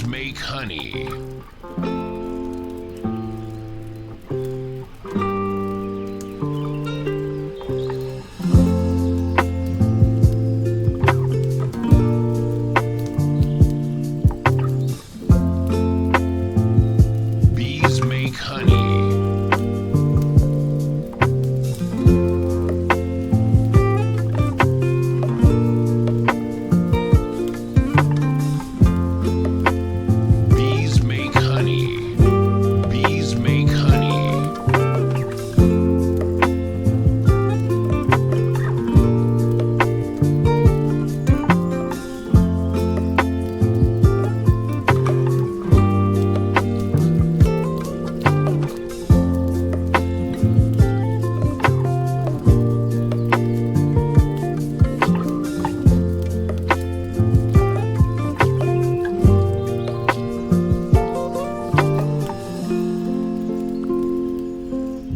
Bees make honey. Bees make honey. Bees make honey. Bees make honey.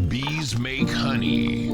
Bees make honey.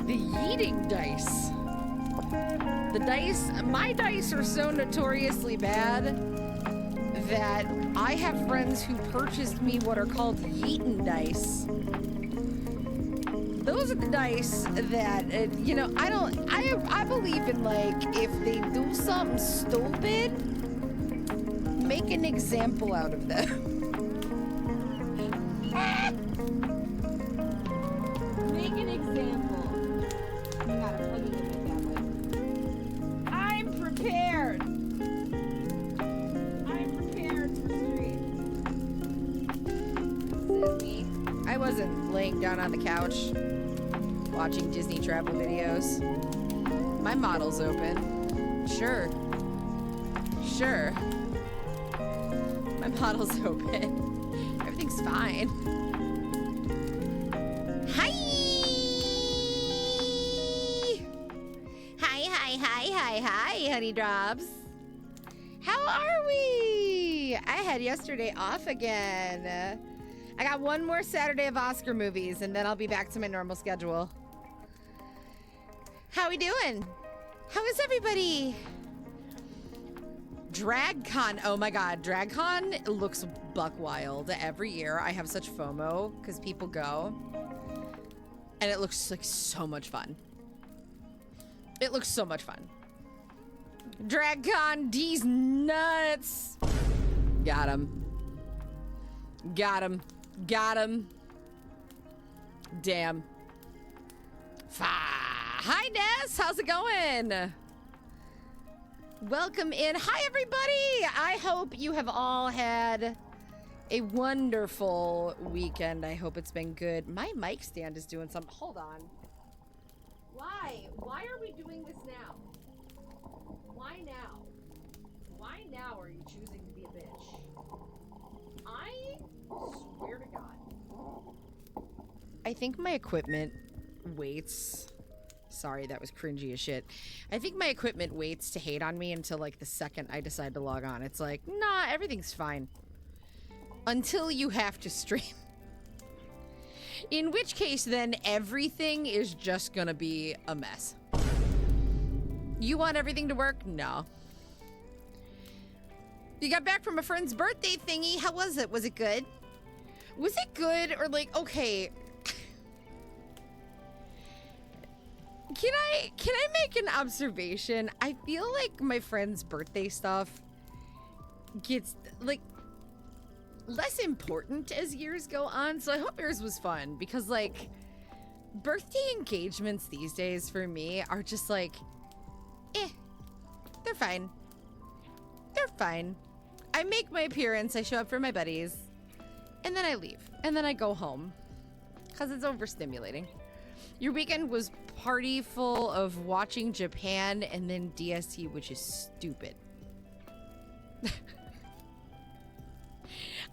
The yeeting dice. The dice, my dice are so notoriously bad that I have friends who purchased me what are called yeetin' dice. Those are the dice that, you know, I believe in, like, if they do something stupid, make an example out of them. Make an example. God, I'm plugging in my tablet. I'm prepared. I'm prepared for streams. I wasn't laying down on the couch watching Disney travel videos. My model's open. Sure. Sure. My model's open. Everything's fine. Hi! Hi, honey drops. How are we? I had yesterday off again. I got one more Saturday of Oscar movies, and then I'll be back to my normal schedule. How we doing? How is everybody? DragCon. Oh my God, DragCon looks buck wild. Every year I have such FOMO because people go, and it looks like so much fun. It looks so much fun. DragCon, D's nuts. Got him. Got him. Got him. Damn. Hi, Ness. How's it going? Welcome in. Hi, everybody. I hope you have all had a wonderful weekend. I hope it's been good. My mic stand is doing something. Hold on. Why? Why are we doing this now? Why now? Why now are you choosing to be a bitch? I swear to God. I think my equipment waits. Sorry, that was cringy as shit. I think my equipment waits to hate on me until like the second I decide to log on. It's like, nah, everything's fine. Until you have to stream. In which case, then everything is just gonna be a mess. You want everything to work? No. You got back from a friend's birthday thingy. How was it? Was it good? Was it good or like, okay. Can I make an observation? I feel like my friend's birthday stuff gets like less important as years go on. So I hope yours was fun because like birthday engagements these days for me are just like, they're fine. They're fine. I make my appearance, I show up for my buddies, and then I leave. And then I go home. Because it's overstimulating. Your weekend was party full of watching Japan and then DST, which is stupid.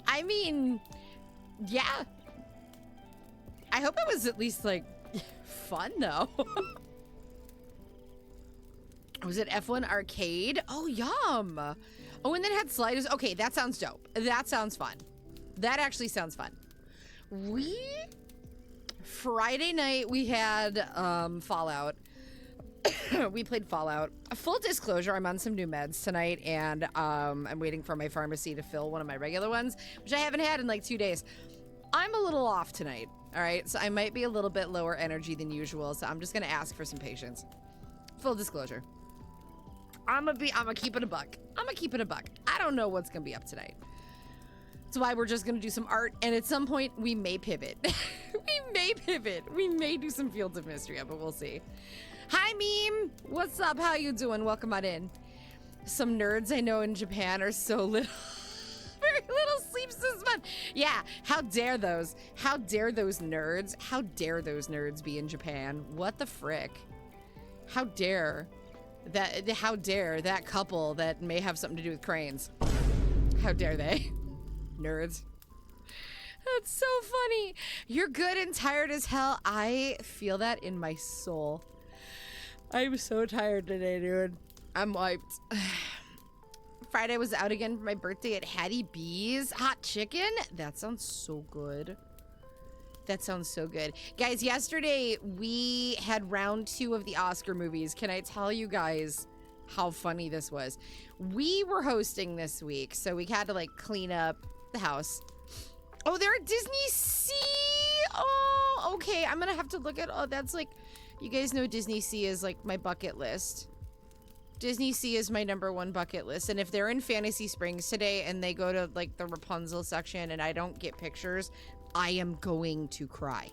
I mean, yeah. I hope it was at least, like, fun, though. Was it F1 Arcade? Oh, yum. Oh, and then it had sliders. Okay, that sounds dope. That sounds fun. That actually sounds fun. Friday night, we had Fallout. We played Fallout. Full disclosure, I'm on some new meds tonight, and I'm waiting for my pharmacy to fill one of my regular ones, which I haven't had in like 2 days. I'm a little off tonight, all right? So I might be a little bit lower energy than usual, so I'm just gonna ask for some patience. Full disclosure. I'm gonna keep it a buck. I'm gonna keep it a buck. I don't know what's gonna be up tonight. That's why we're just gonna do some art, and at some point we may pivot. We may pivot. We may do some Fields of Mystery, but we'll see. Hi, Meme. What's up? How you doing? Welcome on in. Some nerds I know in Japan are so little, very little sleeps this month. Yeah. How dare those? How dare those nerds? How dare those nerds be in Japan? What the frick? How dare that? How dare that couple that may have something to do with cranes? How dare they? Nerds. That's so funny. You're good and tired as hell. I feel that in my soul. I'm so tired today, dude. I'm wiped. Friday was out again for my birthday at Hattie B's. Hot chicken? That sounds so good. That sounds so good. Guys, yesterday we had round 2 of the Oscar movies. Can I tell you guys how funny this was? We were hosting this week, so we had to like clean up the house. Oh, they're at Disney Sea. Oh, okay. I'm gonna have to look at. Oh, that's like, you guys know Disney Sea is like my bucket list. Disney Sea is my #1 bucket list. And if they're in Fantasy Springs today and they go to like the Rapunzel section and I don't get pictures, I am going to cry.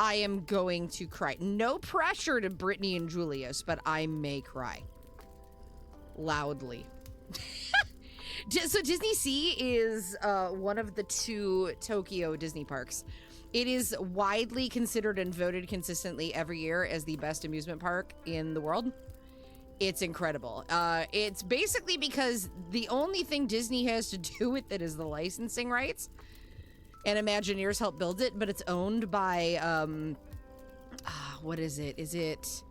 I am going to cry. No pressure to Brittany and Julius, but I may cry. Loudly. So Disney Sea is one of the 2 Tokyo Disney parks. It is widely considered and voted consistently every year as the best amusement park in the world. It's incredible. It's basically because the only thing Disney has to do with it is the licensing rights. And Imagineers help build it, but it's owned by, what is it? It's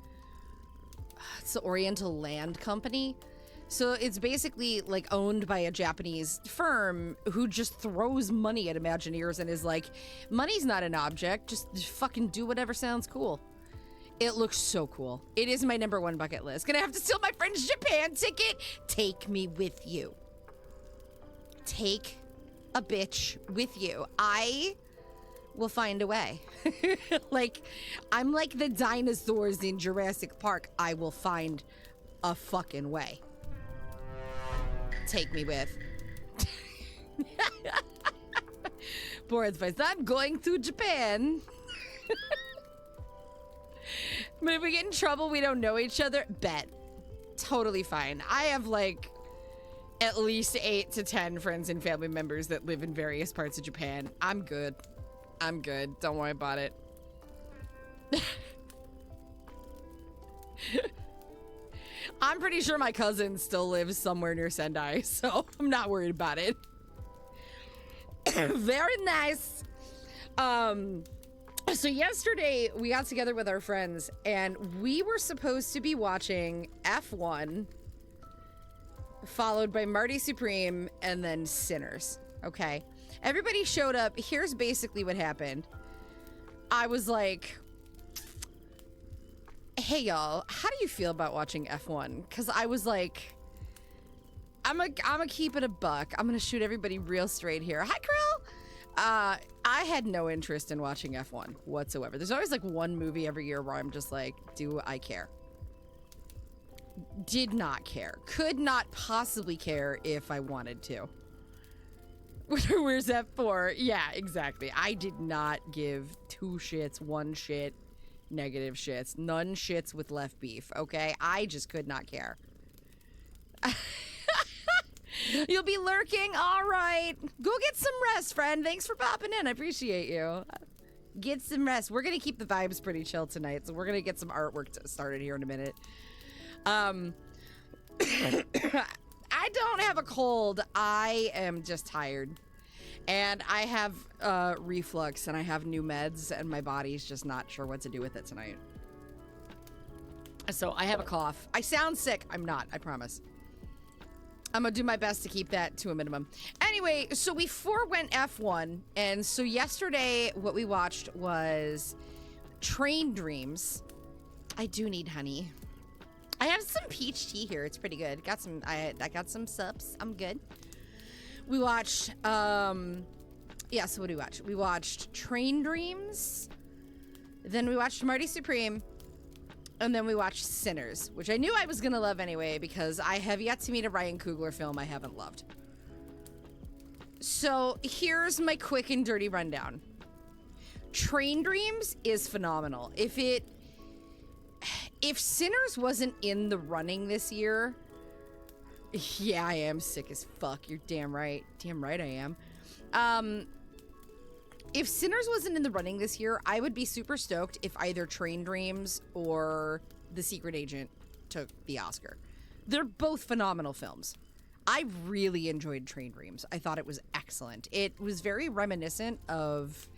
the Oriental Land Company. So it's basically like owned by a Japanese firm who just throws money at Imagineers and is like, money's not an object, just fucking do whatever sounds cool. It looks so cool. It is my #1 bucket list. Gonna have to steal my friend's Japan ticket. Take me with you. Take a bitch with you. I will find a way. Like, I'm like the dinosaurs in Jurassic Park. I will find a fucking way. Take me with. Boris voice, I'm going to Japan. But if we get in trouble, we don't know each other. Bet. Totally fine. I have like at least 8 to 10 friends and family members that live in various parts of Japan. I'm good. I'm good. Don't worry about it. I'm pretty sure my cousin still lives somewhere near Sendai, so I'm not worried about it. Very nice. So yesterday we got together with our friends and we were supposed to be watching F1, followed by Marty Supreme, and then Sinners. Okay. Everybody showed up. Here's basically what happened. I was like, hey y'all, how do you feel about watching F1? Because I was like, I'm gonna keep it a buck. I'm gonna shoot everybody real straight here. Hi, Krill. I had no interest in watching F1 whatsoever. There's always like one movie every year where I'm just like, do I care? Did not care. Could not possibly care if I wanted to. Where's F4? Yeah, exactly. I did not give 2 shits, 1 shit, negative shits, none shits with left beef, okay? I just could not care. You'll be lurking? All right. Go get some rest, friend. Thanks for popping in. I appreciate you. Get some rest. We're going to keep the vibes pretty chill tonight, so we're going to get some artwork started here in a minute. I don't have a cold. I am just tired. And I have reflux, and I have new meds, and my body's just not sure what to do with it tonight. So I have a cough. I sound sick. I'm not, I promise. I'm gonna do my best to keep that to a minimum. Anyway, so we forewent F1, and so yesterday what we watched was Train Dreams. I do need honey. I have some peach tea here. It's pretty good. Got some. I got some sups. I'm good. We watched. Yeah. So what do we watch? We watched Train Dreams. Then we watched Marty Supreme. And then we watched Sinners, which I knew I was gonna love anyway because I have yet to meet a Ryan Coogler film I haven't loved. So here's my quick and dirty rundown. Train Dreams is phenomenal. If Sinners wasn't in the running this year, yeah, I am sick as fuck. You're damn right. Damn right I am. If Sinners wasn't in the running this year, I would be super stoked if either Train Dreams or The Secret Agent took the Oscar. They're both phenomenal films. I really enjoyed Train Dreams. I thought it was excellent. It was very reminiscent of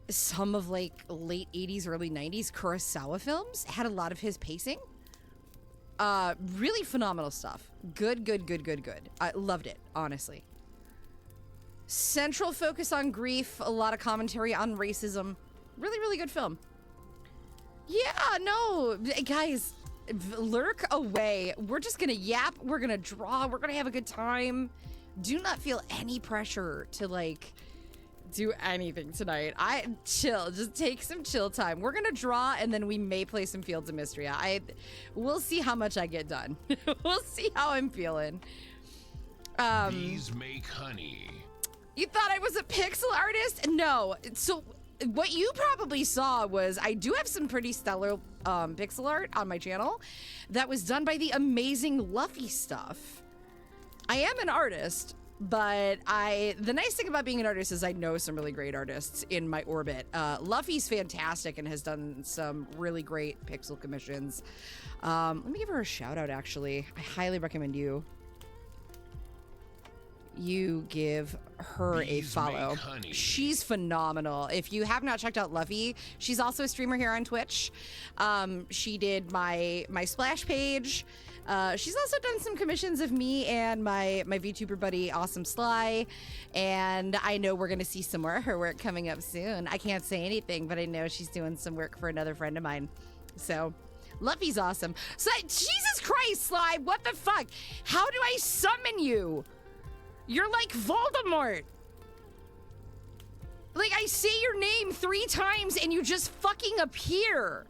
some of like late 80s, early 90s Kurosawa films. Had a lot of his pacing. Really phenomenal stuff. Good. I loved it, honestly. Central focus on grief, a lot of commentary on racism. Really, really good film. Yeah, no, guys, lurk away. We're just gonna yap, we're gonna draw, we're gonna have a good time. Do not feel any pressure to like do anything tonight. Chill, just take some chill time. We're gonna draw and then we may play some Fields of Mystery. We'll see how much I get done. We'll see how I'm feeling. Bees make honey. You thought I was a pixel artist? No. So what you probably saw was I do have some pretty stellar pixel art on my channel that was done by the amazing Luffy stuff. I am an artist, but the nice thing about being an artist is I know some really great artists in my orbit. Luffy's fantastic and has done some really great pixel commissions. Let me give her a shout out, actually. I highly recommend you give her a follow. She's phenomenal. If you have not checked out Luffy, she's also a streamer here on Twitch. She did my splash page. She's also done some commissions of me and my VTuber buddy Awesome Sly, and I know we're gonna see some more of her work coming up soon. I can't say anything, but I know she's doing some work for another friend of mine. So Luffy's awesome. So Jesus Christ, Sly, what the fuck? How do I summon you? You're like Voldemort. Like, I say your name 3 times and you just fucking appear.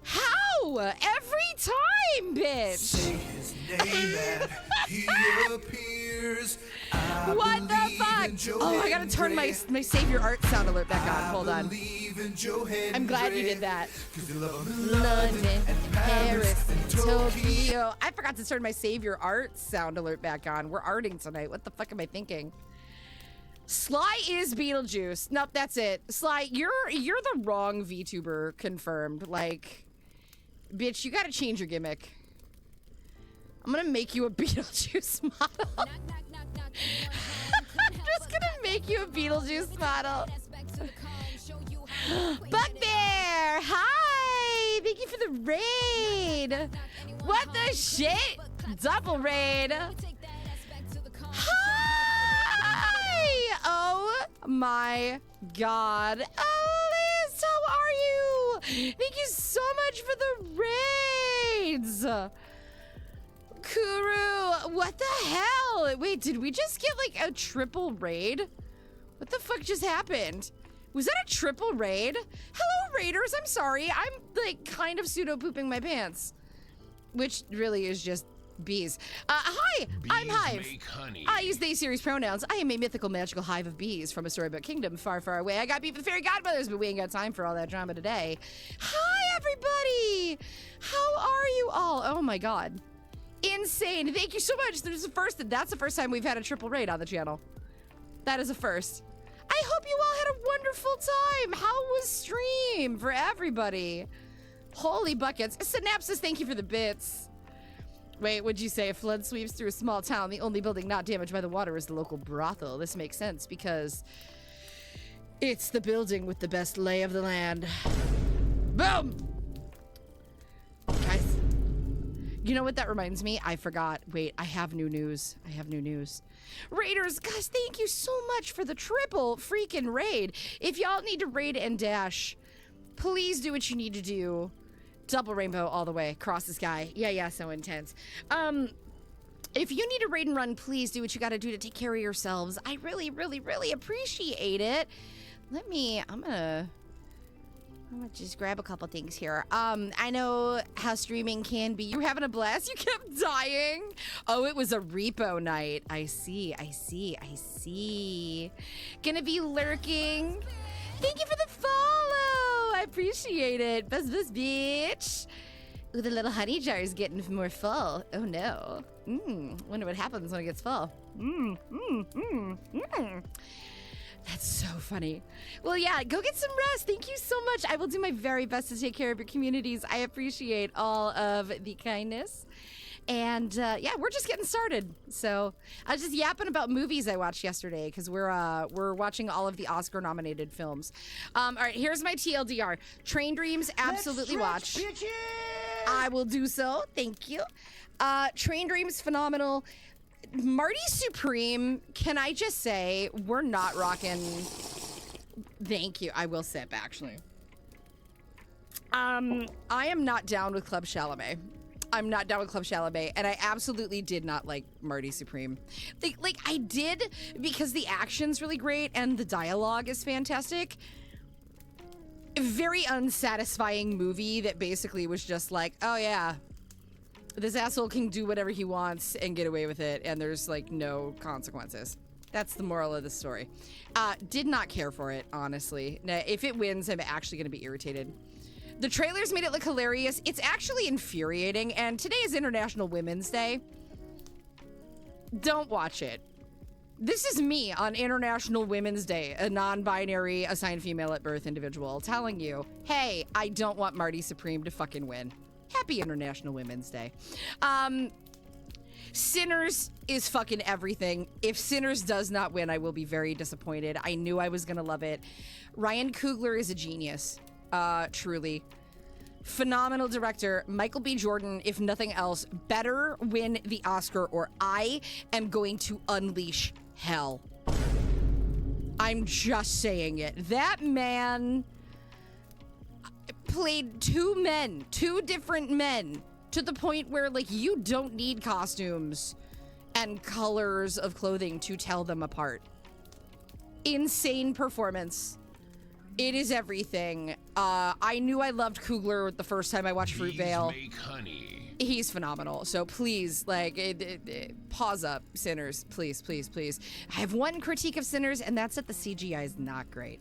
How? Every time, bitch. Say his name and he appears. What the fuck? Oh, I gotta turn my Savior Art sound alert back on. Hold on. I'm glad you did that. London, Paris, and Tokyo. I forgot to turn my Savior Art sound alert back on. We're arting tonight. What the fuck am I thinking? Sly is Beetlejuice. Nope, that's it. Sly, you're the wrong VTuber confirmed. Like, bitch, you gotta change your gimmick. I'm gonna make you a Beetlejuice model. I'm just gonna make you a Beetlejuice model. Bugbear, hi! Thank you for the raid. What the shit? Double raid. Hi! Oh my god. Alice, how are you? Thank you so much for the raids. Kuru, what the hell? Wait, did we just get like a triple raid? What the fuck just happened? Was that a triple raid? Hello, raiders. I'm sorry. I'm like kind of pseudo pooping my pants, which really is just bees. Hi, I'm Hive. I use they series pronouns. I am a mythical magical hive of bees from a storybook kingdom far, far away. I got beef with fairy godmothers, but we ain't got time for all that drama today. Hi, everybody. How are you all? Oh my god. Insane. Thank you so much. That's the first time we've had a triple raid on the channel. That is a first. I hope you all had a wonderful time. How was stream for everybody? Holy buckets. Synapsis, thank you for the bits. Wait, what'd you say? A flood sweeps through a small town. The only building not damaged by the water is the local brothel. This makes sense because it's the building with the best lay of the land. Boom! Guys, you know what that reminds me? I forgot. Wait, I have new news. Raiders, guys, thank you so much for the triple freaking raid. If y'all need to raid and dash, please do what you need to do. Double rainbow all the way across the sky. Yeah, so intense. If you need to raid and run, please do what you gotta do to take care of yourselves. I really, really, really appreciate it. I'm gonna just grab a couple things here. I know how streaming can be. You were having a blast? You kept dying? Oh, it was a repo night. I see. Gonna be lurking. Thank you for the follow. I appreciate it. Buzz, bitch. Ooh, the little honey jar is getting more full. Oh no. Wonder what happens when it gets full. That's so funny. Well, yeah, go get some rest. Thank you so much. I will do my very best to take care of your communities. I appreciate all of the kindness. And yeah, we're just getting started. So I was just yapping about movies I watched yesterday because we're watching all of the Oscar-nominated films. All right, here's my TLDR. Train Dreams, absolutely watch. Bitches! I will do so. Thank you. Train Dreams, phenomenal. Marty Supreme, can I just say, we're not rocking. Thank you. I will sip, actually. I am not down with Club Chalamet. I'm not down with Club Chalamet, and I absolutely did not like Marty Supreme. Like I did because the action's really great and the dialogue is fantastic. Very unsatisfying movie that basically was just like, oh yeah, this asshole can do whatever he wants and get away with it, and there's like no consequences. That's the moral of the story. Did not care for it, honestly. Now, if it wins, I'm actually going to be irritated. The trailers made it look hilarious. It's actually infuriating, and today is International Women's Day. Don't watch it. This is me on International Women's Day, a non-binary, assigned female at birth individual, telling you, hey, I don't want Marty Supreme to fucking win. Happy International Women's Day. Sinners is fucking everything. If Sinners does not win, I will be very disappointed. I knew I was gonna love it. Ryan Coogler is a genius. Truly. Phenomenal director. Michael B. Jordan, if nothing else, better win the Oscar or I am going to unleash hell. I'm just saying it. That man played two different men, to the point where, like, you don't need costumes and colors of clothing to tell them apart. Insane performance. It is everything. I knew I loved Coogler the first time I watched Fruitvale. Make honey. He's phenomenal. So please, like, pause up, Sinners. Please, please, please. I have one critique of Sinners, and that's that the CGI is not great.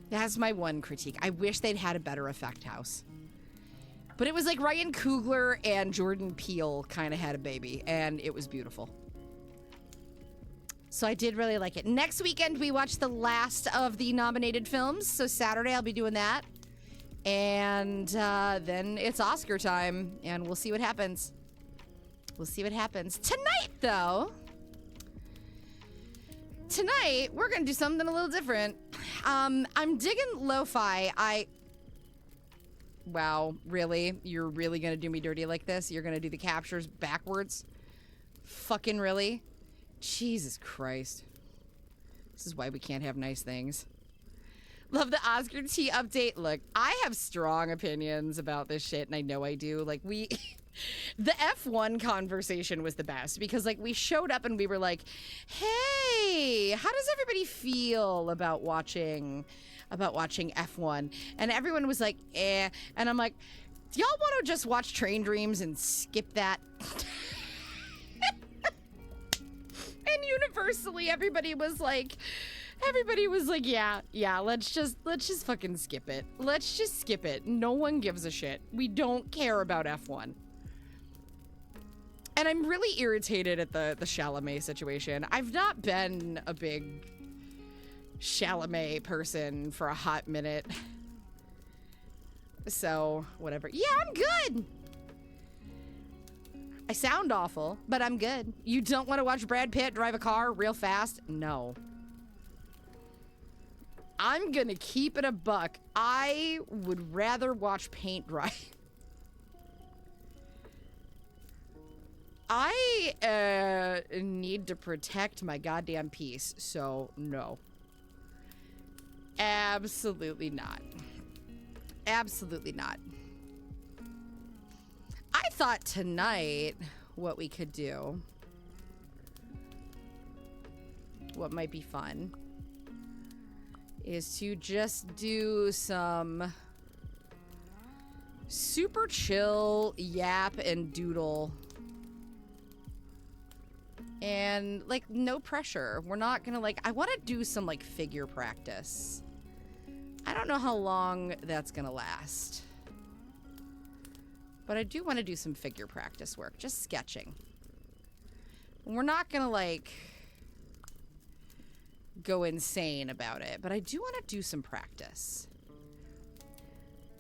That's my one critique. I wish they'd had a better effect house. But it was like Ryan Coogler and Jordan Peele kind of had a baby, and it was beautiful. So I did really like it. Next weekend, we watch the last of the nominated films. So Saturday, I'll be doing that. And then it's Oscar time, and we'll see what happens. We'll see what happens. Tonight, though, we're going to do something a little different. I'm digging lo-fi. Wow, really? You're really going to do me dirty like this? You're going to do the captures backwards? Fucking really? Jesus Christ. This is why we can't have nice things. Love the Oscar T update. Look, I have strong opinions about this shit, and I know I do. Like, the F1 conversation was the best, because, like, we showed up and we were like, hey, how does everybody feel about watching F1? And everyone was like, eh. And I'm like, do y'all want to just watch Train Dreams and skip that? And universally, everybody was like, yeah, let's just fucking skip it. Let's just skip it. No one gives a shit. We don't care about F1. And I'm really irritated at the Chalamet situation. I've not been a big Chalamet person for a hot minute. So, whatever. Yeah, I'm good. I sound awful, but I'm good. You don't want to watch Brad Pitt drive a car real fast? No. I'm gonna keep it a buck. I would rather watch paint dry. I need to protect my goddamn peace, so no. Absolutely not. Absolutely not. I thought tonight what we could do, what might be fun, is to just do some super chill yap and doodle. And, like, no pressure. We're not gonna, like, I want to do some, like, figure practice. I don't know how long that's gonna last. But I do want to do some figure practice work, just sketching. We're not gonna, like, go insane about it, but I do want to do some practice.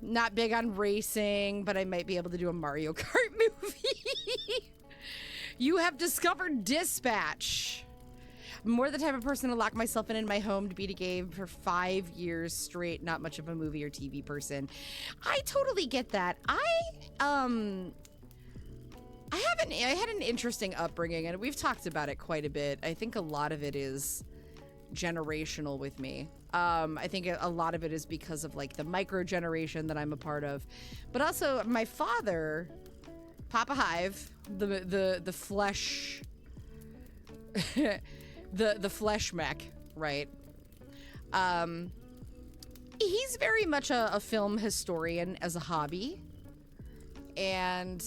Not big on racing, but I might be able to do a Mario Kart movie. You have discovered Dispatch. I'm more the type of person to lock myself in my home to beat a game for 5 years straight. Not much of a movie or TV person. I totally get that. I had an interesting upbringing, and we've talked about it quite a bit. I think a lot of it is generational with me. I think a lot of it is because of like the micro generation that I'm a part of, but also my father, Papa Hive, the flesh, the flesh mech, right? He's very much a film historian as a hobby, and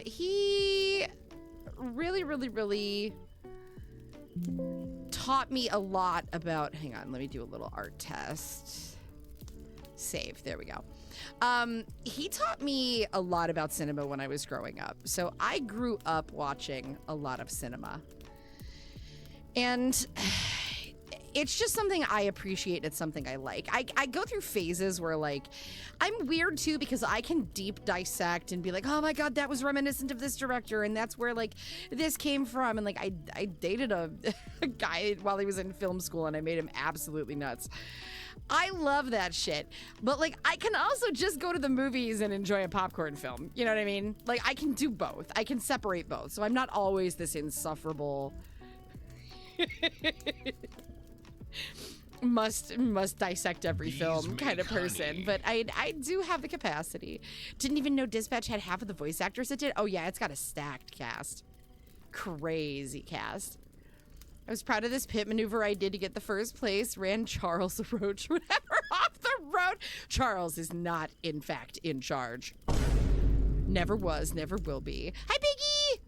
he really taught me a lot about, hang on, let me do a little art test. Save, there we go. He taught me a lot about cinema when I was growing up. So I grew up watching a lot of cinema. And it's just something I appreciate. It's something I like. I go through phases where, like, I'm weird too because I can deep dissect and be like, oh my God, that was reminiscent of this director, and that's where, like, this came from. And, like, I dated a guy while he was in film school, and I made him absolutely nuts. I love that shit. But, like, I can also just go to the movies and enjoy a popcorn film. You know what I mean? Like, I can do both. I can separate both. So I'm not always this insufferable must dissect every film kind of person, but I do have the capacity. Didn't even know Dispatch had half of the voice actors it did. Oh yeah, it's got a stacked cast. Crazy cast. I was proud of this pit maneuver I did to get the first place. Ran Charles Roach whatever off the road. Charles is not, in fact, in charge. Never was, never will be. Hi, Biggie!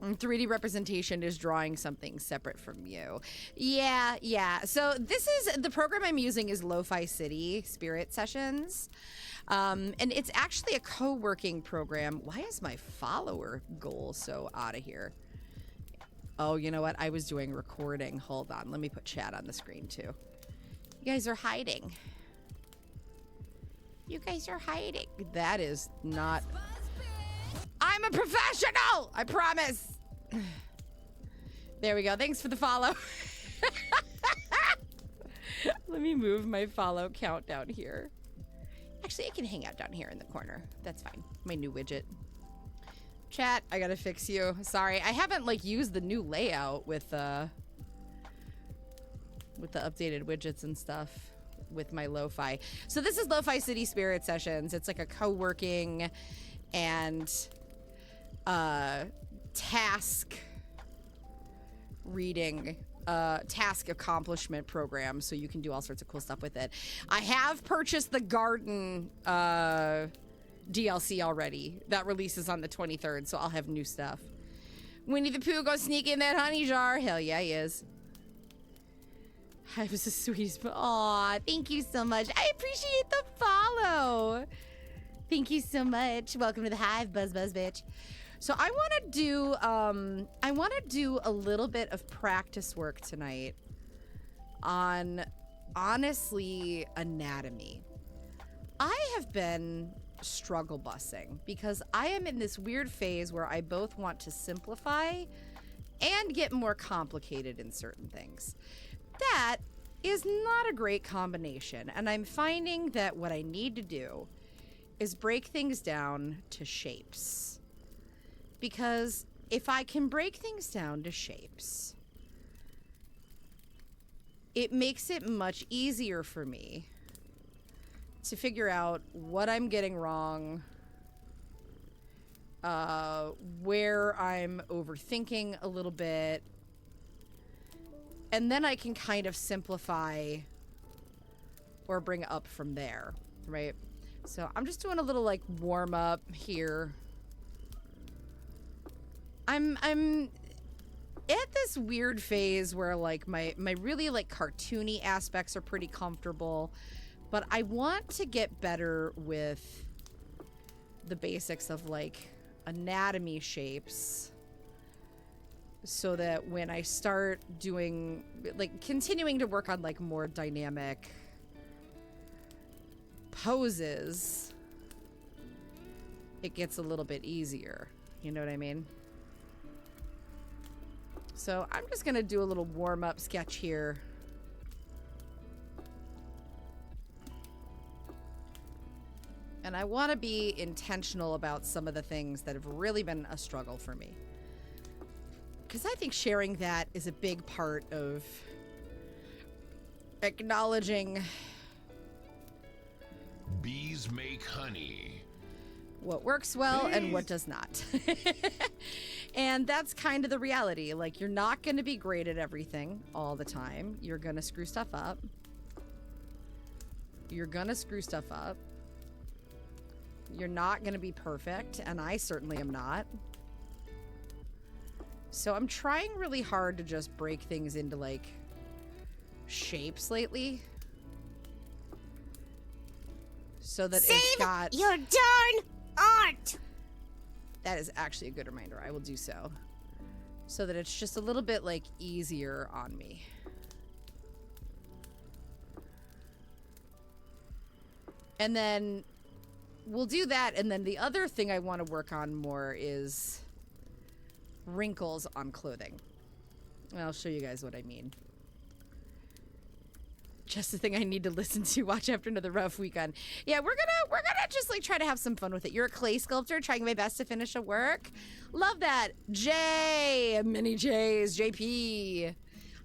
3D representation is drawing something separate from you. Yeah. So this is, the program I'm using is Lo-Fi City Spirit Sessions. And it's actually a co-working program. Why is my follower goal so out of here? Oh, you know what? I was doing recording. Hold on. Let me put chat on the screen too. You guys are hiding. You guys are hiding. That is not... I'm a professional! I promise! There we go. Thanks for the follow. Let me move my follow count down here. Actually, it can hang out down here in the corner. That's fine. My new widget. Chat, I gotta fix you. Sorry, I haven't like used the new layout with the updated widgets and stuff with my lo-fi. So this is Lo-Fi City Spirit Sessions. It's like a co-working and task reading task accomplishment program, so you can do all sorts of cool stuff with it. I have purchased the garden DLC already. That releases on the 23rd, so I'll have new stuff. Winnie the Pooh go sneak in that honey jar. Hell yeah, he is. I was the sweetest. Aw, thank you so much. I appreciate the follow. Thank you so much. Welcome to the hive, buzz bitch. So I want to do a little bit of practice work tonight on, honestly, anatomy. I have been struggle bussing because I am in this weird phase where I both want to simplify and get more complicated in certain things. That is not a great combination, and I'm finding that what I need to do is break things down to shapes. Because if I can break things down to shapes, it makes it much easier for me to figure out what I'm getting wrong, where I'm overthinking a little bit, and then I can kind of simplify or bring up from there, right? So I'm just doing a little like warm up here. I'm at this weird phase where like my really like cartoony aspects are pretty comfortable, but I want to get better with the basics of like anatomy shapes so that when I start doing like continuing to work on like more dynamic poses, it gets a little bit easier. You know what I mean? So I'm just gonna do a little warm-up sketch here. And And I want to be intentional about some of the things that have really been a struggle for me. Because I think sharing that is a big part of acknowledging Bees make honey. what works well and what does not. And that's kind of the reality. Like, you're not going to be great at everything all the time. You're going to screw stuff up. You're going to screw stuff up. You're not going to be perfect, and I certainly am not. So I'm trying really hard to just break things into, like, shapes lately. So that it's got... your darn art! That is actually a good reminder. I will do so. So that it's just a little bit, like, easier on me. And then we'll do that, and then the other thing I want to work on more is wrinkles on clothing. And I'll show you guys what I mean. Just the thing I need to listen to, watch after another rough weekend. Yeah, we're gonna just like try to have some fun with it. You're a clay sculptor, trying my best to finish a work. Love that. J, many J's, JP.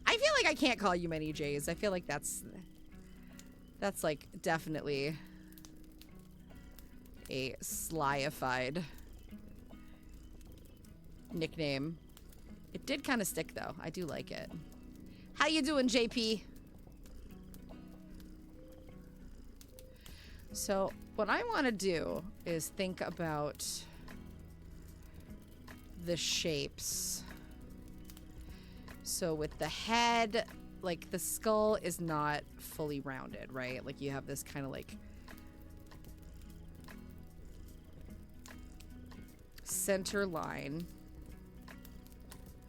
I feel like I can't call you many J's. I feel like that's like definitely a slyified nickname. It did kind of stick though. I do like it. How you doing, JP? So what I want to do is think about the shapes. So with the head, like the skull is not fully rounded, right? Like you have this kind of like center line.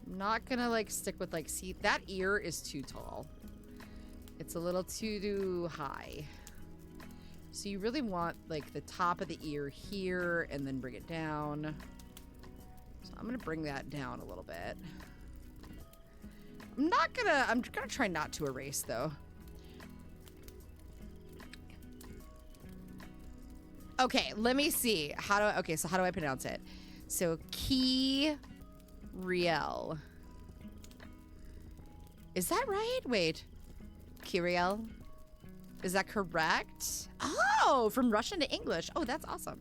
I'm not gonna like stick with like, see, that ear is too tall. It's a little too high. So you really want like the top of the ear here and then bring it down. So I'm gonna bring that down a little bit. I'm gonna try not to erase though. Okay, let me see. So how do I pronounce it? So Key Riel. Is that right? Wait. Kiriel? Is that correct? Oh, from Russian to English. Oh, that's awesome.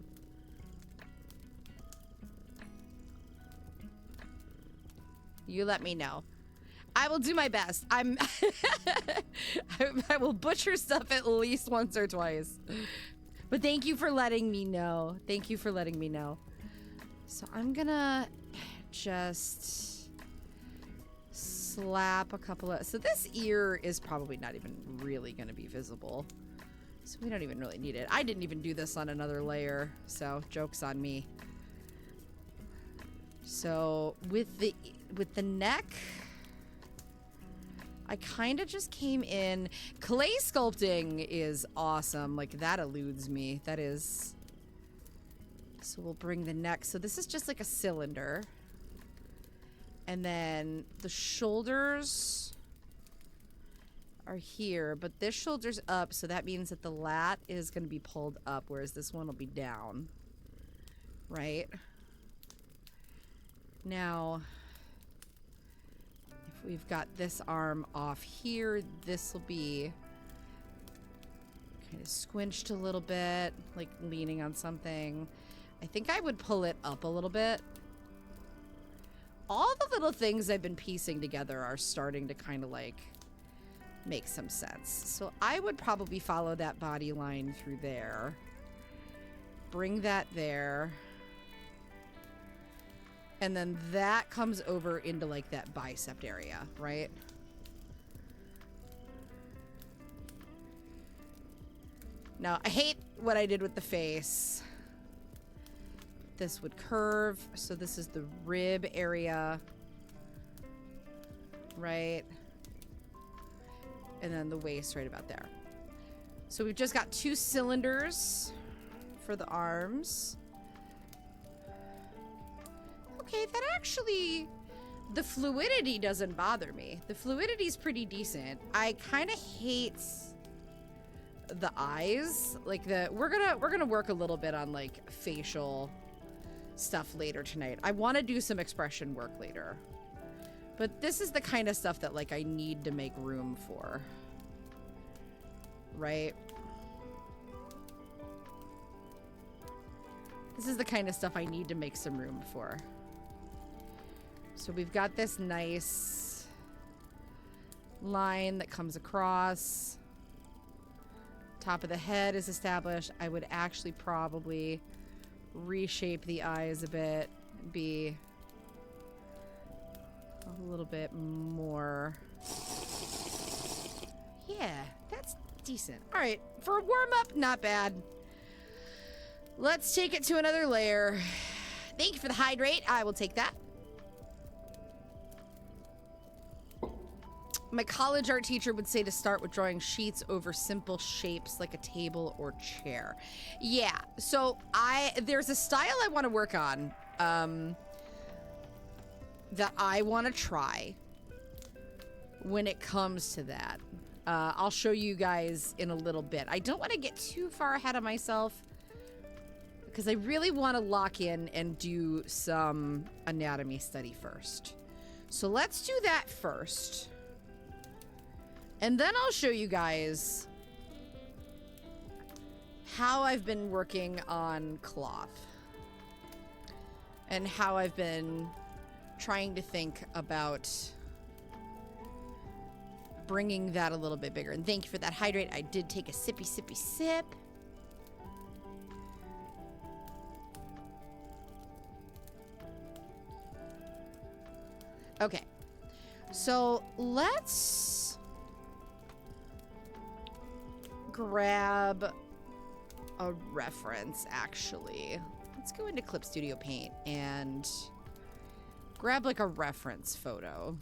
You let me know. I will do my best. I will butcher stuff at least once or twice. But thank you for letting me know. Thank you for letting me know. So I'm gonna just slap a couple of... So this ear is probably not even really gonna be visible. So we don't even really need it. I didn't even do this on another layer, so joke's on me. So with the neck, I kind of just came in. Clay sculpting is awesome. Like, that eludes me. That is... So we'll bring the neck. So this is just like a cylinder. And then the shoulders are here, but this shoulder's up, so that means that the lat is going to be pulled up, whereas this one will be down. Right? Now, if we've got this arm off here, this will be kind of squinched a little bit, like leaning on something. I think I would pull it up a little bit. All the little things I've been piecing together are starting to kind of like make some sense. So I would probably follow that body line through there. Bring that there. And then that comes over into like that bicep area, right? Now, I hate what I did with the face. This would curve, so this is the rib area, right? And then the waist right about there. So we've just got 2 cylinders for the arms. Okay, that actually, the fluidity doesn't bother me. The fluidity is pretty decent. I kind of hate the eyes, like we're gonna work a little bit on like facial stuff later tonight. I want to do some expression work later, but this is the kind of stuff that like I need to make room for, right? This is the kind of stuff I need to make some room for. So we've got this nice line that comes across. Top of the head is established. I would actually probably reshape the eyes a bit, be a little bit more. Yeah, that's decent. All right, for a warm-up, not bad. Let's take it to another layer. Thank you for the hydrate. I will take that. My college art teacher would say to start with drawing sheets over simple shapes like a table or chair. Yeah, so there's a style I want to work on that I want to try when it comes to that. I'll show you guys in a little bit. I don't want to get too far ahead of myself because I really want to lock in and do some anatomy study first. So let's do that first. And then I'll show you guys how I've been working on cloth and how I've been trying to think about bringing that a little bit bigger. And thank you for that hydrate. I did take a sippy, sippy, sip. Okay, so let's grab a reference, actually. Let's go into Clip Studio Paint and grab like a reference photo.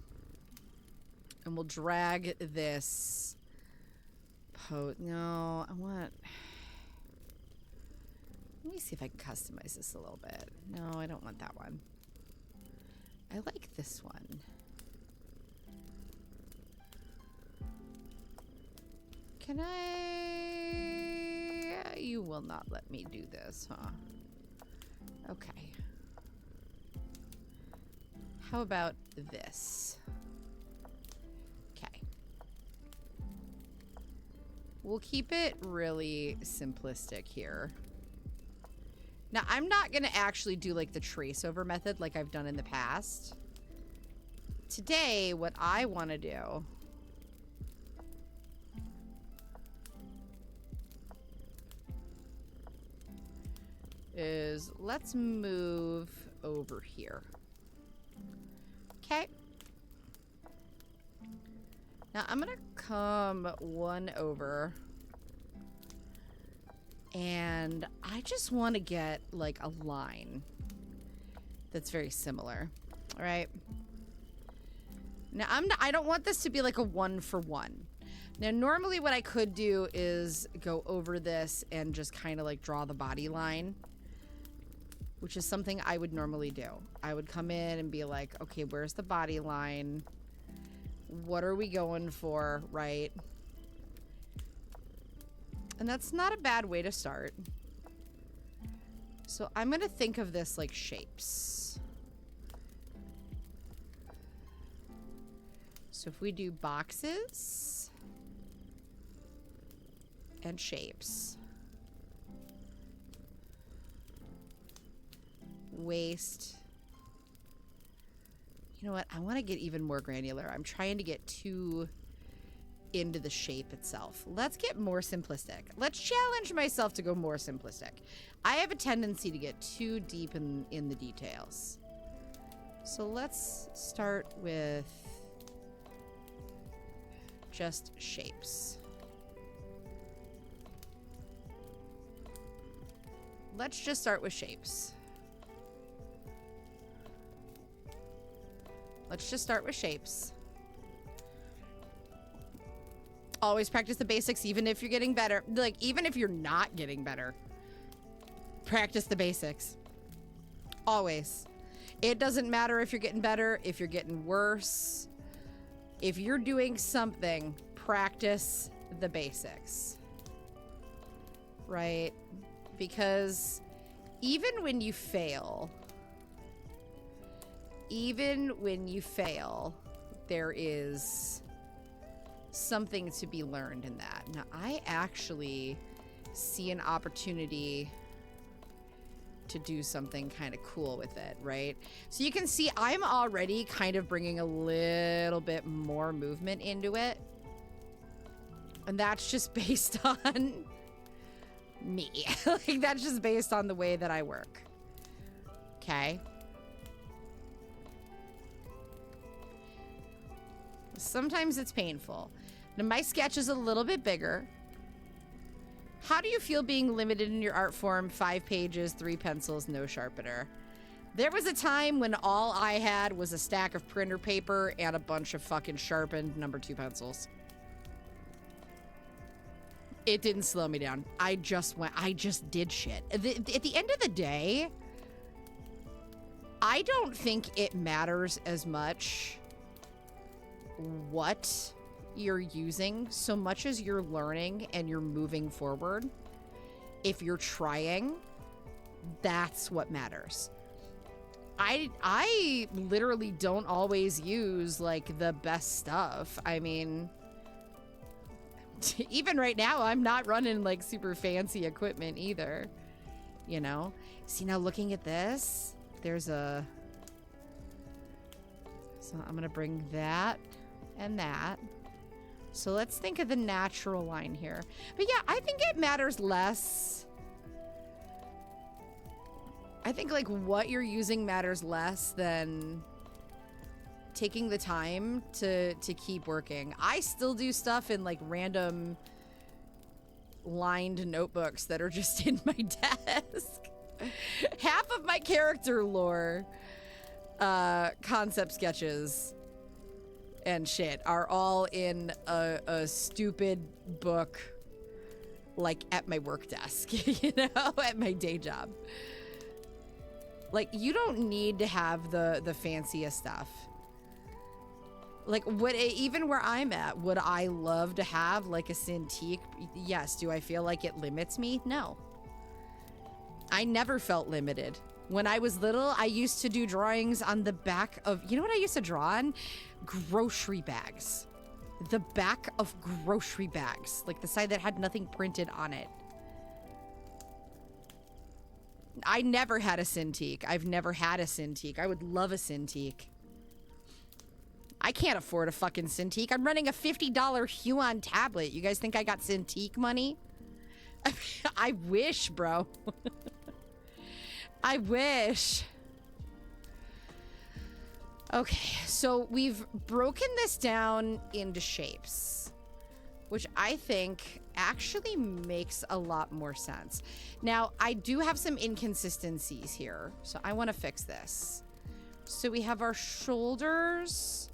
And we'll drag this no, I want... Let me see if I can customize this a little bit. No, I don't want that one. I like this one. Can I... You will not let me do this, huh? Okay. How about this? Okay. We'll keep it really simplistic here. Now, I'm not going to actually do like the trace over method like I've done in the past. Today, what I want to do is let's move over here. Okay. Now I'm gonna come one over and I just want to get like a line that's very similar. All right. Now I don't want this to be like a 1-for-1. Now normally what I could do is go over this and just kind of like draw the body line, which is something I would normally do. I would come in and be like, okay, where's the body line? What are we going for, right? And that's not a bad way to start. So I'm gonna think of this like shapes. So if we do boxes and shapes, waist. You know what? I want to get even more granular. I'm trying to get too into the shape itself. Let's get more simplistic. Let's challenge myself to go more simplistic. I have a tendency to get too deep in the details. So let's start with just shapes. Let's just start with shapes. Let's just start with shapes. Always practice the basics, even if you're getting better. Like, even if you're not getting better, practice the basics. Always. It doesn't matter if you're getting better, if you're getting worse. If you're doing something, practice the basics. right? Because even when you fail, there is something to be learned in that. Now, I actually see an opportunity to do something kind of cool with it, right? So you can see I'm already kind of bringing a little bit more movement into it. And that's just based on me. Like, that's just based on the way that I work. Okay. Sometimes it's painful. Now, my sketch is a little bit bigger. How do you feel being limited in your art form? 5 pages, 3 pencils, no sharpener. There was a time when all I had was a stack of printer paper and a bunch of fucking sharpened number 2 pencils. It didn't slow me down. I just did shit. At the end of the day, I don't think it matters as much what you're using so much as you're learning and you're moving forward. If you're trying, that's what matters. I literally don't always use like the best stuff. I mean, even right now, I'm not running like super fancy equipment either, you know? See, now looking at this, there's a, so I'm gonna bring that and that. So let's think of the natural line here. But yeah, I think it matters less. I think like what you're using matters less than taking the time to keep working. I still do stuff in like random lined notebooks that are just in my desk. Half of my character lore, concept sketches and shit are all in a stupid book, like at my work desk, you know, at my day job. Like, you don't need to have the fanciest stuff. Like, even where I'm at, would I love to have like a Cintiq? Yes. Do I feel like it limits me? No. I never felt limited. When I was little, I used to do drawings on the back of, you know what I used to draw on? Grocery bags. The back of grocery bags. Like the side that had nothing printed on it. I never had a Cintiq. I've never had a Cintiq. I would love a Cintiq. I can't afford a fucking Cintiq. I'm running a $50 Huon tablet. You guys think I got Cintiq money? I wish, bro. I wish. Okay, so we've broken this down into shapes, which I think actually makes a lot more sense. Now, I do have some inconsistencies here, so I want to fix this. So we have our shoulders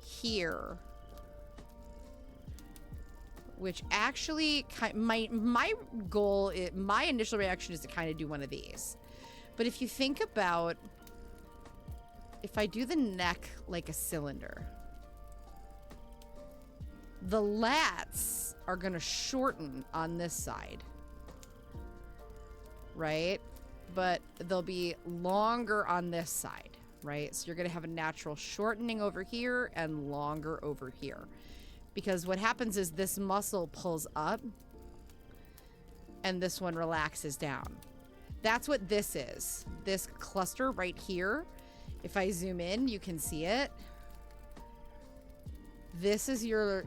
here, which actually my goal, my initial reaction is to kind of do one of these. But if you think about, if I do the neck like a cylinder, the lats are going to shorten on this side, right? But they'll be longer on this side, right? So you're going to have a natural shortening over here and longer over here. Because what happens is this muscle pulls up and this one relaxes down. That's what this is. This cluster right here, if I zoom in, you can see it. This is your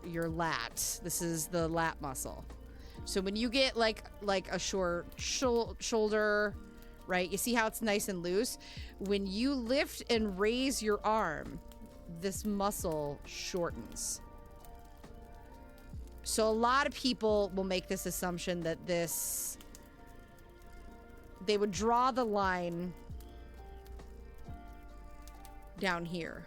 lat. This is the lat muscle. So when you get like a short shoulder, right? You see how it's nice and loose? When you lift and raise your arm, this muscle shortens. So a lot of people will make this assumption that they would draw the line down here.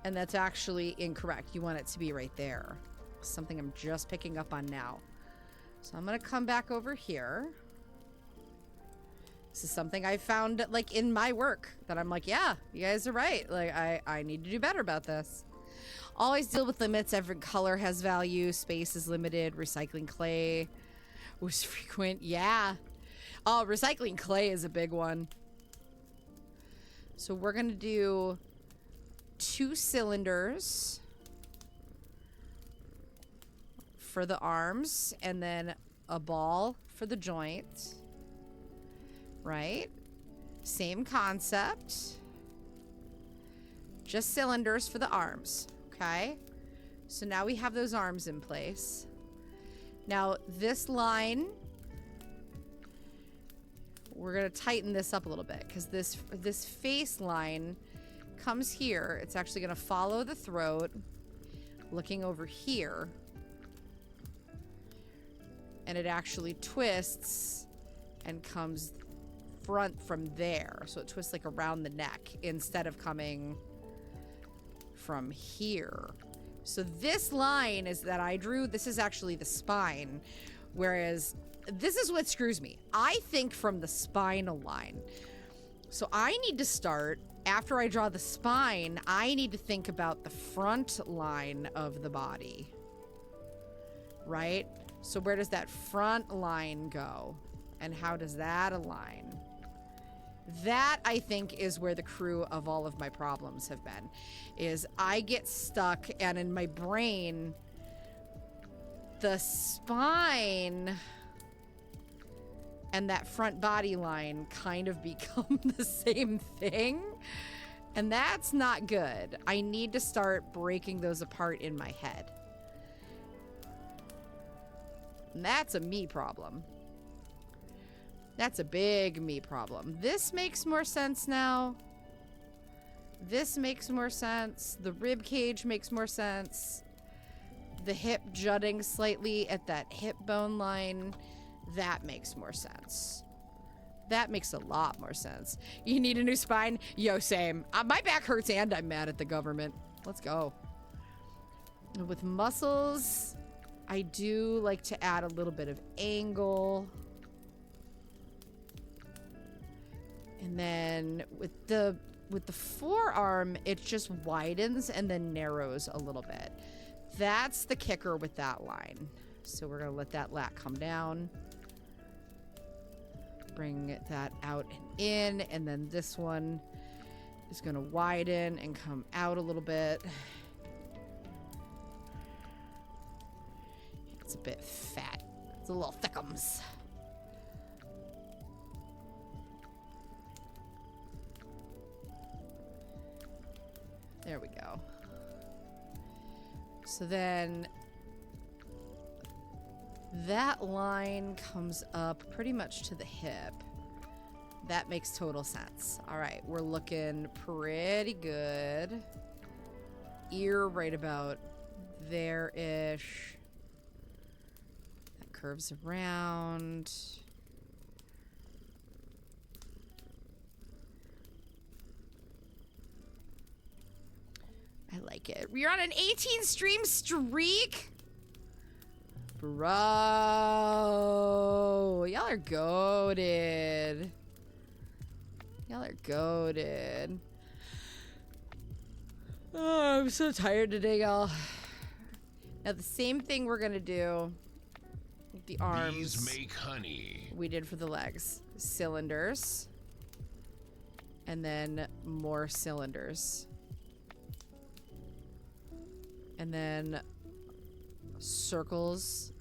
And that's actually incorrect. You want it to be right there. Something I'm just picking up on now. So I'm going to come back over here. This is something I found like in my work that I'm like, yeah, you guys are right. Like I need to do better about this. Always deal with limits. Every color has value. Space is limited. Recycling clay was frequent. Yeah. Oh, recycling clay is a big one. So we're going to do 2 cylinders for the arms and then a ball for the joint. Right? Same concept. Just cylinders for the arms. Okay? So now we have those arms in place. Now this line, we're going to tighten this up a little bit because this face line comes here. It's actually going to follow the throat, looking over here. And it actually twists and comes front from there. So it twists like around the neck instead of coming from here. So this line is that I drew, this is actually the spine. Whereas this is what screws me. I think from the spinal line. So I need to start, after I draw the spine, I need to think about the front line of the body. Right? So where does that front line go? And how does that align? That, I think, is where the crew of all of my problems have been. Is I get stuck, and in my brain, the spine and that front body line kind of become the same thing. And that's not good. I need to start breaking those apart in my head. And that's a me problem. That's a big me problem. This makes more sense now. This makes more sense. The rib cage makes more sense. The hip jutting slightly at that hip bone line, that makes more sense. That makes a lot more sense. You need a new spine? Yo, same. My back hurts and I'm mad at the government. Let's go. With muscles, I do like to add a little bit of angle. And then with the forearm, it just widens and then narrows a little bit. That's the kicker with that line. So we're going to let that lat come down. Bring that out and in. And then this one is going to widen and come out a little bit. It's a bit fat. It's a little thickums. There we go. So then that line comes up pretty much to the hip. That makes total sense. All right, we're looking pretty good. Ear right about there-ish. That curves around. I like it. We're on an 18 stream streak. Bro. Y'all are goated. Y'all are goated. Oh, I'm so tired today, y'all. Now, the same thing we're going to do with the arms. Bees make honey. We did for the legs. Cylinders. And then more cylinders. And then circles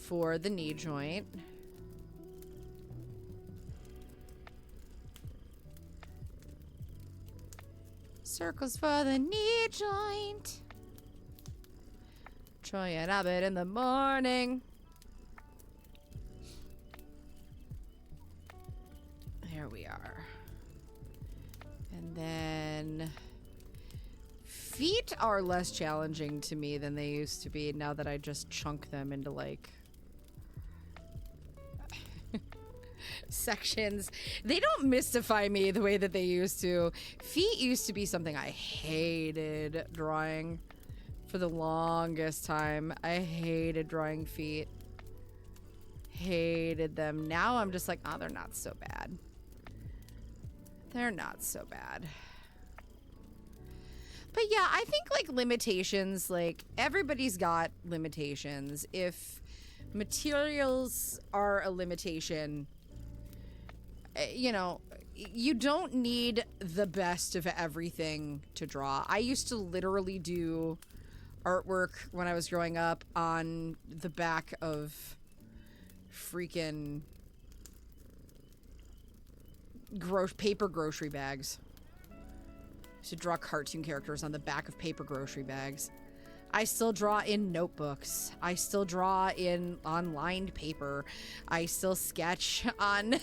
for the knee joint. Circles for the knee joint. Troy and Abbott in the morning. There we are. And then feet are less challenging to me than they used to be now that I just chunk them into like sections. They don't mystify me the way that they used to. Feet used to be something I hated drawing for the longest time. I hated drawing feet. Hated them. Now I'm just like, oh, they're not so bad. They're not so bad. But yeah, I think like limitations, like everybody's got limitations. If materials are a limitation, you know, you don't need the best of everything to draw. I used to literally do artwork when I was growing up on the back of freaking paper grocery bags. I used to draw cartoon characters on the back of paper grocery bags. I still draw in notebooks. I still draw on lined paper. I still sketch on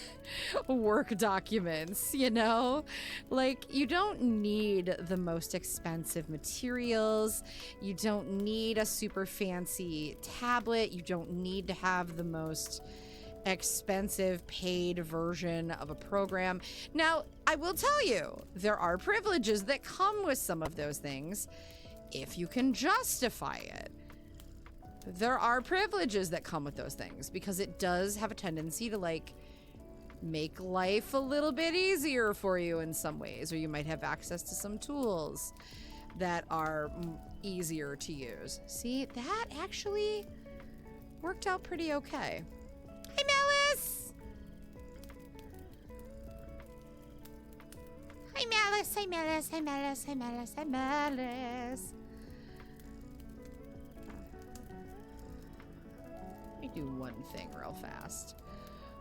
work documents, you know? Like, you don't need the most expensive materials. You don't need a super fancy tablet. You don't need to have the most expensive paid version of a program. Now, I will tell you, there are privileges that come with some of those things if you can justify it. There are privileges that come with those things because it does have a tendency to like make life a little bit easier for you in some ways, or you might have access to some tools that are easier to use. See, that actually worked out pretty okay. Hi, Malice! Hi, Malice. Hi, Malice. Hi, Malice. Hi, Malice. Hi, Malice. Let me do one thing real fast.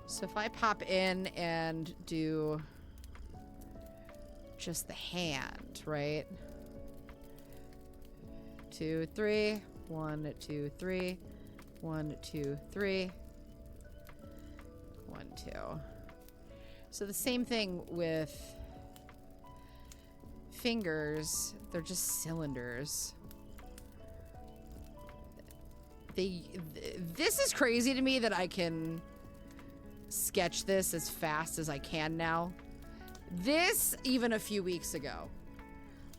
So if I pop in and do just the hand, right? 2, 3. 1, 2, 3. 1, 2, 3. 1, 2. So the same thing with fingers. They're just cylinders. This is crazy to me that I can sketch this as fast as I can now. This, even a few weeks ago,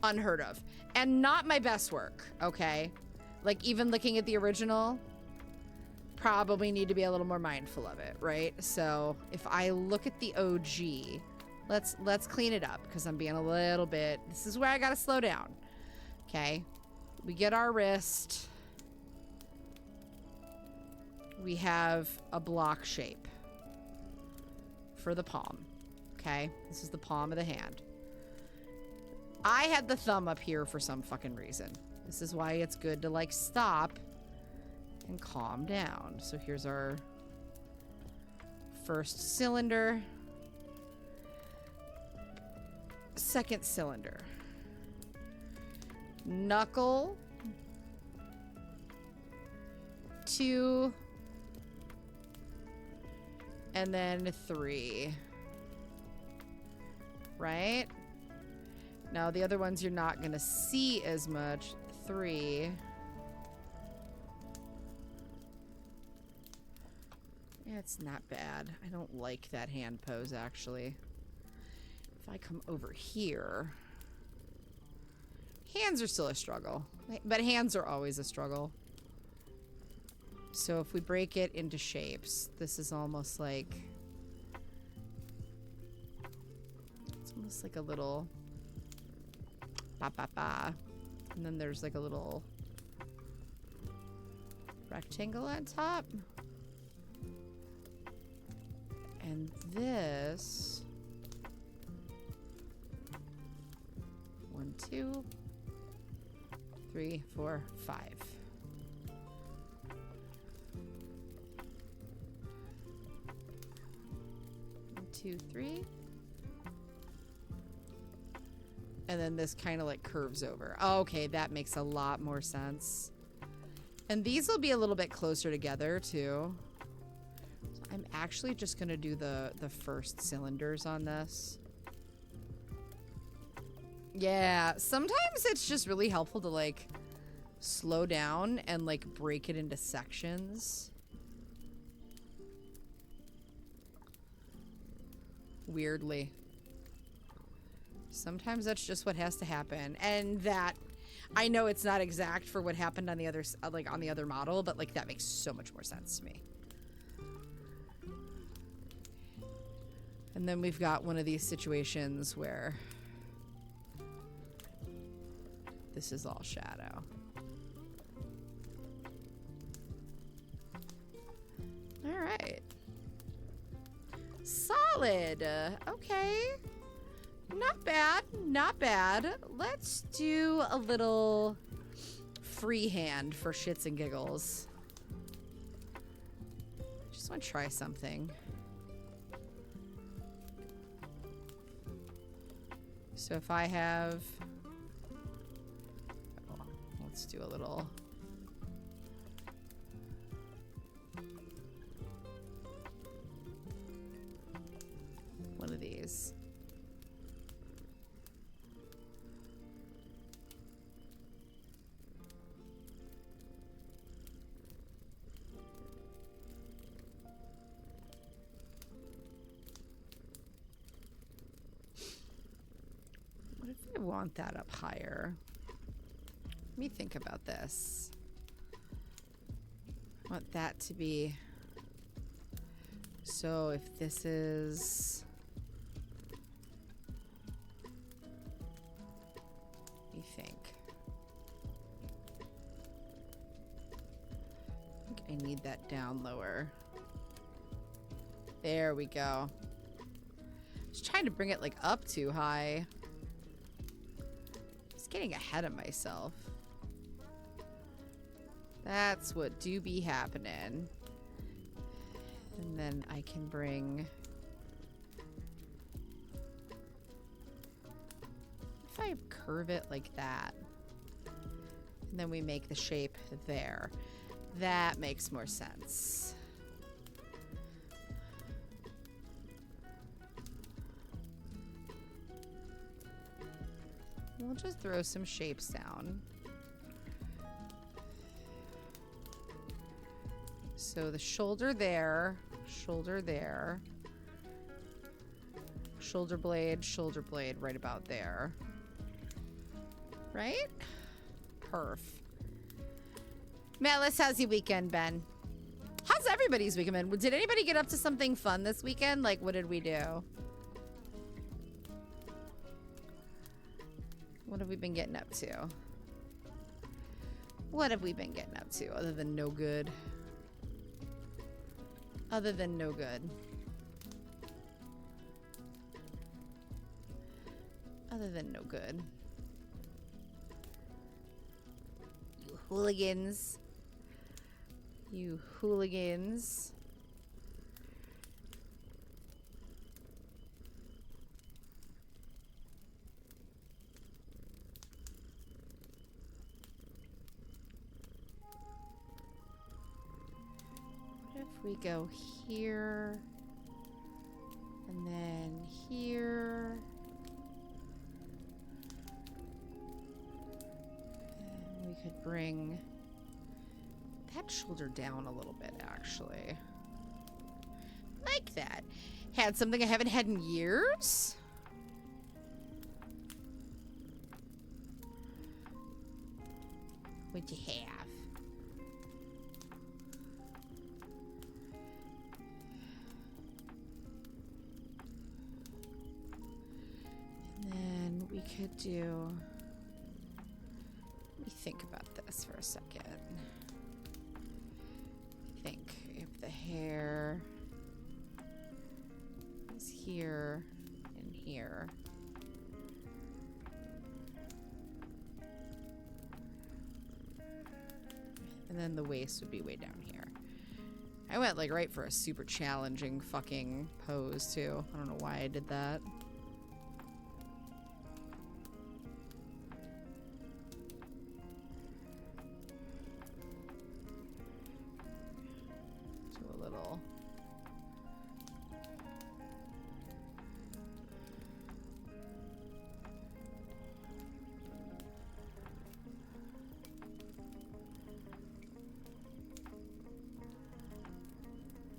unheard of. And not my best work, okay? Like, even looking at the original, probably need to be a little more mindful of it, right? So if I look at the OG, let's clean it up because I'm being a little bit, this is where I gotta slow down. Okay, we get our wrist. We have a block shape for the palm. Okay, this is the palm of the hand. I had the thumb up here for some fucking reason. This is why it's good to like stop and calm down. So here's our first cylinder. Second cylinder. Knuckle. 2. And then 3. Right? Now the other ones you're not gonna see as much. 3. Yeah, it's not bad. I don't like that hand pose, actually. If I come over here... Hands are still a struggle. But hands are always a struggle. So if we break it into shapes, this is almost like... It's almost like a little... Ba-ba-ba. And then there's like a little... rectangle on top. And this... 1, 2, 3, 4, 5. 1, 2, 3. And then this kind of like curves over. Oh, okay, that makes a lot more sense. And these will be a little bit closer together too. So I'm actually just gonna do the first cylinders on this. Yeah, sometimes it's just really helpful to like slow down and like break it into sections. Weirdly. Sometimes that's just what has to happen. And that, I know it's not exact for what happened on the other, like on the other model, but like that makes so much more sense to me. And then we've got one of these situations where This is all shadow. All right. Solid. Okay. Not bad. Not bad. Let's do a little freehand for shits and giggles. Just want to try something. So if I have... Oh, let's do a little... One of these. What if I want that up higher? Let me think about this. I want that to be... So if this is... What do you think? I think I need that down lower. There we go. Just trying to bring it like up too high. Just getting ahead of myself. That's what do be happening. And then I can bring... If I curve it like that. And then we make the shape there. That makes more sense. We'll just throw some shapes down. So the shoulder there, shoulder there, shoulder blade right about there. Right? Perf. Malice, how's your weekend been? How's everybody's weekend been? Did anybody get up to something fun this weekend? Like, what did we do? What have we been getting up to? What have we been getting up to other than no good? Other than no good. Other than no good. You hooligans. You hooligans. What if we go here and then here? And we could bring that shoulder down a little bit, actually. Like that. Had something I haven't had in years? What'd you have? And then we could do... Let me think about this for a second. Think if the hair is here and here. And then the waist would be way down here. I went like right for a super challenging fucking pose too. I don't know why I did that. Do a little.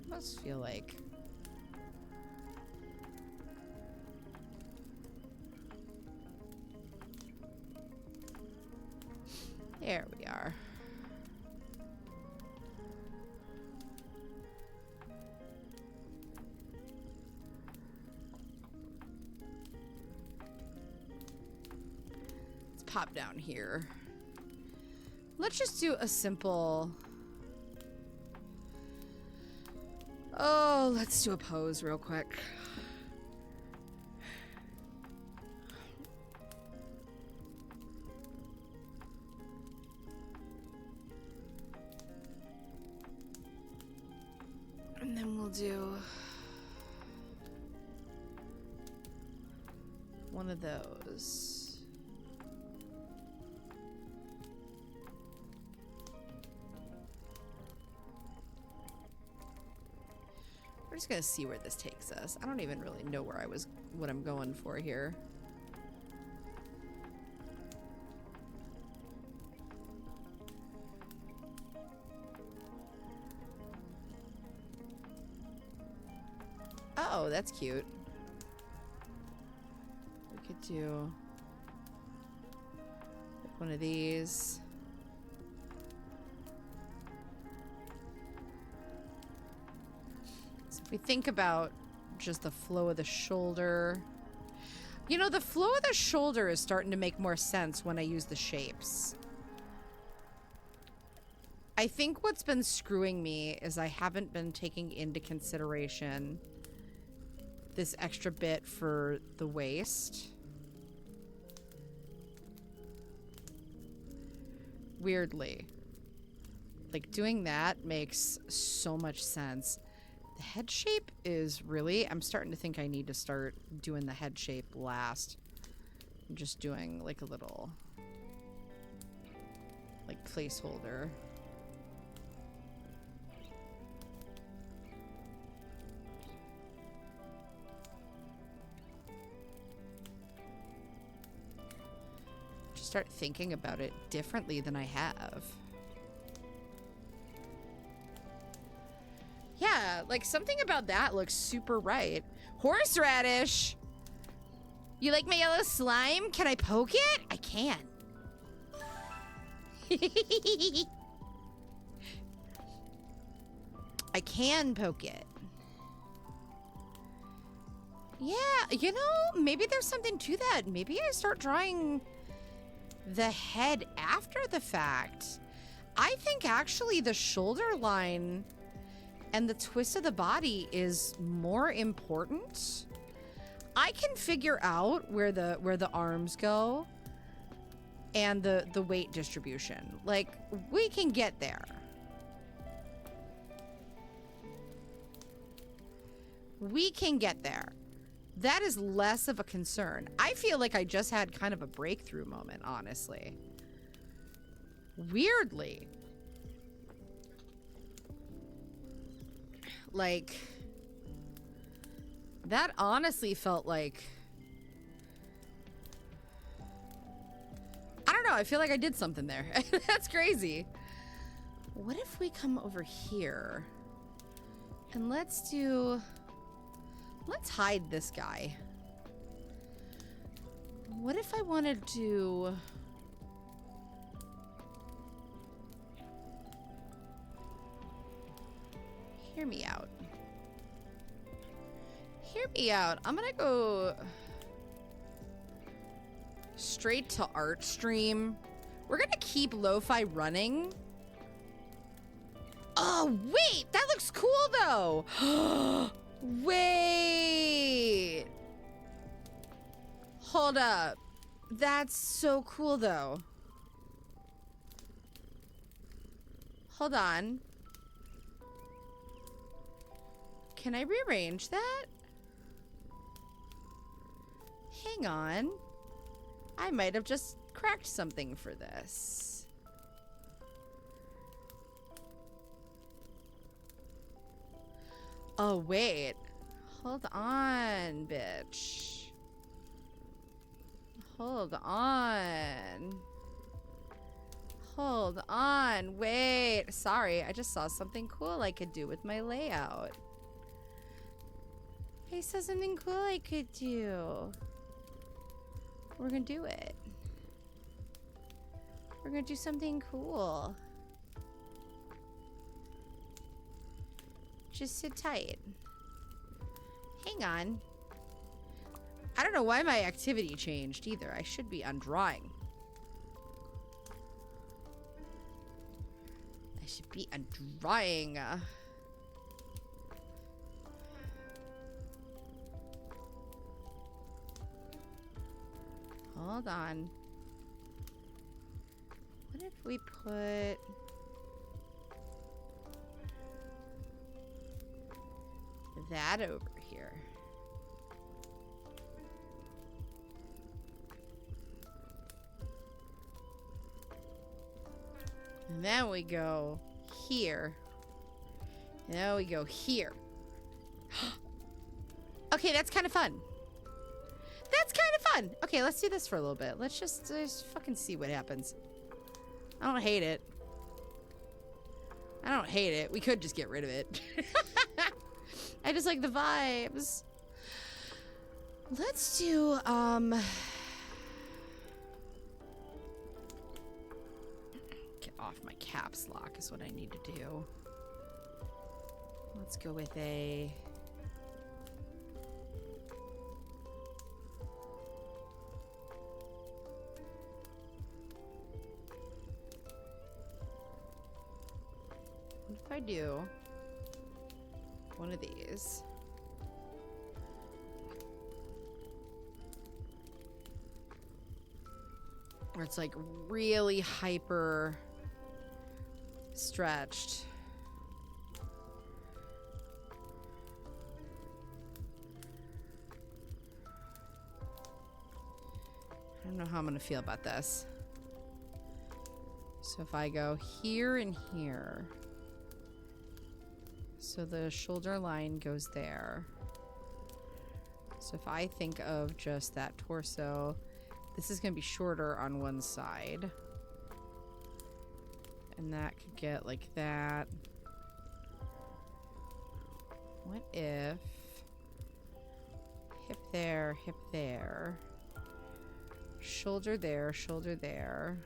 Must feel like there we are. Let's pop down here. Let's just do a simple... Oh, let's do a pose real quick. And then we'll do one of those. We're just gonna see where this takes us. I don't even really know what I'm going for here. Oh, that's cute. We could do like one of these. So if we think about just the flow of the shoulder, you know, the flow of the shoulder is starting to make more sense when I use the shapes. I think what's been screwing me is I haven't been taking into consideration this extra bit for the waist. Weirdly. Like, doing that makes so much sense. The head shape is really... I'm starting to think I need to start doing the head shape last. I'm just doing, like, a little... like, placeholder. Start thinking about it differently than I have. Yeah, like something about that looks super right. Horseradish! You like my yellow slime? Can I poke it? I can. I can poke it. Yeah, you know, maybe there's something to that. Maybe I start drawing the head after the fact. I think actually the shoulder line and the twist of the body is more important. I can figure out where the arms go and the weight distribution. Like, we can get there. We can get there. That is less of a concern. I feel like I just had kind of a breakthrough moment, honestly. Weirdly. Like, that honestly felt like... I don't know, I feel like I did something there. That's crazy. What if we come over here? And let's do... Let's hide this guy. What if I wanted to... Hear me out. Hear me out. I'm gonna go straight to art stream. We're gonna keep lo-fi running. Oh, wait! That looks cool, though! Wait! Hold up. That's so cool, though. Hold on. Can I rearrange that? Hang on. I might have just cracked something for this. Oh, wait. Hold on, bitch. Hold on. Hold on. Wait. Sorry, I just saw something cool I could do with my layout. I saw something cool I could do. We're gonna do it. We're gonna do something cool. Just sit tight. Hang on. I don't know why my activity changed either. I should be on drawing. I should be undrying. Hold on. What if we put... that over here? And then we go here. And then we go here. Okay, that's kind of fun. That's kind of fun. Okay, let's do this for a little bit. Let's just fucking see what happens. I don't hate it. I don't hate it. We could just get rid of it. I just like the vibes. Let's do, get off my caps lock is what I need to do. Let's go with a... what if I do one of these? Where it's like really hyper stretched. I don't know how I'm gonna feel about this. So if I go here and here, so the shoulder line goes there. So if I think of just that torso, this is gonna be shorter on one side. And that could get like that. What if hip there, shoulder there,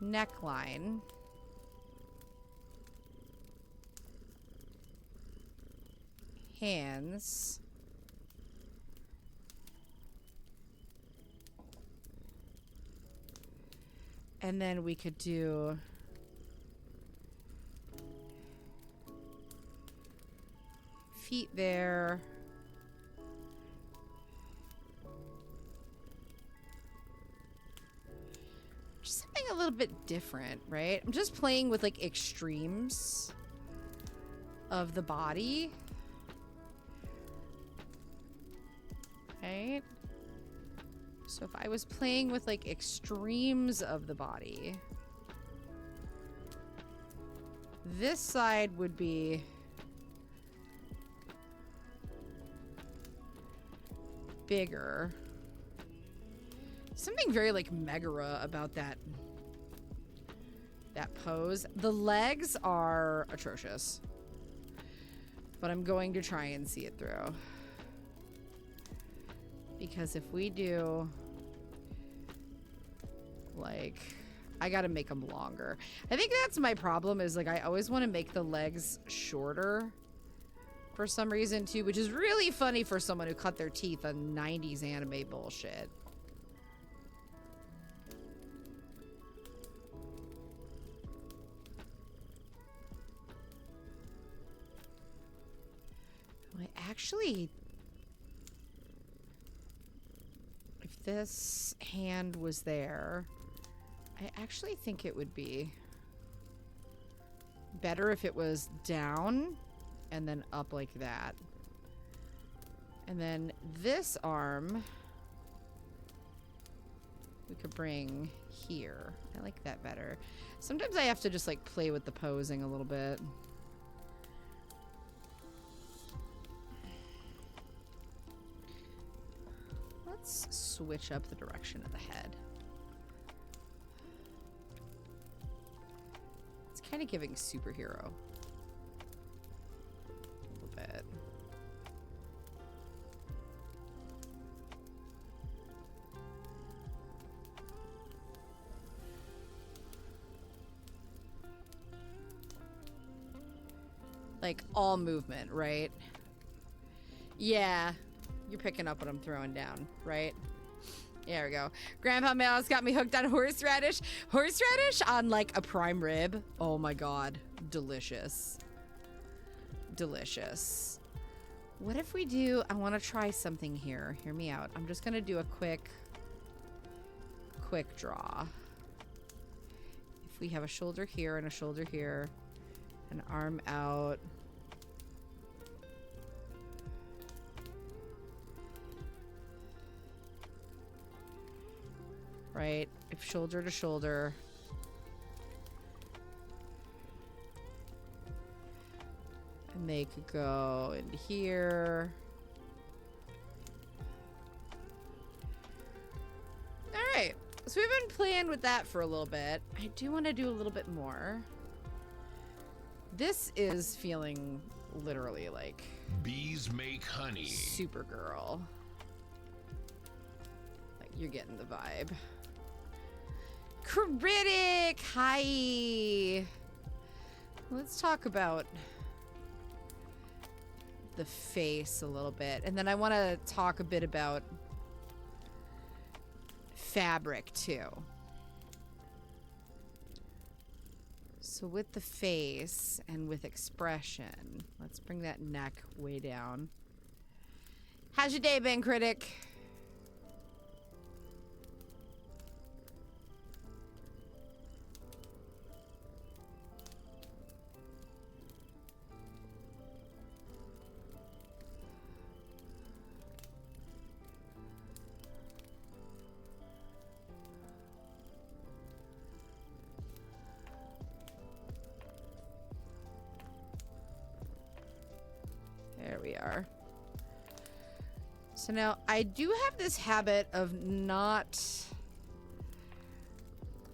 neckline, hands, and then we could do feet there. Just something a little bit different, right? I'm just playing with like extremes of the body. Right? So if I was playing with like extremes of the body, this side would be bigger. Something very like Megara about that pose. The legs are atrocious, but I'm going to try and see it through. Because if we do, like, I gotta make them longer. I think that's my problem is, like, I always want to make the legs shorter for some reason, too, which is really funny for someone who cut their teeth on 90s anime bullshit. I actually... if this hand was there, I actually think it would be better if it was down and then up like that. And then this arm we could bring here. I like that better. Sometimes I have to just like play with the posing a little bit. Let's switch up the direction of the head. It's kind of giving superhero. A little bit. Like all movement, right? Yeah. You're picking up what I'm throwing down, right? There we go. Grandpa Mouse got me hooked on horseradish. Horseradish on like a prime rib. Oh my god. Delicious. Delicious. What if we do, I want to try something here. Hear me out. I'm just going to do a quick draw. If we have a shoulder here and a shoulder here, an arm out. Right? If shoulder to shoulder. And they could go into here. All right. So we've been playing with that for a little bit. I do want to do a little bit more. This is feeling literally like Bees make honey. Supergirl. Like you're getting the vibe. Critic! Hi! Let's talk about the face a little bit. And then I want to talk a bit about fabric too. So with the face and with expression, let's bring that neck way down. How's your day been, Critic? There we are. So now I do have this habit of not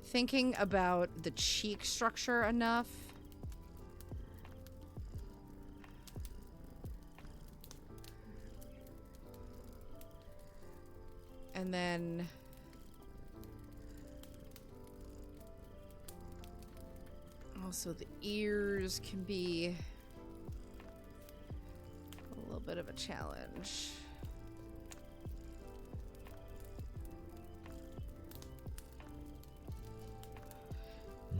thinking about the cheek structure enough. And then also the ears can be a little bit of a challenge.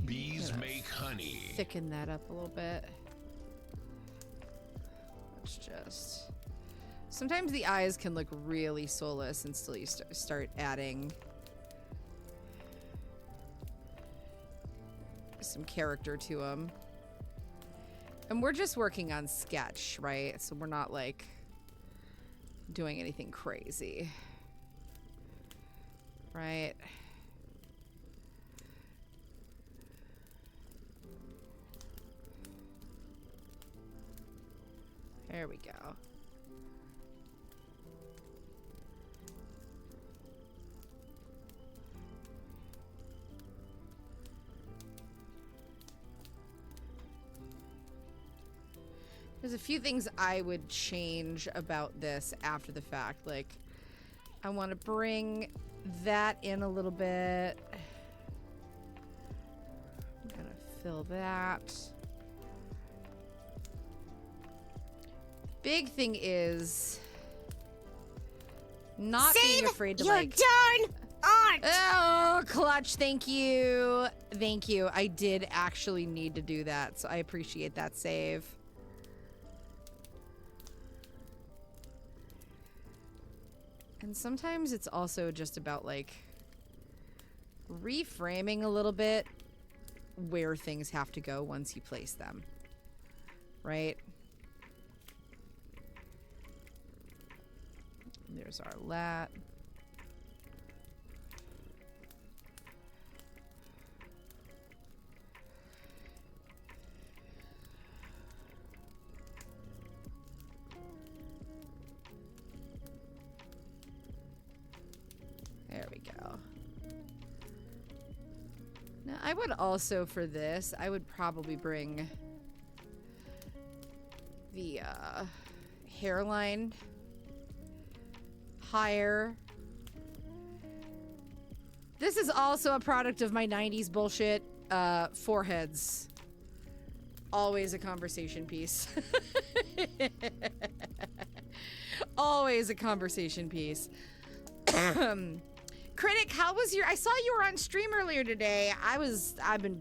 Bees make honey. Thicken that up a little bit. Let's just... Sometimes the eyes can look really soulless until you start adding some character to them. And we're just working on sketch, right? So we're not like doing anything crazy. Right? There we go. There's a few things I would change about this after the fact. Like, I want to bring that in a little bit. I'm gonna fill that. Big thing is not being afraid to your like... darn art! Oh, Clutch, thank you. Thank you. I did actually need to do that, so I appreciate that save. And sometimes it's also just about like reframing a little bit where things have to go once you place them, right? There's our lat. There we go. Now, I would also, for this, I would probably bring the hairline higher. This is also a product of my 90s bullshit. Foreheads. Always a conversation piece. Always a conversation piece. Critic, how was your... I saw you were on stream earlier today. I've been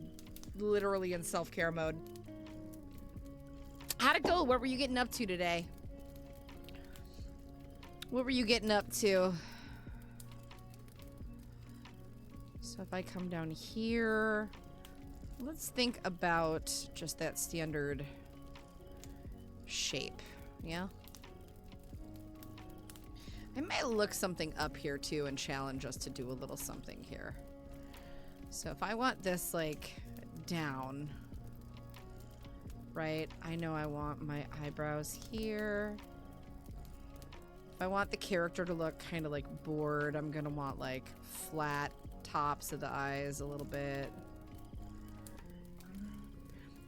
literally in self-care mode. How'd it go? What were you getting up to today? What were you getting up to? So if I come down here, let's think about just that standard shape. Yeah. I might look something up here too and challenge us to do a little something here. So if I want this like down, right? I know I want my eyebrows here. If I want the character to look kind of like bored, I'm gonna want like flat tops of the eyes a little bit.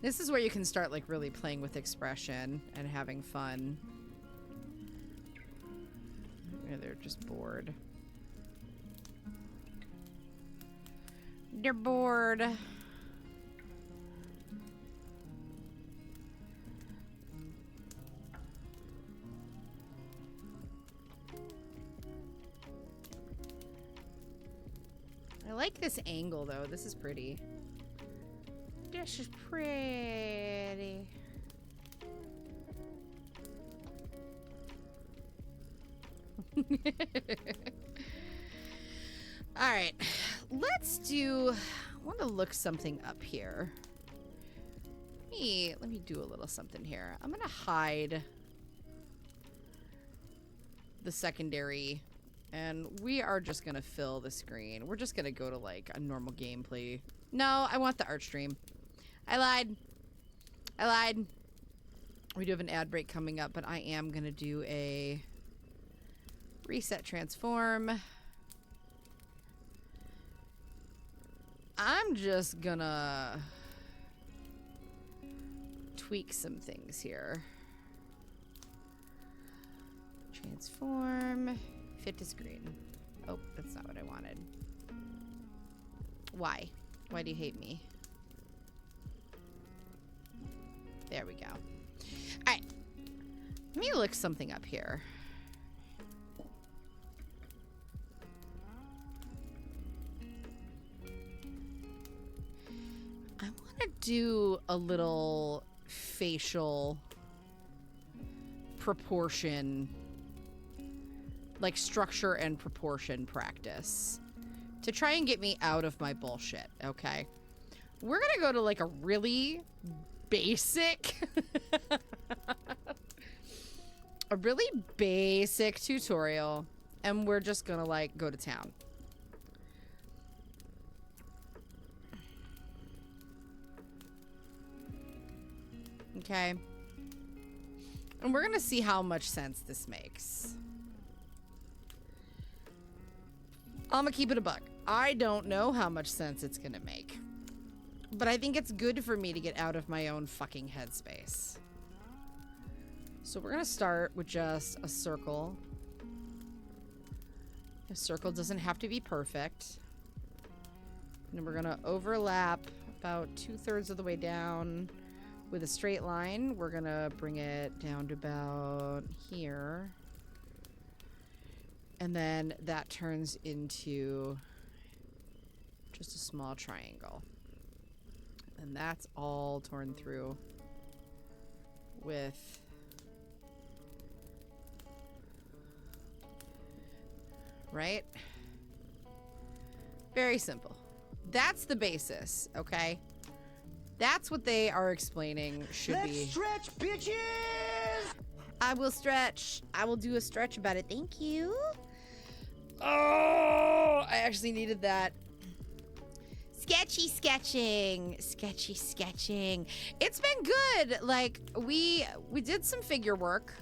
This is where you can start like really playing with expression and having fun. They're just bored. They're bored. I like this angle though. This is pretty. This is pretty. All right, let's do. I want to look something up here. Let me do a little something here. I'm gonna hide the secondary, and we are just gonna fill the screen. We're just gonna go to like a normal gameplay. No, I want the art stream. I lied. I lied. We do have an ad break coming up, but I am gonna do a reset transform. I'm just gonna tweak some things here. Transform. Fit to screen. Oh, that's not what I wanted. Why? Why do you hate me? There we go. Alright. Let me look something up here. I want to do a little facial proportion, like structure and proportion practice to try and get me out of my bullshit, okay? We're gonna go to like a really basic a really basic tutorial, and we're just gonna like go to town. Okay. And we're gonna see how much sense this makes. I'm gonna keep it a buck. I don't know how much sense it's gonna make. But I think it's good for me to get out of my own fucking headspace. So we're gonna start with just a circle. A circle doesn't have to be perfect. And we're gonna overlap about 2/3 of the way down with a straight line. We're gonna bring it down to about here. And then that turns into just a small triangle. And that's all torn through with right? Very simple. That's the basis, okay? That's what they are explaining should be. Let's stretch, bitches! I will stretch. I will do a stretch about it. Thank you. Oh, I actually needed that. Sketchy sketching. Sketchy sketching. It's been good. Like, we did some figure work.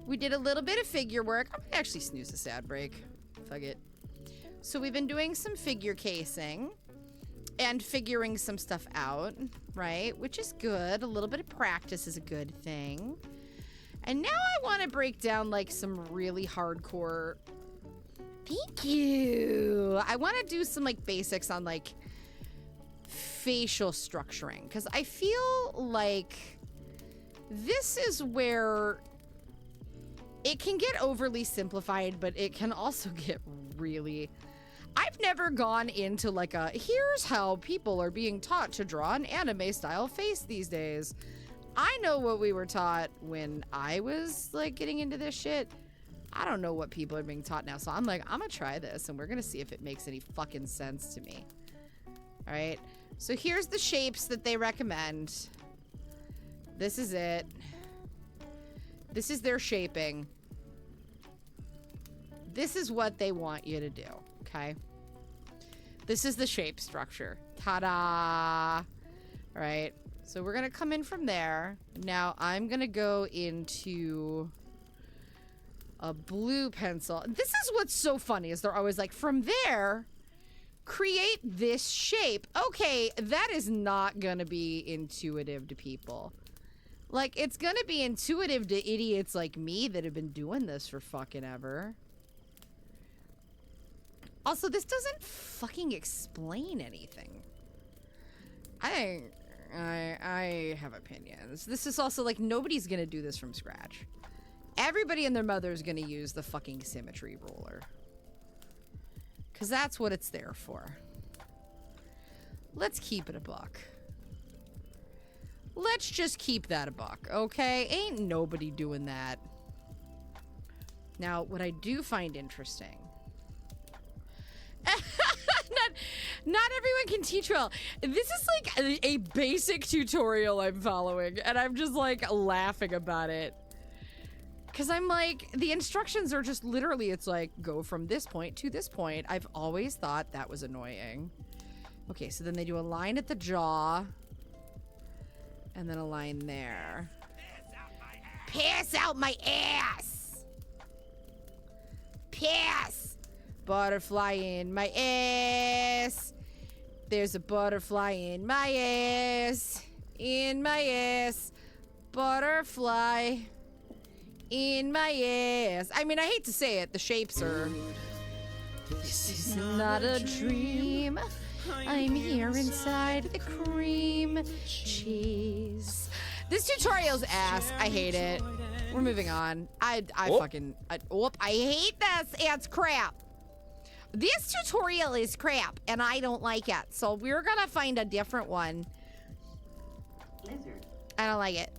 We did a little bit of figure work. I'm gonna actually snooze this ad break. Fuck it. So we've been doing some figure casing and figuring some stuff out, right? Which is good. A little bit of practice is a good thing. And now I want to break down like some really hardcore. Thank you. I want to do some like basics on like facial structuring, because I feel like this is where it can get overly simplified, but it can also get really... I've never gone into like a, here's how people are being taught to draw an anime style face these days. I know what we were taught when I was like getting into this shit. I don't know what people are being taught now. So I'm like, I'm gonna try this and we're gonna see if it makes any fucking sense to me. All right. So here's the shapes that they recommend. This is it. This is their shaping. This is what they want you to do. Okay. This is the shape structure. Ta-da! All right. So we're going to come in from there. Now I'm going to go into a blue pencil. This is what's so funny is they're always like, from there, create this shape. Okay, that is not going to be intuitive to people. Like, it's going to be intuitive to idiots like me that have been doing this for fucking ever. Also, this doesn't fucking explain anything. I have opinions. This is also like nobody's gonna do this from scratch. Everybody and their mother is gonna use the fucking symmetry ruler. Cause that's what it's there for. Let's keep it a buck. Let's just keep that a buck, okay? Ain't nobody doing that. Now, what I do find interesting not everyone can teach well. This is like a basic tutorial I'm following, and I'm just like laughing about it. Cause I'm like, the instructions are just literally, it's like, go from this point to this point. I've always thought that was annoying. Okay, so then they do a line at the jaw. And then a line there. Piss out my ass! Piss! Butterfly in my ass. There's a butterfly in my ass. In my ass. Butterfly in my ass. I mean, I hate to say it. The shapes are... This is not a dream. I'm here inside the cream cheese. This tutorial's ass. I hate it. We're moving on. I hate this. It's crap. This tutorial is crap, and I don't like it. So we're gonna find a different one. Lizard. I don't like it.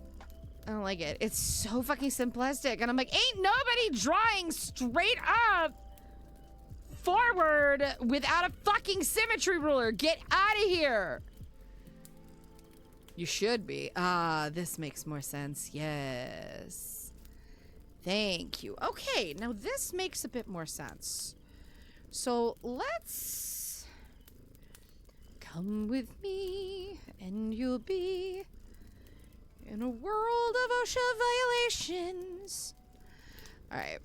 I don't like it. It's so fucking simplistic. And I'm like, ain't nobody drawing straight up forward without a fucking symmetry ruler. Get out of here. You should be. Ah, this makes more sense. Yes. Thank you. Okay, now this makes a bit more sense. So let's come with me and you'll be in a world of OSHA violations. All right.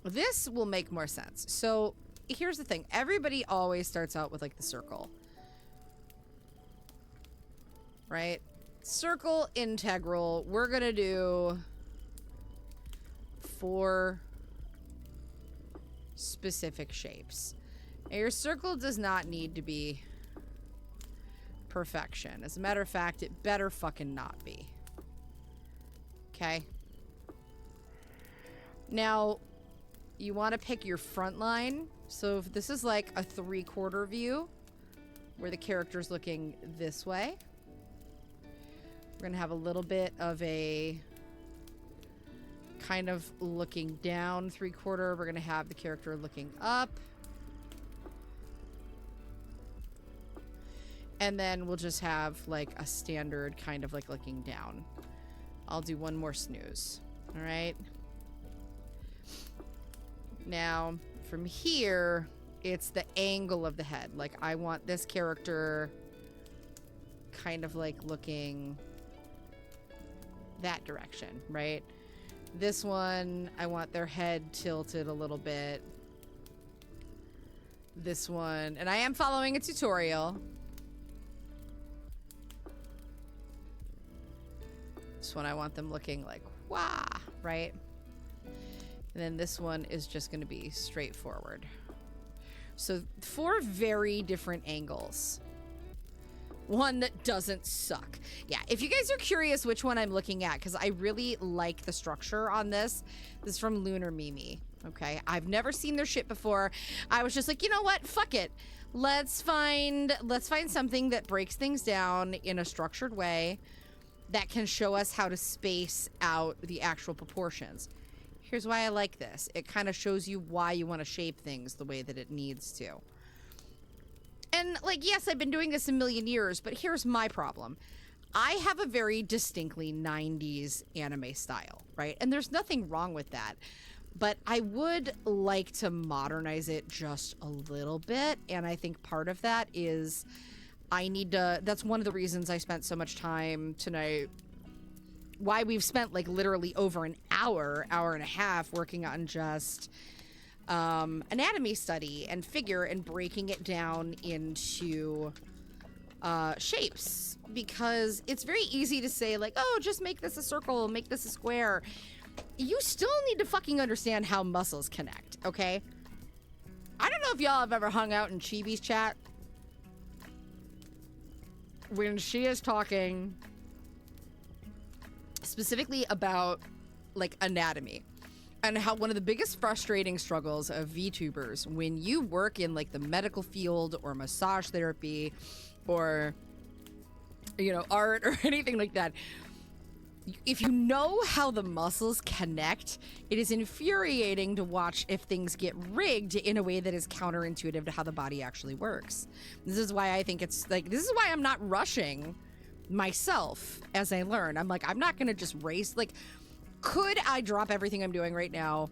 This will make more sense. So here's the thing. Everybody always starts out with like the circle. Right? Circle integral. We're going to do 4 specific shapes. Now, your circle does not need to be perfection. As a matter of fact, it better fucking not be. Okay? Now, you want to pick your front line. So if this is like a 3/4 view where the character's looking this way, we're going to have a little bit of a kind of looking down 3/4. We're going to have the character looking up. And then we'll just have like a standard kind of like looking down. I'll do one more snooze. All right. Now, from here, it's the angle of the head. Like, I want this character kind of like looking that direction, right? This one, I want their head tilted a little bit. This one, and I am following a tutorial. This one, I want them looking like, wah, right? And then this one is just going to be straightforward. So 4 very different angles. One that doesn't suck. Yeah, if you guys are curious which one I'm looking at, because I really like the structure on this. This is from Lunar Mimi. Okay, I've never seen their shit before. I was just like, you know what? Fuck it. Let's find something that breaks things down in a structured way that can show us how to space out the actual proportions. Here's why I like this. It kind of shows you why you want to shape things the way that it needs to. And, like, yes, I've been doing this a million years, but here's my problem. I have a very distinctly 90s anime style, right? And there's nothing wrong with that. But I would like to modernize it just a little bit. And I think part of that is I need to... That's one of the reasons I spent so much time tonight. Why we've spent, like, literally over an hour and a half working on just anatomy study and figure and breaking it down into shapes. Because it's very easy to say, like, oh, just make this a circle, make this a square. You still need to fucking understand how muscles connect, okay? I don't know if y'all have ever hung out in Chibi's chat when she is talking specifically about, like, anatomy and how one of the biggest frustrating struggles of VTubers when you work in, like, the medical field or massage therapy or, you know, art or anything like that, if you know how the muscles connect, it is infuriating to watch if things get rigged in a way that is counterintuitive to how the body actually works. This is why I think it's like, this is why I'm not rushing myself as I learn. I'm like, I'm not going to just race. Like, could I drop everything I'm doing right now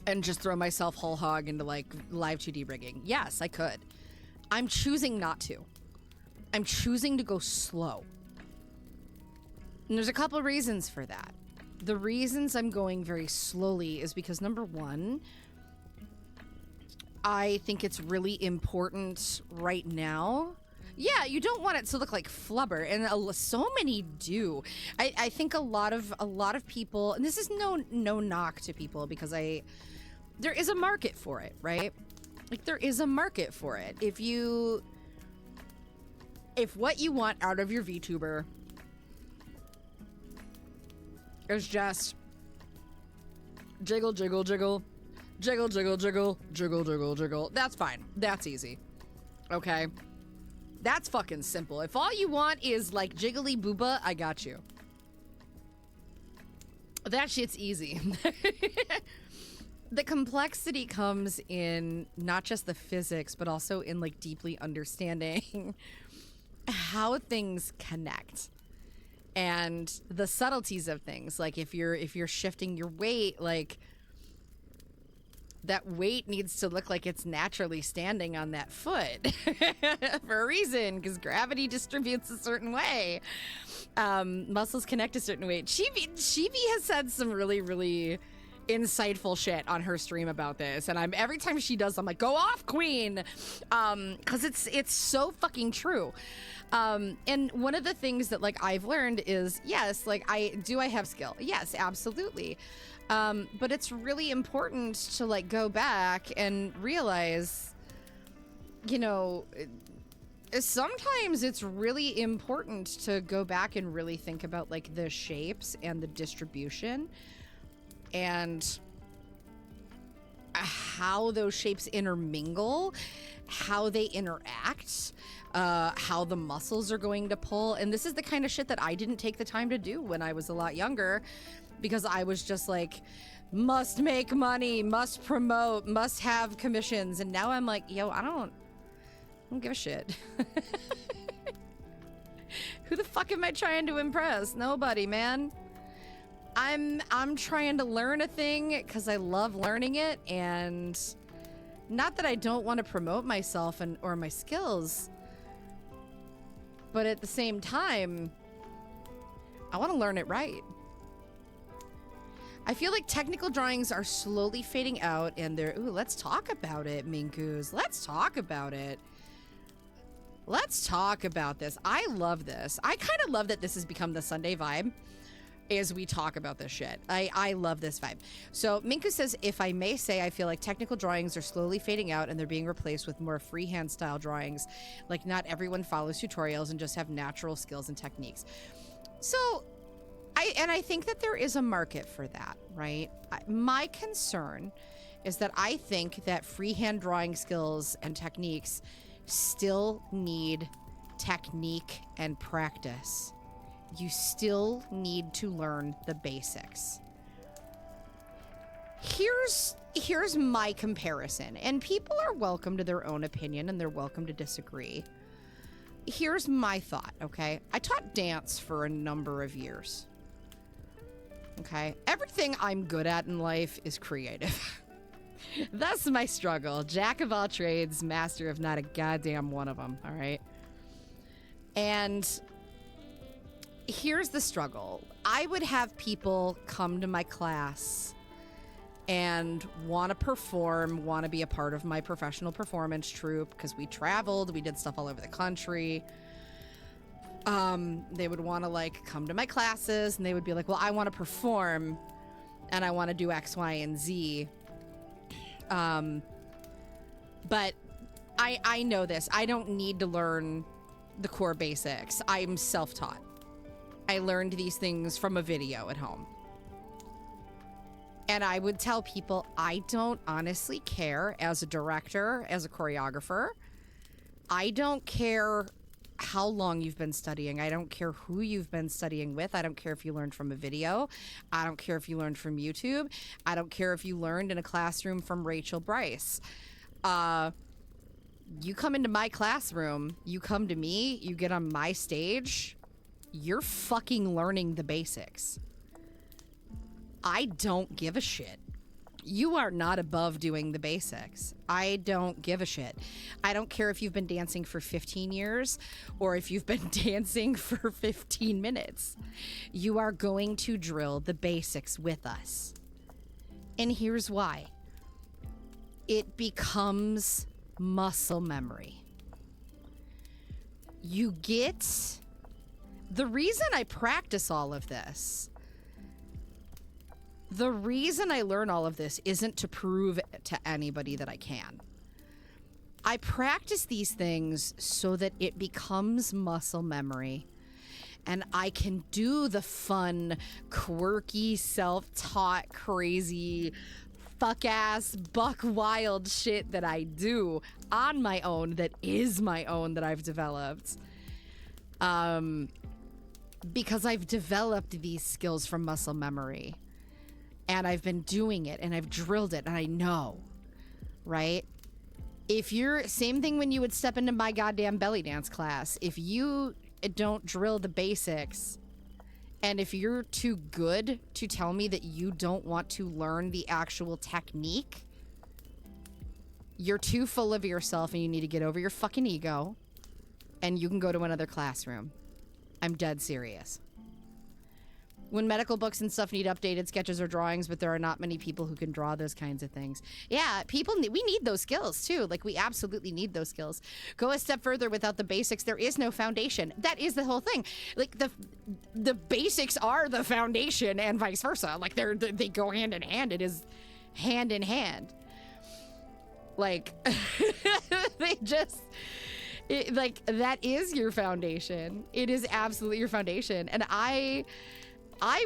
and just throw myself whole hog into, like, live 2D rigging? Yes, I could. I'm choosing not to. I'm choosing to go slow. And there's a couple reasons for that. The reasons I'm going very slowly is because, number one, I think it's really important right now. Yeah, you don't want it to look like flubber, and so many do. I think a lot of people, and this is no knock to people, because there is a market for it, right? Like, there is a market for it. If what you want out of your VTuber is just jiggle, jiggle, jiggle, jiggle, jiggle, jiggle, jiggle, jiggle, jiggle, that's fine. That's easy. Okay? That's fucking simple. If all you want is, like, jiggly booba, I got you. That shit's easy. The complexity comes in not just the physics, but also in, like, deeply understanding how things connect. And the subtleties of things, like if you're shifting your weight, like, that weight needs to look like it's naturally standing on that foot for a reason, because gravity distributes a certain way. Muscles connect a certain way. Chibi has said some really, really insightful shit on her stream about this, and every time she does, I'm like, go off, queen, because it's so fucking true. And one of the things that, like, I've learned is, yes, like, I have skill? Yes, absolutely. But it's really important to, like, go back and realize, you know, sometimes it's really important to go back and really think about, like, the shapes and the distribution and how those shapes intermingle, how they interact, how the muscles are going to pull. And this is the kind of shit that I didn't take the time to do when I was a lot younger, because I was just like, must make money, must promote, must have commissions. And now I'm like, yo, I don't give a shit. Who the fuck am I trying to impress? Nobody, man. I'm trying to learn a thing because I love learning it, and not that I don't want to promote myself or my skills, but at the same time, I want to learn it right. I feel like technical drawings are slowly fading out, and let's talk about it, Minkus. Let's talk about it. Let's talk about this. I love this. I kind of love that this has become the Sunday vibe as we talk about this shit. I love this vibe. So Minku says, if I may say, I feel like technical drawings are slowly fading out and they're being replaced with more freehand style drawings. Like, not everyone follows tutorials and just have natural skills and techniques. So I think that there is a market for that, right? My concern is that I think that freehand drawing skills and techniques still need technique and practice. You still need to learn the basics. Here's my comparison, and people are welcome to their own opinion and they're welcome to disagree. Here's my thought, okay? I taught dance for a number of years. Okay? Everything I'm good at in life is creative. That's my struggle. Jack of all trades, master of not a goddamn one of them, all right? And here's the struggle. I would have people come to my class and want to perform, want to be a part of my professional performance troupe because we traveled, we did stuff all over the country. They would want to like come to my classes and they would be like, well, I want to perform and I want to do X, Y, and Z. But I know this. I don't need to learn the core basics. I'm self-taught. I learned these things from a video at home. And I would tell people, I don't honestly care as a director, as a choreographer. I don't care how long you've been studying. I don't care who you've been studying with. I don't care if you learned from a video. I don't care if you learned from YouTube. I don't care if you learned in a classroom from Rachel Bryce. You come into my classroom, you come to me, you get on my stage, you're fucking learning the basics. I don't give a shit. You are not above doing the basics. I don't give a shit. I don't care if you've been dancing for 15 years or if you've been dancing for 15 minutes. You are going to drill the basics with us. And here's why. It becomes muscle memory. You get... The reason I practice all of this, the reason I learn all of this isn't to prove to anybody that I can. I practice these things so that it becomes muscle memory and I can do the fun, quirky, self-taught, crazy, fuck-ass, buck-wild shit that I do on my own, that is my own, that I've developed. Because I've developed these skills from muscle memory. And I've been doing it and I've drilled it and I know, right? If you're, same thing when you would step into my goddamn belly dance class. If you don't drill the basics and if you're too good to tell me that you don't want to learn the actual technique, you're too full of yourself and you need to get over your fucking ego and you can go to another classroom. I'm dead serious. When medical books and stuff need updated sketches or drawings, but there are not many people who can draw those kinds of things. Yeah, we need those skills too. Like, we absolutely need those skills. Go a step further. Without the basics, there is no foundation. That is the whole thing. Like, the basics are the foundation and vice versa. Like, they go hand in hand. It is hand in hand. Like, that is your foundation. It is absolutely your foundation. And I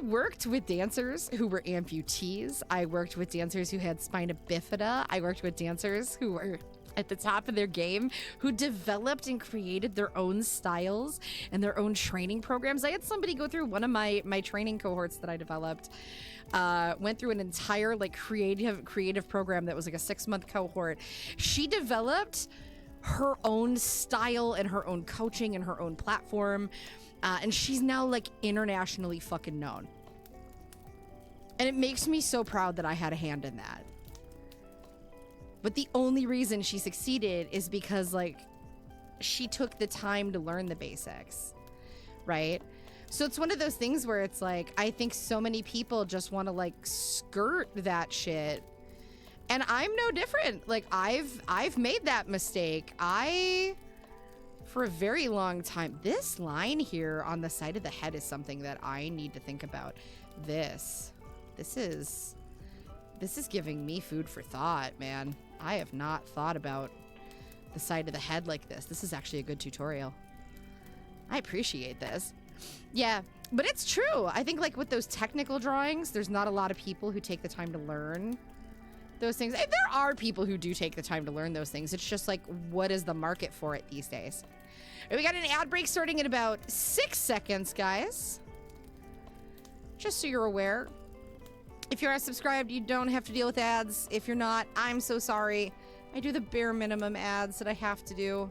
worked with dancers who were amputees. I worked with dancers who had spina bifida. I worked with dancers who were at the top of their game, who developed and created their own styles and their own training programs. I had somebody go through one of my training cohorts that I developed, went through an entire like creative program that was like a 6-month cohort. She developed her own style and her own coaching and her own platform. And she's now like internationally fucking known. And it makes me so proud that I had a hand in that. But the only reason she succeeded is because like she took the time to learn the basics, right? So it's one of those things where it's like, I think so many people just want to like skirt that shit. And I'm no different. Like I've made that mistake. For a very long time, this line here on the side of the head is something that I need to think about. This is giving me food for thought, man. I have not thought about the side of the head like this. This is actually a good tutorial. I appreciate this. Yeah, but it's true. I think like with those technical drawings, there's not a lot of people who take the time to learn those things. And there are people who do take the time to learn those things. It's just like, what is the market for it these days? And we got an ad break starting in about 6 seconds, guys. Just so you're aware. If you are subscribed, you don't have to deal with ads. If you're not, I'm so sorry. I do the bare minimum ads that I have to do.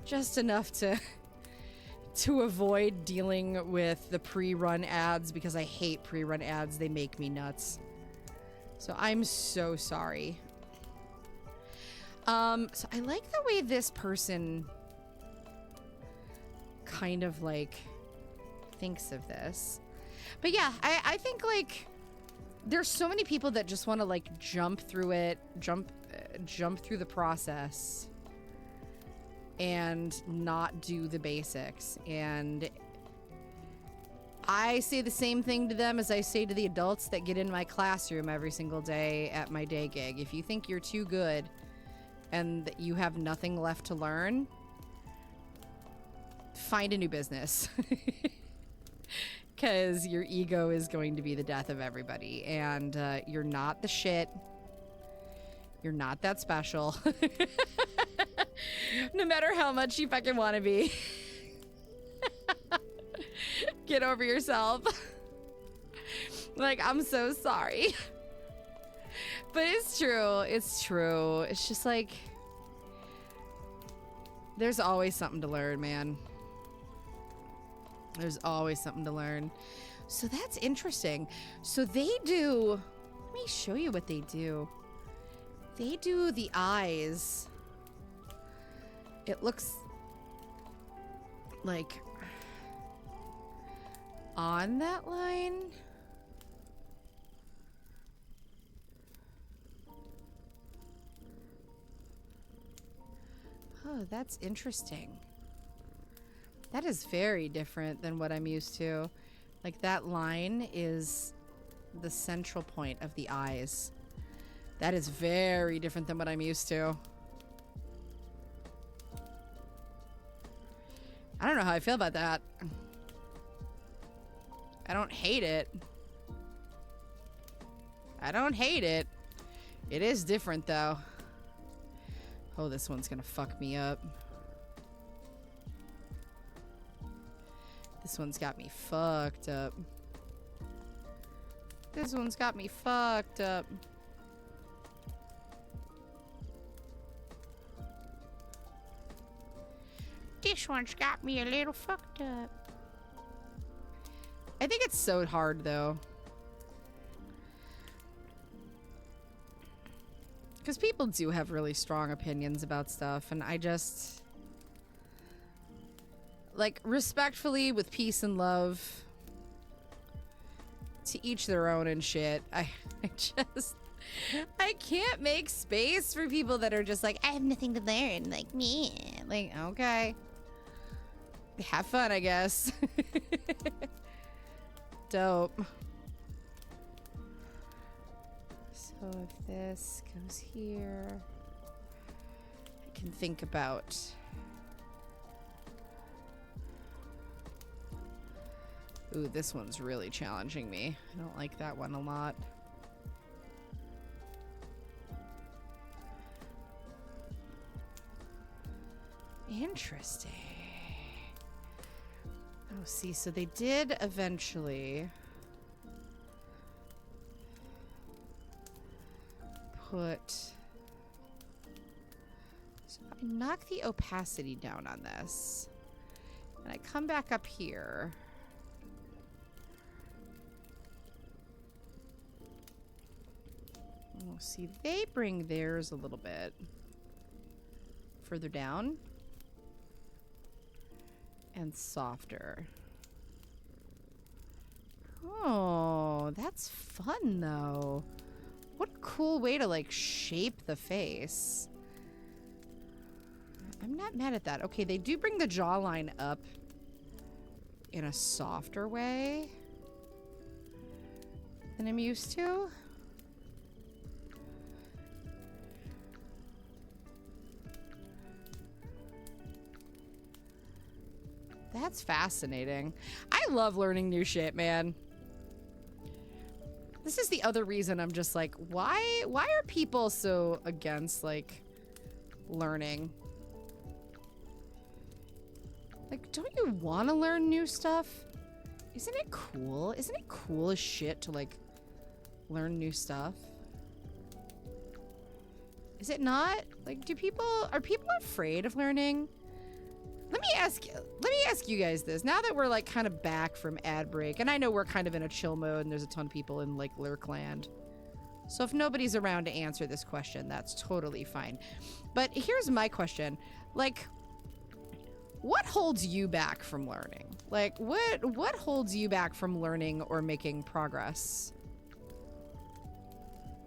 Just enough to avoid dealing with the pre-run ads because I hate pre-run ads. They make me nuts. So I'm so sorry. So I like the way this person kind of like thinks of this. But yeah, I think like there's so many people that just want to like jump through it, jump through the process and not do the basics. And I say the same thing to them as I say to the adults that get in my classroom every single day at my day gig. If you think you're too good and that you have nothing left to learn, find a new business. Because your ego is going to be the death of everybody. And you're not the shit. You're not that special. No matter how much you fucking want to be. Get over yourself. Like, I'm so sorry. But it's true. It's true. It's just like, there's always something to learn, man. There's always something to learn. So that's interesting. So they do, let me show you what they do. They do the eyes. It looks like on that line. Oh, that's interesting. That is very different than what I'm used to. Like, that line is the central point of the eyes. That is very different than what I'm used to. I don't know how I feel about that. I don't hate it. I don't hate it. It is different, though. Oh, this one's gonna fuck me up. This one's got me fucked up. This one's got me fucked up. This one's got me a little fucked up. I think it's so hard, though. Because people do have really strong opinions about stuff, and I just... like, respectfully, with peace and love, to each their own and shit. I can't make space for people that are just like, I have nothing to learn, like me. Like, okay. Have fun, I guess. Dope. So if this goes here, I can think about... Ooh, this one's really challenging me. I don't like that one a lot. Interesting. Oh, see, so they did eventually put... So I knock the opacity down on this, and I come back up here. Oh, see, they bring theirs a little bit further down and softer. Oh, that's fun, though. What a cool way to, like, shape the face. I'm not mad at that. Okay, they do bring the jawline up in a softer way than I'm used to. That's fascinating. I love learning new shit, man. This is the other reason I'm just like, why are people so against like learning? Like, don't you want to learn new stuff? Isn't it cool? Isn't it cool as shit to like learn new stuff? Is it not? Like, are people afraid of learning? Let me ask you guys this. Now that we're like kind of back from ad break, and I know we're kind of in a chill mode and there's a ton of people in like Lurkland. So if nobody's around to answer this question, that's totally fine. But here's my question. Like, what holds you back from learning? Like, what holds you back from learning or making progress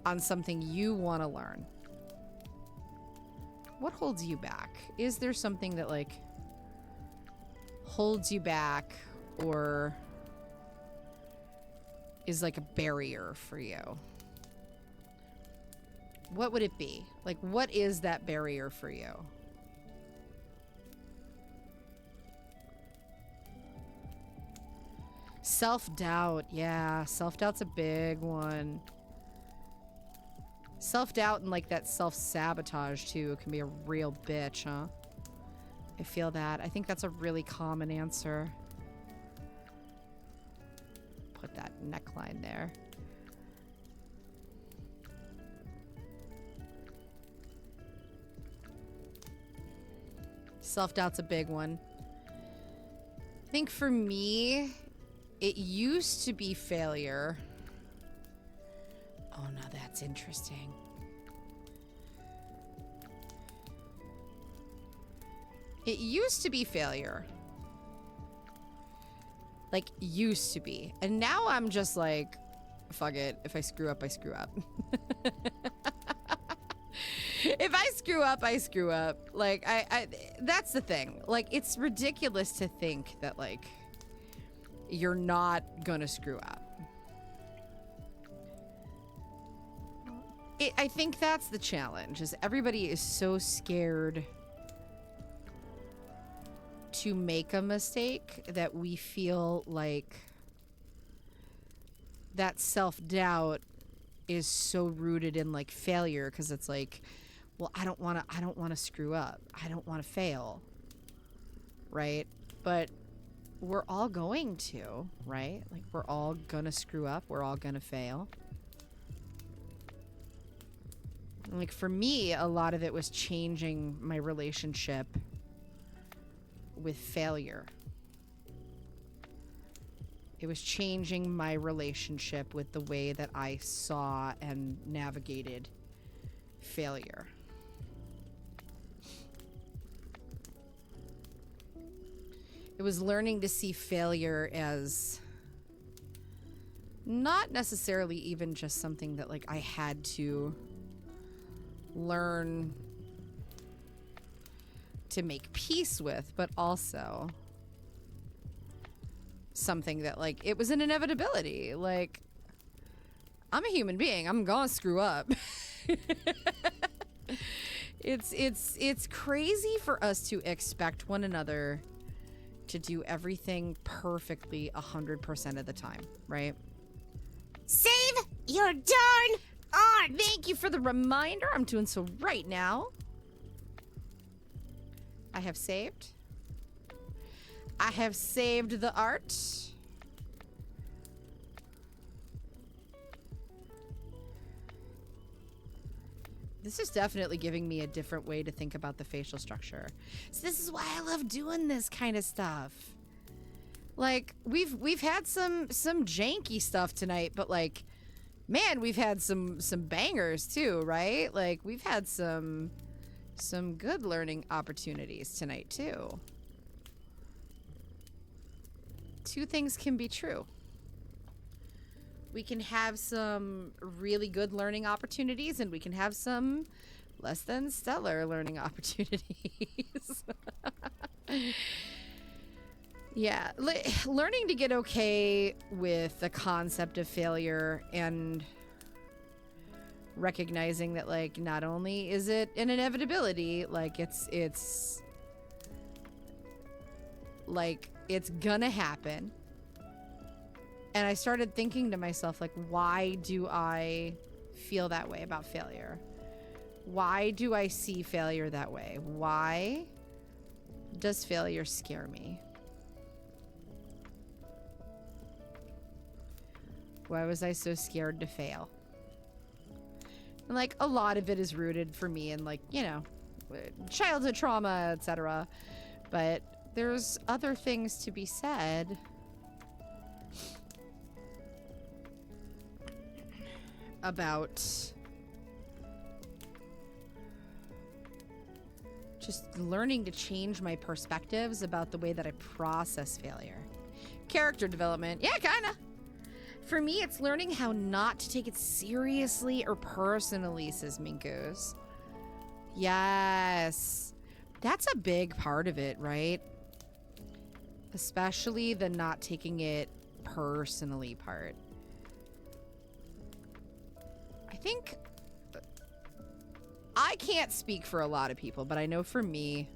on something you want to learn? What holds you back? Is there something that like holds you back or is like a barrier for you? What would it be? Like, what is that barrier for you? Self-doubt. Yeah, self-doubt's a big one. Self-doubt and like that self-sabotage too can be a real bitch, huh? I feel that. I think that's a really common answer. Put that neckline there. Self-doubt's a big one. I think for me, it used to be failure. Oh, now that's interesting. It used to be failure. Like, used to be. And now I'm just like, fuck it. If I screw up, I screw up. If I screw up, I screw up. Like, I that's the thing. Like, it's ridiculous to think that, like, you're not gonna screw up. I think that's the challenge, is everybody is so scared to make a mistake that we feel like that self-doubt is so rooted in like failure, because it's like, well, I don't want to screw up. I don't want to fail. Right? But we're all going to, right? Like, we're all going to screw up. We're all going to fail. Like, for me, a lot of it was changing my relationship with failure. It was changing my relationship with the way that I saw and navigated failure. It was learning to see failure as not necessarily even just something that like I had to learn to make peace with, but also something that like it was an inevitability. Like, I'm a human being. I'm gonna screw up. It's crazy for us to expect one another to do everything perfectly 100% of the time, right? Save your darn art! Thank you for the reminder. I'm doing so right now. I have saved. I have saved the art. This is definitely giving me a different way to think about the facial structure. So this is why I love doing this kind of stuff. Like, we've had some janky stuff tonight, but like, man, we've had some bangers too, right? Like, we've had some good learning opportunities tonight too. Two things can be true. We can have some really good learning opportunities, and we can have some less than stellar learning opportunities. Yeah, learning to get okay with the concept of failure and recognizing that, like, not only is it an inevitability, like, it's like It's gonna happen. And I started thinking to myself, like, why do I feel that way about failure? Why do I see failure that way? Why does failure scare me? Why was I so scared to fail? And like a lot of it is rooted for me in like, you know, childhood trauma, etc. But there's other things to be said about just learning to change my perspectives about the way that I process failure. Character development. Yeah, kind of. For me, it's learning how not to take it seriously or personally, says Minkus. Yes. That's a big part of it, right? Especially the not taking it personally part. I think I can't speak for a lot of people, but I know for me,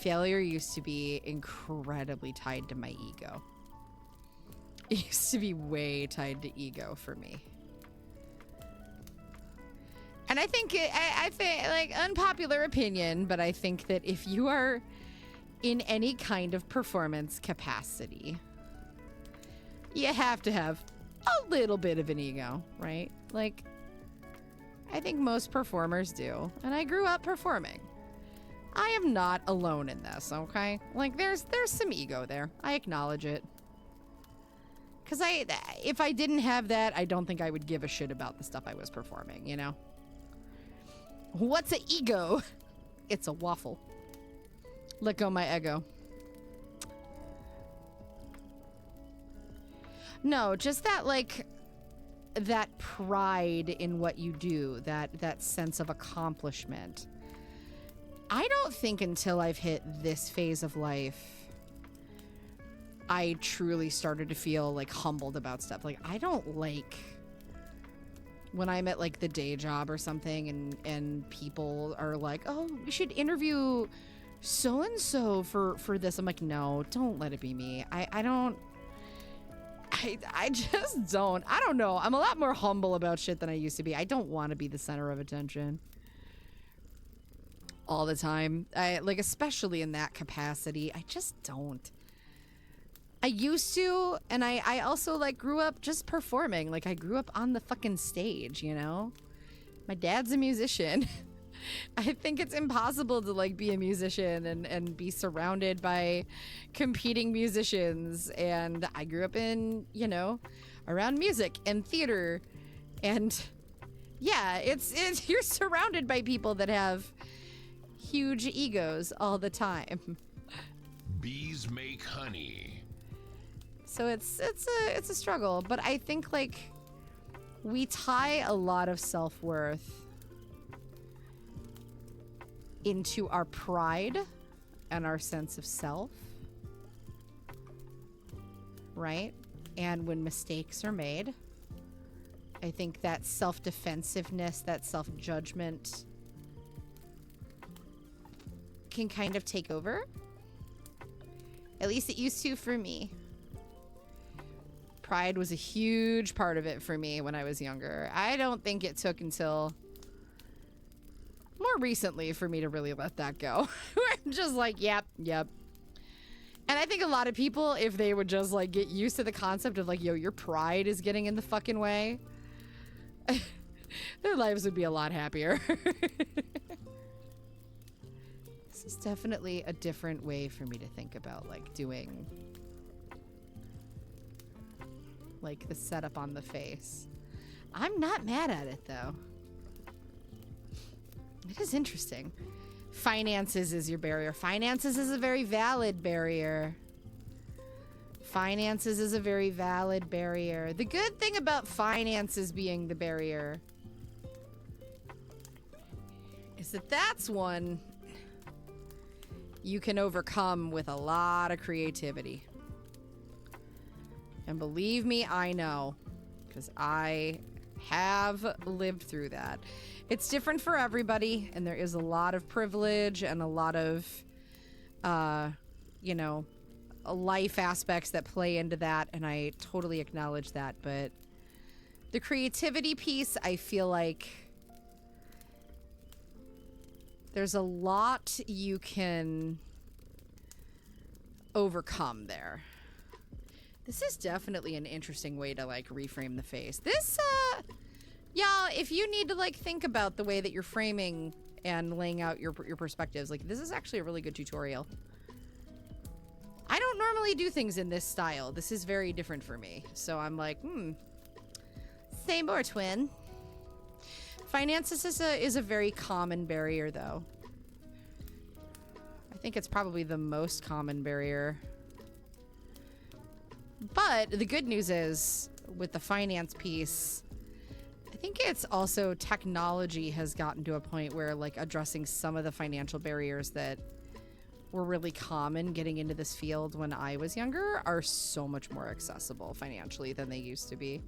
failure used to be incredibly tied to my ego. It used to be way tied to ego for me. And I think, I think, like, unpopular opinion, but I think that if you are in any kind of performance capacity, you have to have a little bit of an ego, right? Like, I think most performers do. And I grew up performing. I am not alone in this, okay? Like, there's some ego there. I acknowledge it. Because if I didn't have that, I don't think I would give a shit about the stuff I was performing, you know? What's an ego? It's a waffle. Let go my ego. No, just that, like, that pride in what you do, that sense of accomplishment. I don't think until I've hit this phase of life, I truly started to feel, like, humbled about stuff. Like, I don't like when I'm at, like, the day job or something and people are like, oh, we should interview so-and-so for this. I'm like, no, don't let it be me. I just don't. I don't know. I'm a lot more humble about shit than I used to be. I don't want to be the center of attention all the time. Like, especially in that capacity. I just don't. I used to, and I also, like, grew up just performing. Like, I grew up on the fucking stage, you know? My dad's a musician. I think it's impossible to, like, be a musician and be surrounded by competing musicians. And I grew up in, you know, around music and theater. And, yeah, it's you're surrounded by people that have huge egos all the time. Bees make honey. So it's a struggle, but I think, like, we tie a lot of self-worth into our pride and our sense of self, right? And when mistakes are made, I think that self-defensiveness, that self-judgment can kind of take over. At least it used to for me. Pride was a huge part of it for me when I was younger. I don't think it took until more recently for me to really let that go. I'm just like, yep. And I think a lot of people, if they would just, like, get used to the concept of, like, yo, your pride is getting in the fucking way, their lives would be a lot happier. This is definitely a different way for me to think about, like, doing, like, the setup on the face. I'm not mad at it, though. It is interesting. Finances is your barrier. Finances is a very valid barrier. Finances is a very valid barrier. The good thing about finances being the barrier is that that's one you can overcome with a lot of creativity. And believe me, I know, because I have lived through that. It's different for everybody, and there is a lot of privilege and a lot of, you know, life aspects that play into that, and I totally acknowledge that, but the creativity piece, I feel like there's a lot you can overcome there. This is definitely an interesting way to like reframe the face. This y'all, if you need to like think about the way that you're framing and laying out your perspectives, like this is actually a really good tutorial. I don't normally do things in this style. This is very different for me. So I'm like, say more, twin. Finances is a very common barrier, though. I think it's probably the most common barrier. But the good news is, with the finance piece, I think it's also technology has gotten to a point where, like, addressing some of the financial barriers that were really common getting into this field when I was younger are so much more accessible financially than they used to be.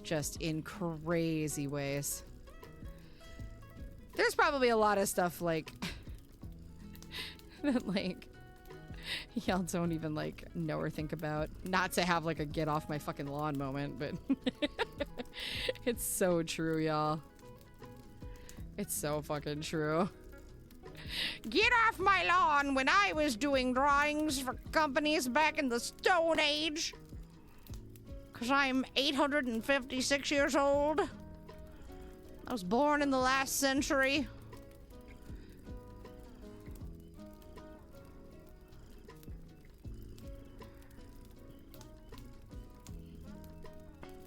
Just in crazy ways. There's probably a lot of stuff like that, like, y'all don't even like know or think about. Not to have like a get off my fucking lawn moment, but it's so true, y'all. It's so fucking true. Get off my lawn when I was doing drawings for companies back in the Stone Age. 'Cause I'm 856 years old. I was born in the last century.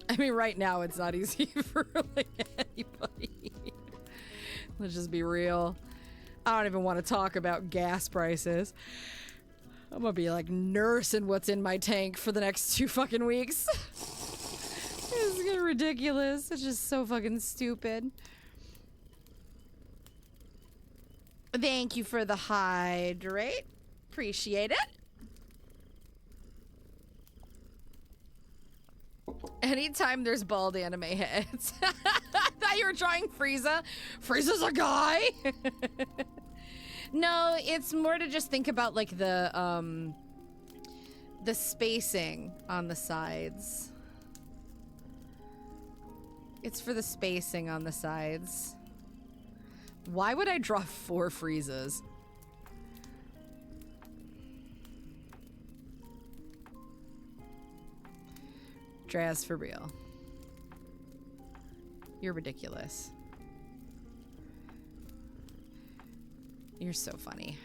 I mean, right now it's not easy for like anybody. Let's just be real. I don't even want to talk about gas prices. I'm gonna be like nursing what's in my tank for the next 2 fucking weeks. It's getting ridiculous. It's just so fucking stupid. Thank you for the hydrate. Appreciate it. Anytime there's bald anime heads. I thought you were drawing Frieza. Frieza's a guy. No, it's more to just think about like the spacing on the sides. It's for the spacing on the sides. Why would I draw 4 Friezas? Draz, for real. You're ridiculous. You're so funny.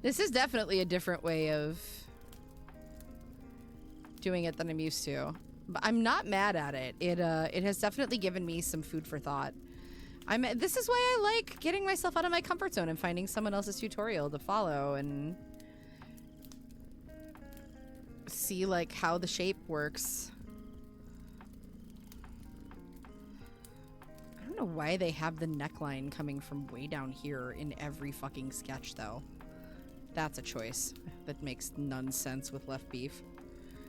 This is definitely a different way of doing it than I'm used to. But I'm not mad at it. It has definitely given me some food for thought. This is why I like getting myself out of my comfort zone and finding someone else's tutorial to follow and see like how the shape works. I don't know why they have the neckline coming from way down here in every fucking sketch though. That's a choice that makes none sense with left beef.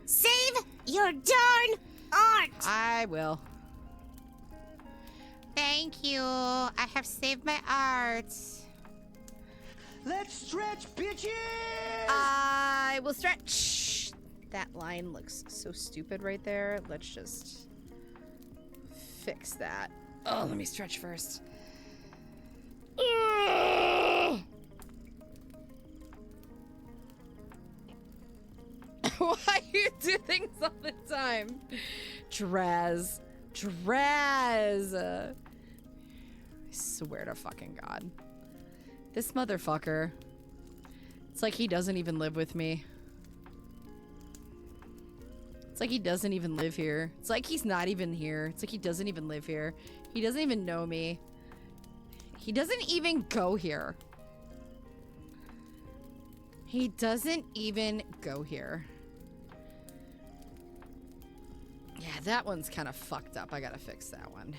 Save your darn art! I will. Thank you. I have saved my art. Let's stretch, bitches! I will stretch. That line looks so stupid right there. Let's just fix that. Oh, let me stretch first. Ugh. Why you do things all the time? Draz. I swear to fucking God. This motherfucker. It's like he doesn't even live with me. It's like he doesn't even live here. It's like he's not even here. It's like he doesn't even live here. He doesn't even know me. He doesn't even go here. He doesn't even go here. Yeah, that one's kind of fucked up. I gotta fix that one.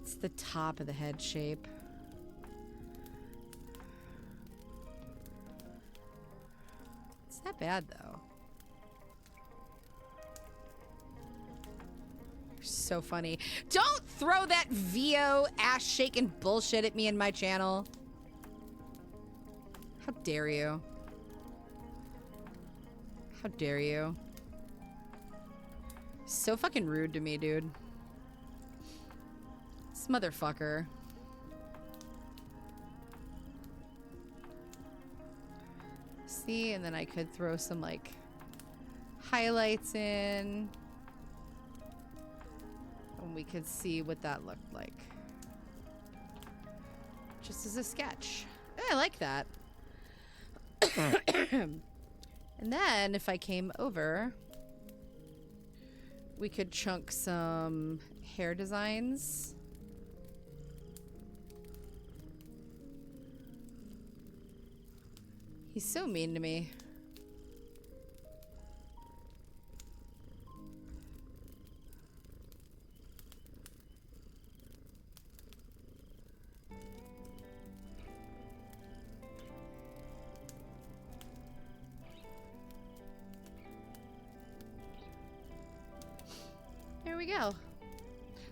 It's the top of the head shape. It's not bad, though. So funny. Don't throw that VO ass-shaking bullshit at me in my channel. How dare you? How dare you? So fucking rude to me, dude. This motherfucker. See, and then I could throw some, like, highlights in. And we could see what that looked like. Just as a sketch. I like that. And then, if I came over, we could chunk some hair designs. He's so mean to me. There we go.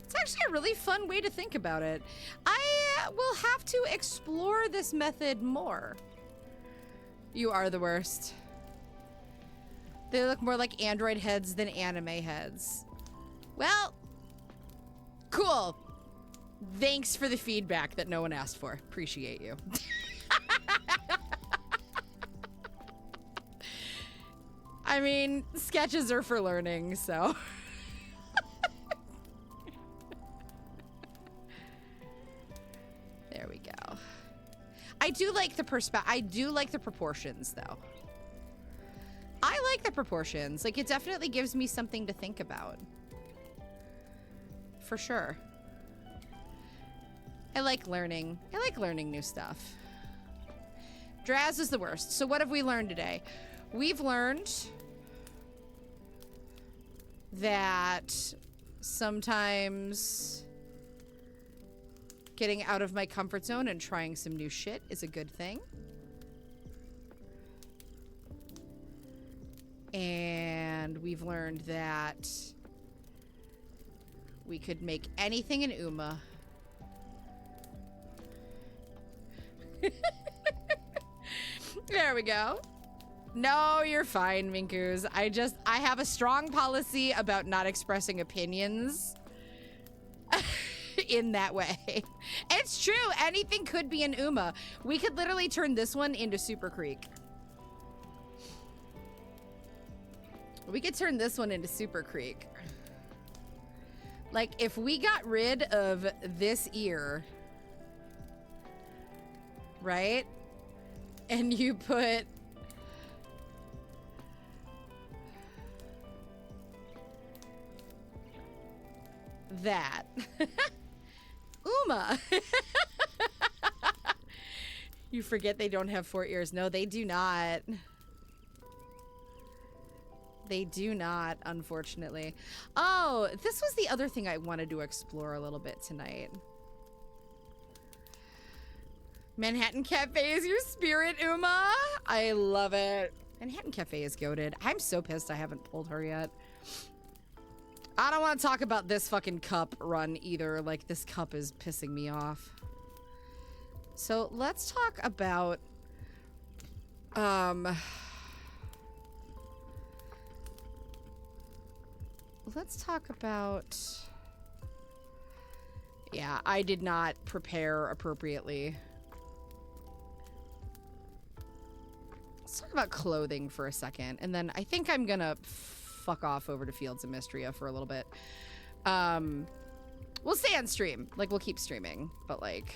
It's actually a really fun way to think about it. I will have to explore this method more. You are the worst. They look more like android heads than anime heads. Well, cool. Thanks for the feedback that no one asked for. Appreciate you. I mean, sketches are for learning, so. There we go. I do like the I do like the proportions, though. I like the proportions. Like, it definitely gives me something to think about. For sure. I like learning. I like learning new stuff. Draz is the worst. So what have we learned today? We've learned that sometimes getting out of my comfort zone and trying some new shit is a good thing. And we've learned that we could make anything in Uma. There we go. No, you're fine, Minkus. I have a strong policy about not expressing opinions in that way. It's true. Anything could be an Uma. We could literally turn this one into Super Creek. We could turn this one into Super Creek. Like, if we got rid of this ear, right? And you put that. Uma. You forget they don't have 4 ears. No, they do not. They do not, unfortunately. Oh, this was the other thing I wanted to explore a little bit tonight. Manhattan Cafe is your spirit, Uma. I love it. Manhattan Cafe is goated. I'm so pissed I haven't pulled her yet. I don't want to talk about this fucking cup run either. Like, this cup is pissing me off. So let's talk about yeah, I did not prepare appropriately. Let's talk about clothing for a second, and then I think I'm gonna fuck off over to Fields of Mystria for a little bit. We'll stay on stream. Like, we'll keep streaming, but like,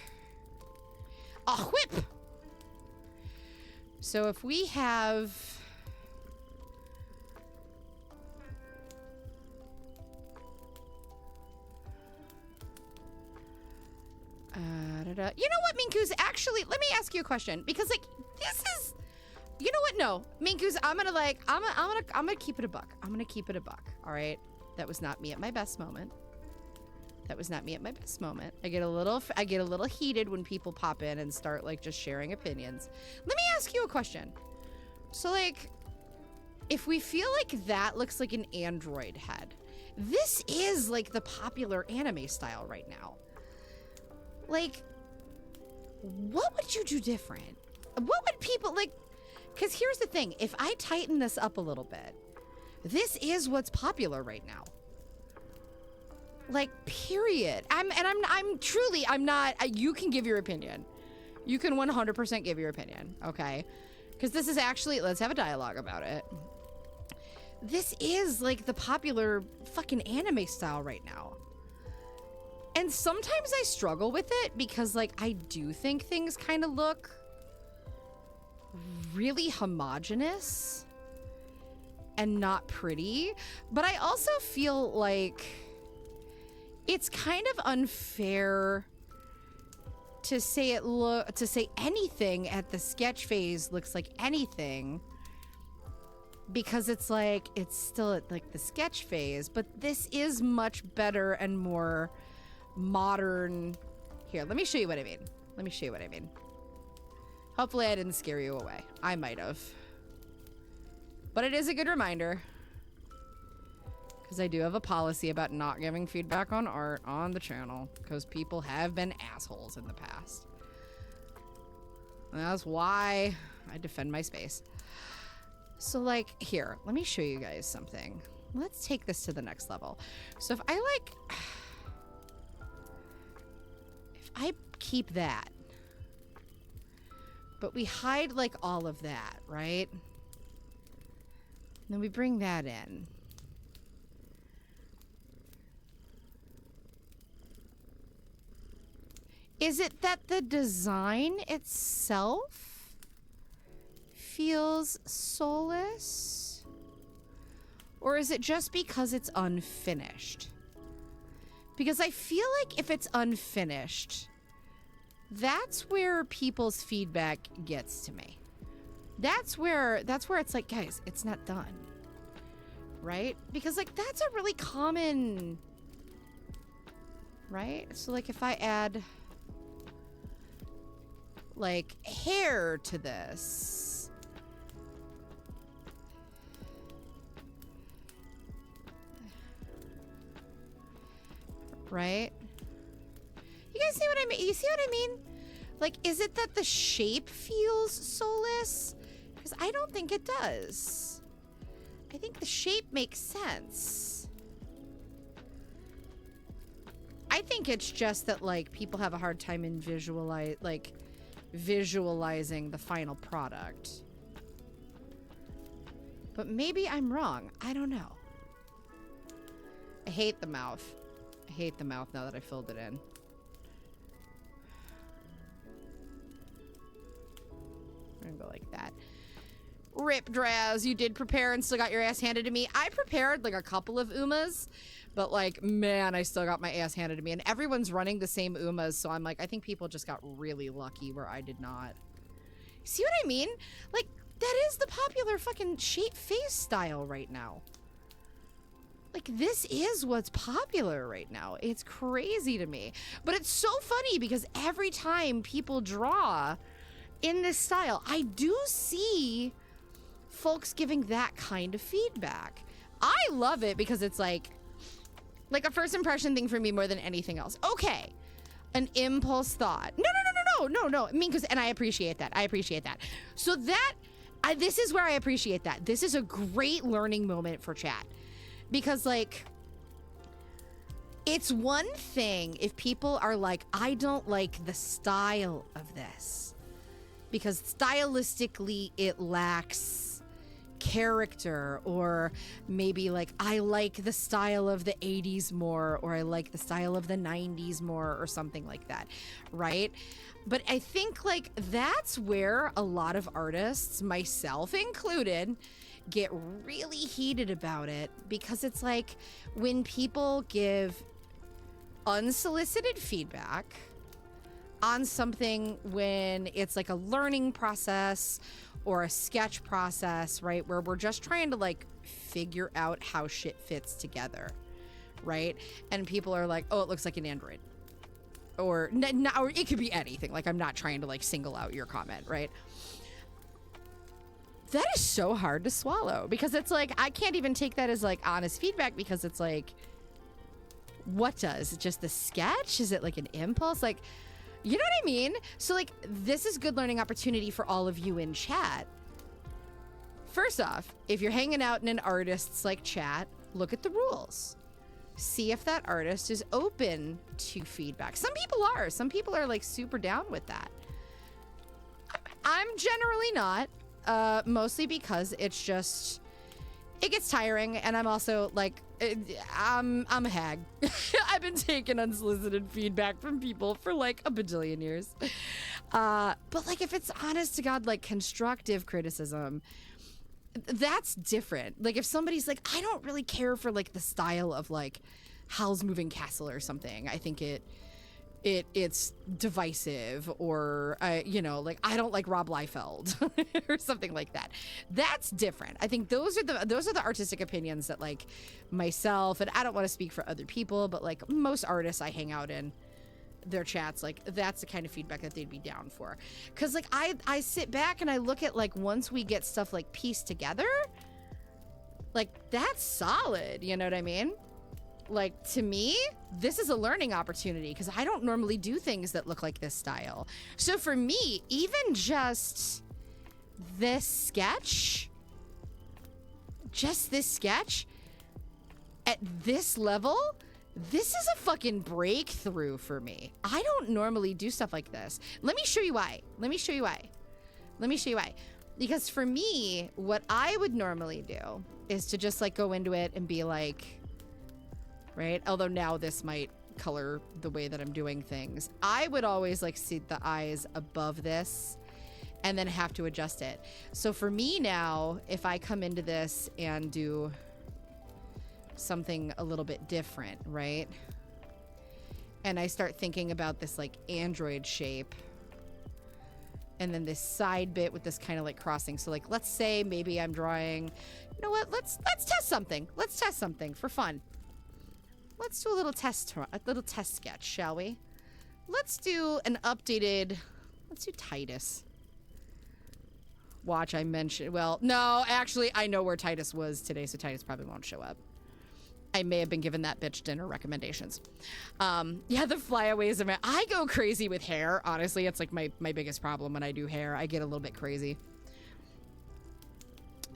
a whip! So if we have... You know what, Minkus? Actually, let me ask you a question, because like, this is... You know what? No, Minkus, I'm gonna keep it a buck. I'm gonna keep it a buck. All right, that was not me at my best moment. That was not me at my best moment. I get a little heated when people pop in and start like just sharing opinions. Let me ask you a question. So like, if we feel like that looks like an android head, this is like the popular anime style right now. Like, what would you do different? What would people like? Because here's the thing, if I tighten this up a little bit, this is what's popular right now. Like, period. I'm not, you can give your opinion. You can 100% give your opinion, okay? Because this is actually, let's have a dialogue about it. This is like the popular fucking anime style right now. And sometimes I struggle with it because like I do think things kind of look really homogenous and not pretty, but I also feel like it's kind of unfair to say anything at the sketch phase looks like anything, because it's like it's still at like the sketch phase, but this is much better and more modern. Here, let me show you what I mean. Hopefully I didn't scare you away. I might have. But it is a good reminder, because I do have a policy about not giving feedback on art on the channel, because people have been assholes in the past. And that's why I defend my space. So like, here, let me show you guys something. Let's take this to the next level. So if I keep that, but we hide like all of that, right? Then we bring that in. Is it that the design itself feels soulless? Or is it just because it's unfinished? Because I feel like if it's unfinished, that's where people's feedback gets to me. That's where it's like, guys, it's not done. Right? Because like that's a really common, right? So like if I add like hair to this, right? You guys see what I mean? You see what I mean? Like, is it that the shape feels soulless? Because I don't think it does. I think the shape makes sense. I think it's just that like people have a hard time in visualizing the final product. But maybe I'm wrong. I don't know. I hate the mouth. I hate the mouth now that I filled it in. We're gonna go like that. Rip Draz, you did prepare and still got your ass handed to me. I prepared like a couple of Umas, but like, man, I still got my ass handed to me. And everyone's running the same Umas, so I'm like, I think people just got really lucky where I did not. See what I mean? Like, that is the popular fucking shape face style right now. Like, this is what's popular right now. It's crazy to me. But it's so funny because every time people draw in this style, I do see folks giving that kind of feedback. I love it because it's like a first impression thing for me more than anything else. Okay, an impulse thought. No. I mean, and I appreciate that. So that, this is where I appreciate that. This is a great learning moment for chat. Because like, it's one thing if people are like, I don't like the style of this, because stylistically it lacks character, or maybe like I like the style of the 80s more, or I like the style of the 90s more, or something like that, right? But I think like that's where a lot of artists, myself included, get really heated about it, because it's like when people give unsolicited feedback on something when it's like a learning process or a sketch process, right? Where we're just trying to like figure out how shit fits together, right? And people are like, oh, it looks like an android. Or it could be anything. Like, I'm not trying to like single out your comment, right? That is so hard to swallow because it's like, I can't even take that as like honest feedback because it's like, what does? Just the sketch? Is it like an impulse? Like, you know what I mean? So like, this is good learning opportunity for all of you in chat. First off, if you're hanging out in an artist's like chat, look at the rules. See if that artist is open to feedback. Some people are like super down with that. I'm generally not, mostly because it's just, it gets tiring, and I'm also like, I'm a hag. I've been taking unsolicited feedback from people for like a bajillion years. But like, if it's honest to God, like constructive criticism, that's different. Like if somebody's like, I don't really care for like the style of like Howl's Moving Castle or something. I think it's divisive, or you know, like I don't like Rob Liefeld or something like that. That's different. I think those are the artistic opinions that like myself, and I don't want to speak for other people, but like most artists I hang out in their chats, like that's the kind of feedback that they'd be down for. Cause like I sit back and I look at like once we get stuff like pieced together, like that's solid, you know what I mean? Like to me, this is a learning opportunity because I don't normally do things that look like this style. So for me, even just this sketch at this level, this is a fucking breakthrough for me. I don't normally do stuff like this. Let me show you why. Because for me, what I would normally do is to just like go into it and be like, right? Although now this might color the way that I'm doing things. I would always like see the eyes above this and then have to adjust it. So for me now, if I come into this and do something a little bit different, right? And I start thinking about this like android shape and then this side bit with this kind of like crossing. So like, let's say maybe I'm drawing, you know what? Let's test something. Let's test something for fun. Let's do a little test sketch, shall we? Let's do let's do Titus. Watch, I mentioned, well, no, actually, I know where Titus was today, so Titus probably won't show up. I may have been given that bitch dinner recommendations. Yeah, the flyaways, I go crazy with hair, honestly. It's like my biggest problem when I do hair. I get a little bit crazy.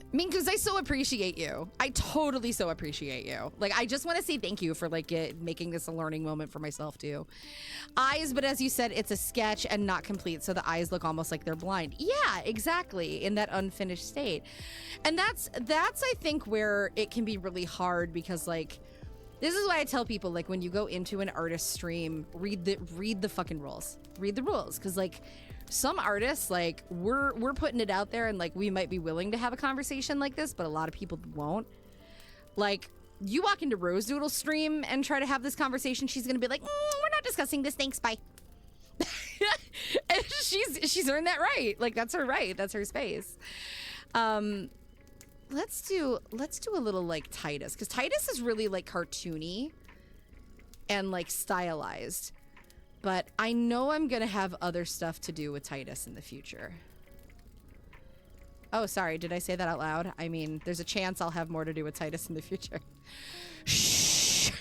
I mean, because I so appreciate you. I totally so appreciate you. Like, I just want to say thank you for, like, making this a learning moment for myself, too. Eyes, but as you said, it's a sketch and not complete, so the eyes look almost like they're blind. Yeah, exactly, in that unfinished state. And that's I think, where it can be really hard because, like, this is why I tell people, like, when you go into an artist stream, read the fucking rules. Read the rules, because, like, some artists, like, we're putting it out there and like we might be willing to have a conversation like this, but a lot of people won't. Like, you walk into Rose Doodle's stream and try to have this conversation, she's gonna be like, we're not discussing this, thanks, bye. And she's earned that right. Like, that's her right, that's her space. Let's do a little like Titus, because Titus is really like cartoony and like stylized. But I know I'm going to have other stuff to do with Titus in the future. Oh, sorry. Did I say that out loud? I mean, there's a chance I'll have more to do with Titus in the future. Shh.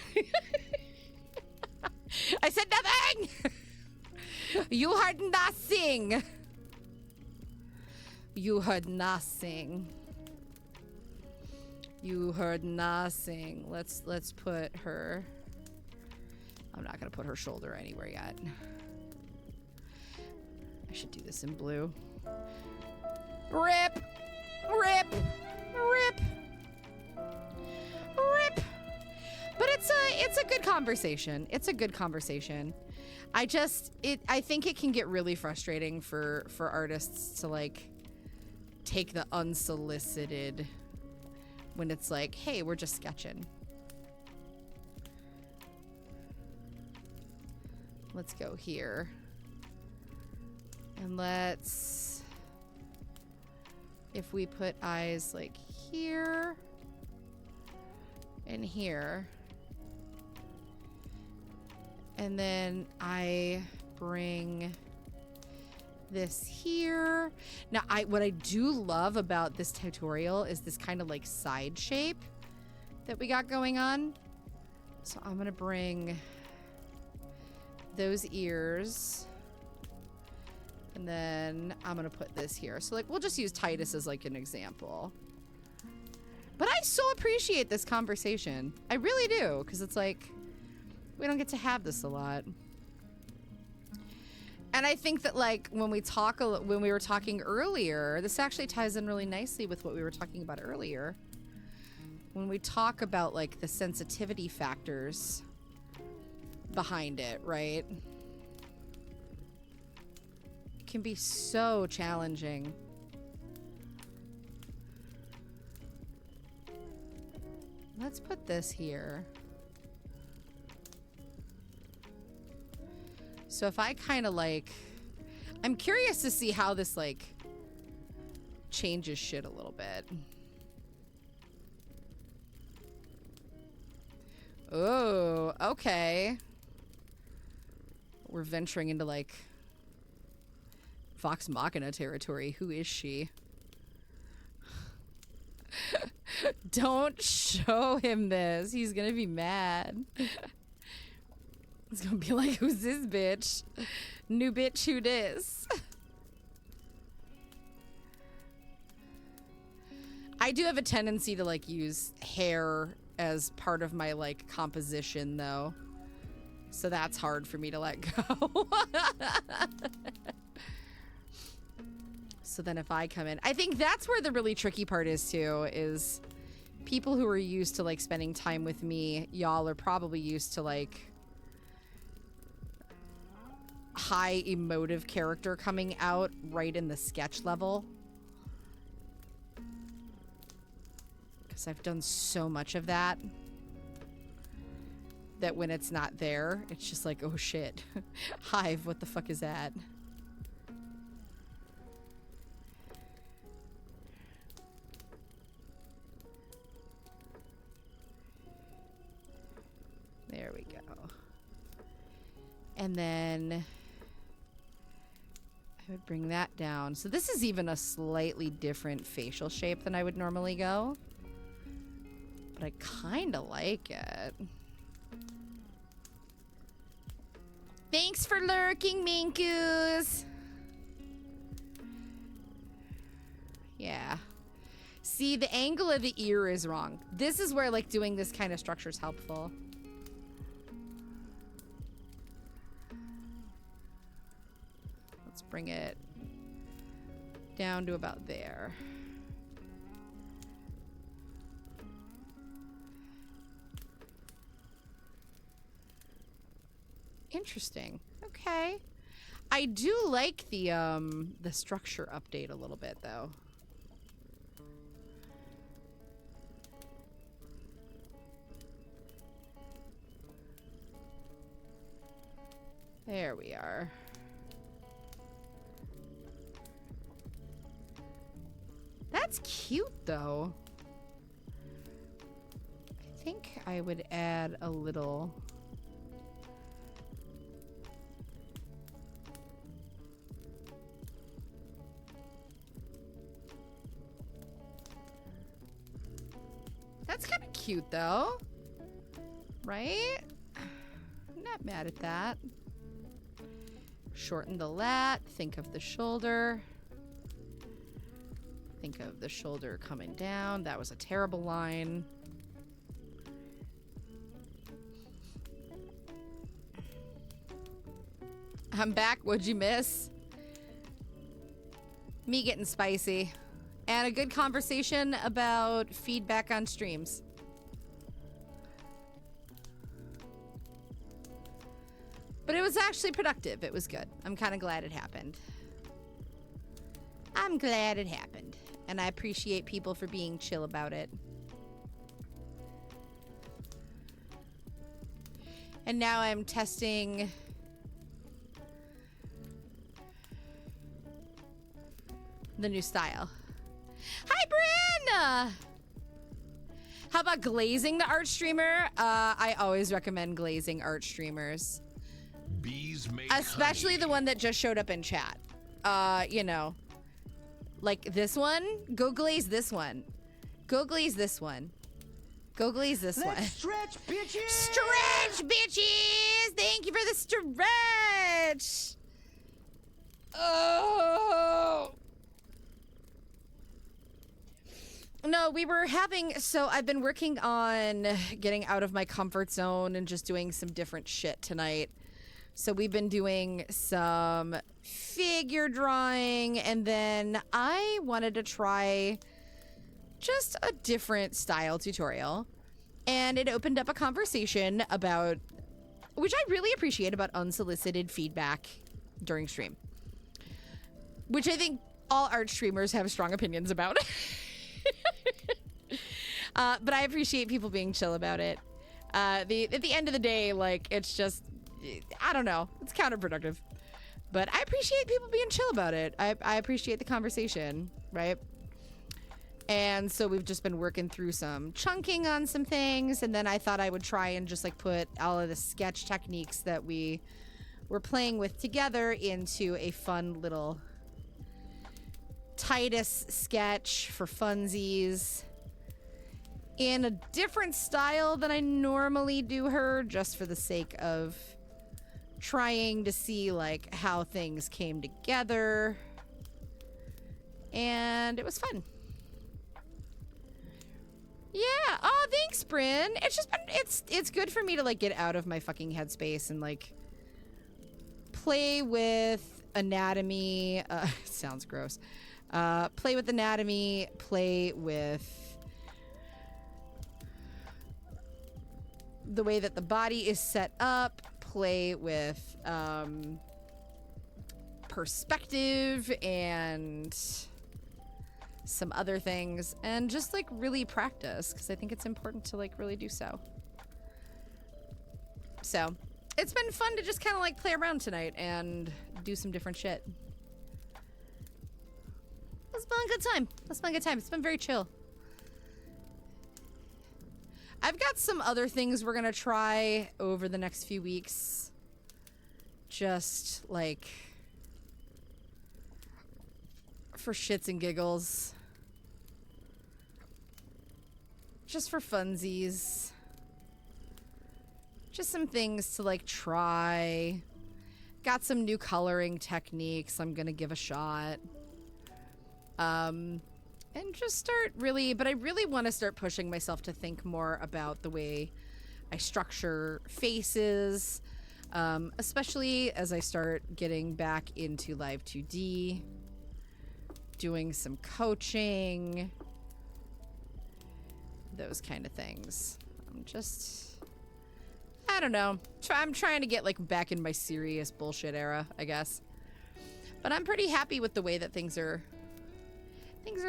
I said nothing. You heard nothing. You heard nothing. You heard nothing. Let's put her... I'm not gonna put her shoulder anywhere yet. I should do this in blue. Rip! Rip! Rip! Rip! But it's a good conversation. It's a good conversation. I think it can get really frustrating for artists to like take the unsolicited when it's like, hey, we're just sketching. Let's go here. And if we put eyes like here and here, and then I bring this here. Now, what I do love about this tutorial is this kind of like side shape that we got going on. So I'm gonna bring those ears, and then I'm gonna put this here. So like, we'll just use Titus as like an example. But I so appreciate this conversation. I really do, because it's like, we don't get to have this a lot. And I think that like when we were talking earlier, this actually ties in really nicely with what we were talking about earlier. When we talk about like the sensitivity factors behind it, right? It can be so challenging. Let's put this here. So if I kind of like, I'm curious to see how this like changes shit a little bit. Oh, okay. We're venturing into like Vox Machina territory. Who is she? Don't show him this. He's gonna be mad. He's gonna be like, who's this bitch? New bitch, who dis? I do have a tendency to like use hair as part of my like composition though. So that's hard for me to let go. So then if I come in, I think that's where the really tricky part is too, is people who are used to like spending time with me, y'all are probably used to like high emotive character coming out right in the sketch level. Because I've done so much of that that when it's not there, it's just like, oh shit. Hive, what the fuck is that? There we go. And then I would bring that down. So this is even a slightly different facial shape than I would normally go. But I kind of like it. Thanks for lurking, Minkus. Yeah. See, the angle of the ear is wrong. This is where like doing this kind of structure is helpful. Let's bring it down to about there. Interesting. Okay. I do like the structure update a little bit though. There we are. That's cute though. I think I would add a little. That's kind of cute though. Right? Not mad at that. Shorten the lat. Think of the shoulder. Think of the shoulder coming down. That was a terrible line. I'm back. What'd you miss? Me getting spicy. And a good conversation about feedback on streams. But it was actually productive. It was good. I'm kind of glad it happened. I'm glad it happened. And I appreciate people for being chill about it. And now I'm testing the new style. Hi, Bryn! How about glazing the art streamer? I always recommend glazing art streamers. Bees make Especially honey. the one that just showed up in chat. you know, like this one, go glaze this one. Go glaze this one. Go glaze this one. Stretch, bitches! Stretch, bitches! Thank you for the stretch! Oh! No, we were having... So I've been working on getting out of my comfort zone and just doing some different shit tonight. So we've been doing some figure drawing, and then I wanted to try just a different style tutorial. And it opened up a conversation about, which I really appreciate, about unsolicited feedback during stream. Which I think all art streamers have strong opinions about. But I appreciate people being chill about it. At the end of the day, like, it's just, I don't know, it's counterproductive. But I appreciate people being chill about it. I appreciate the conversation, right? And so we've just been working through some chunking on some things, and then I thought I would try and just like put all of the sketch techniques that we were playing with together into a fun little Titus sketch for funsies in a different style than I normally do her, just for the sake of trying to see like how things came together. And it was fun. Yeah. Oh, thanks, Bryn. It's just been, it's good for me to like get out of my fucking headspace and like play with anatomy. Sounds gross. Play with anatomy, play with the way that the body is set up, play with perspective and some other things, and just like really practice, because I think it's important to like really do so. So it's been fun to just kind of like play around tonight and do some different shit. It's been a good time. It's been a good time. It's been very chill. I've got some other things we're gonna try over the next few weeks. Just like for shits and giggles. Just for funsies. Just some things to like try. Got some new coloring techniques I'm gonna give a shot. And just start really, but I really want to start pushing myself to think more about the way I structure faces, especially as I start getting back into Live 2D, doing some coaching, those kind of things. I'm just, I don't know. I'm trying to get like back in my serious bullshit era, I guess. But I'm pretty happy with the way that things are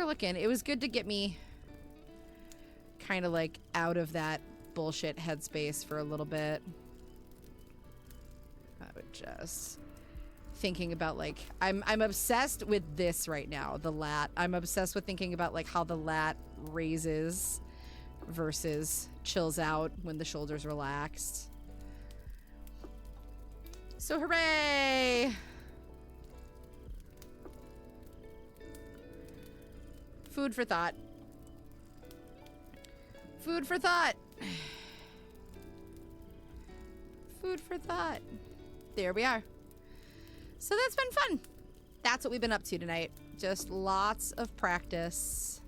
looking. It was good to get me kind of like out of that bullshit headspace for a little bit. I would just thinking about like I'm obsessed with this right now, the lat. I'm obsessed with thinking about like how the lat raises versus chills out when the shoulder's relaxed. So hooray! Food for thought. Food for thought. Food for thought. There we are. So that's been fun. That's what we've been up to tonight. Just lots of practice.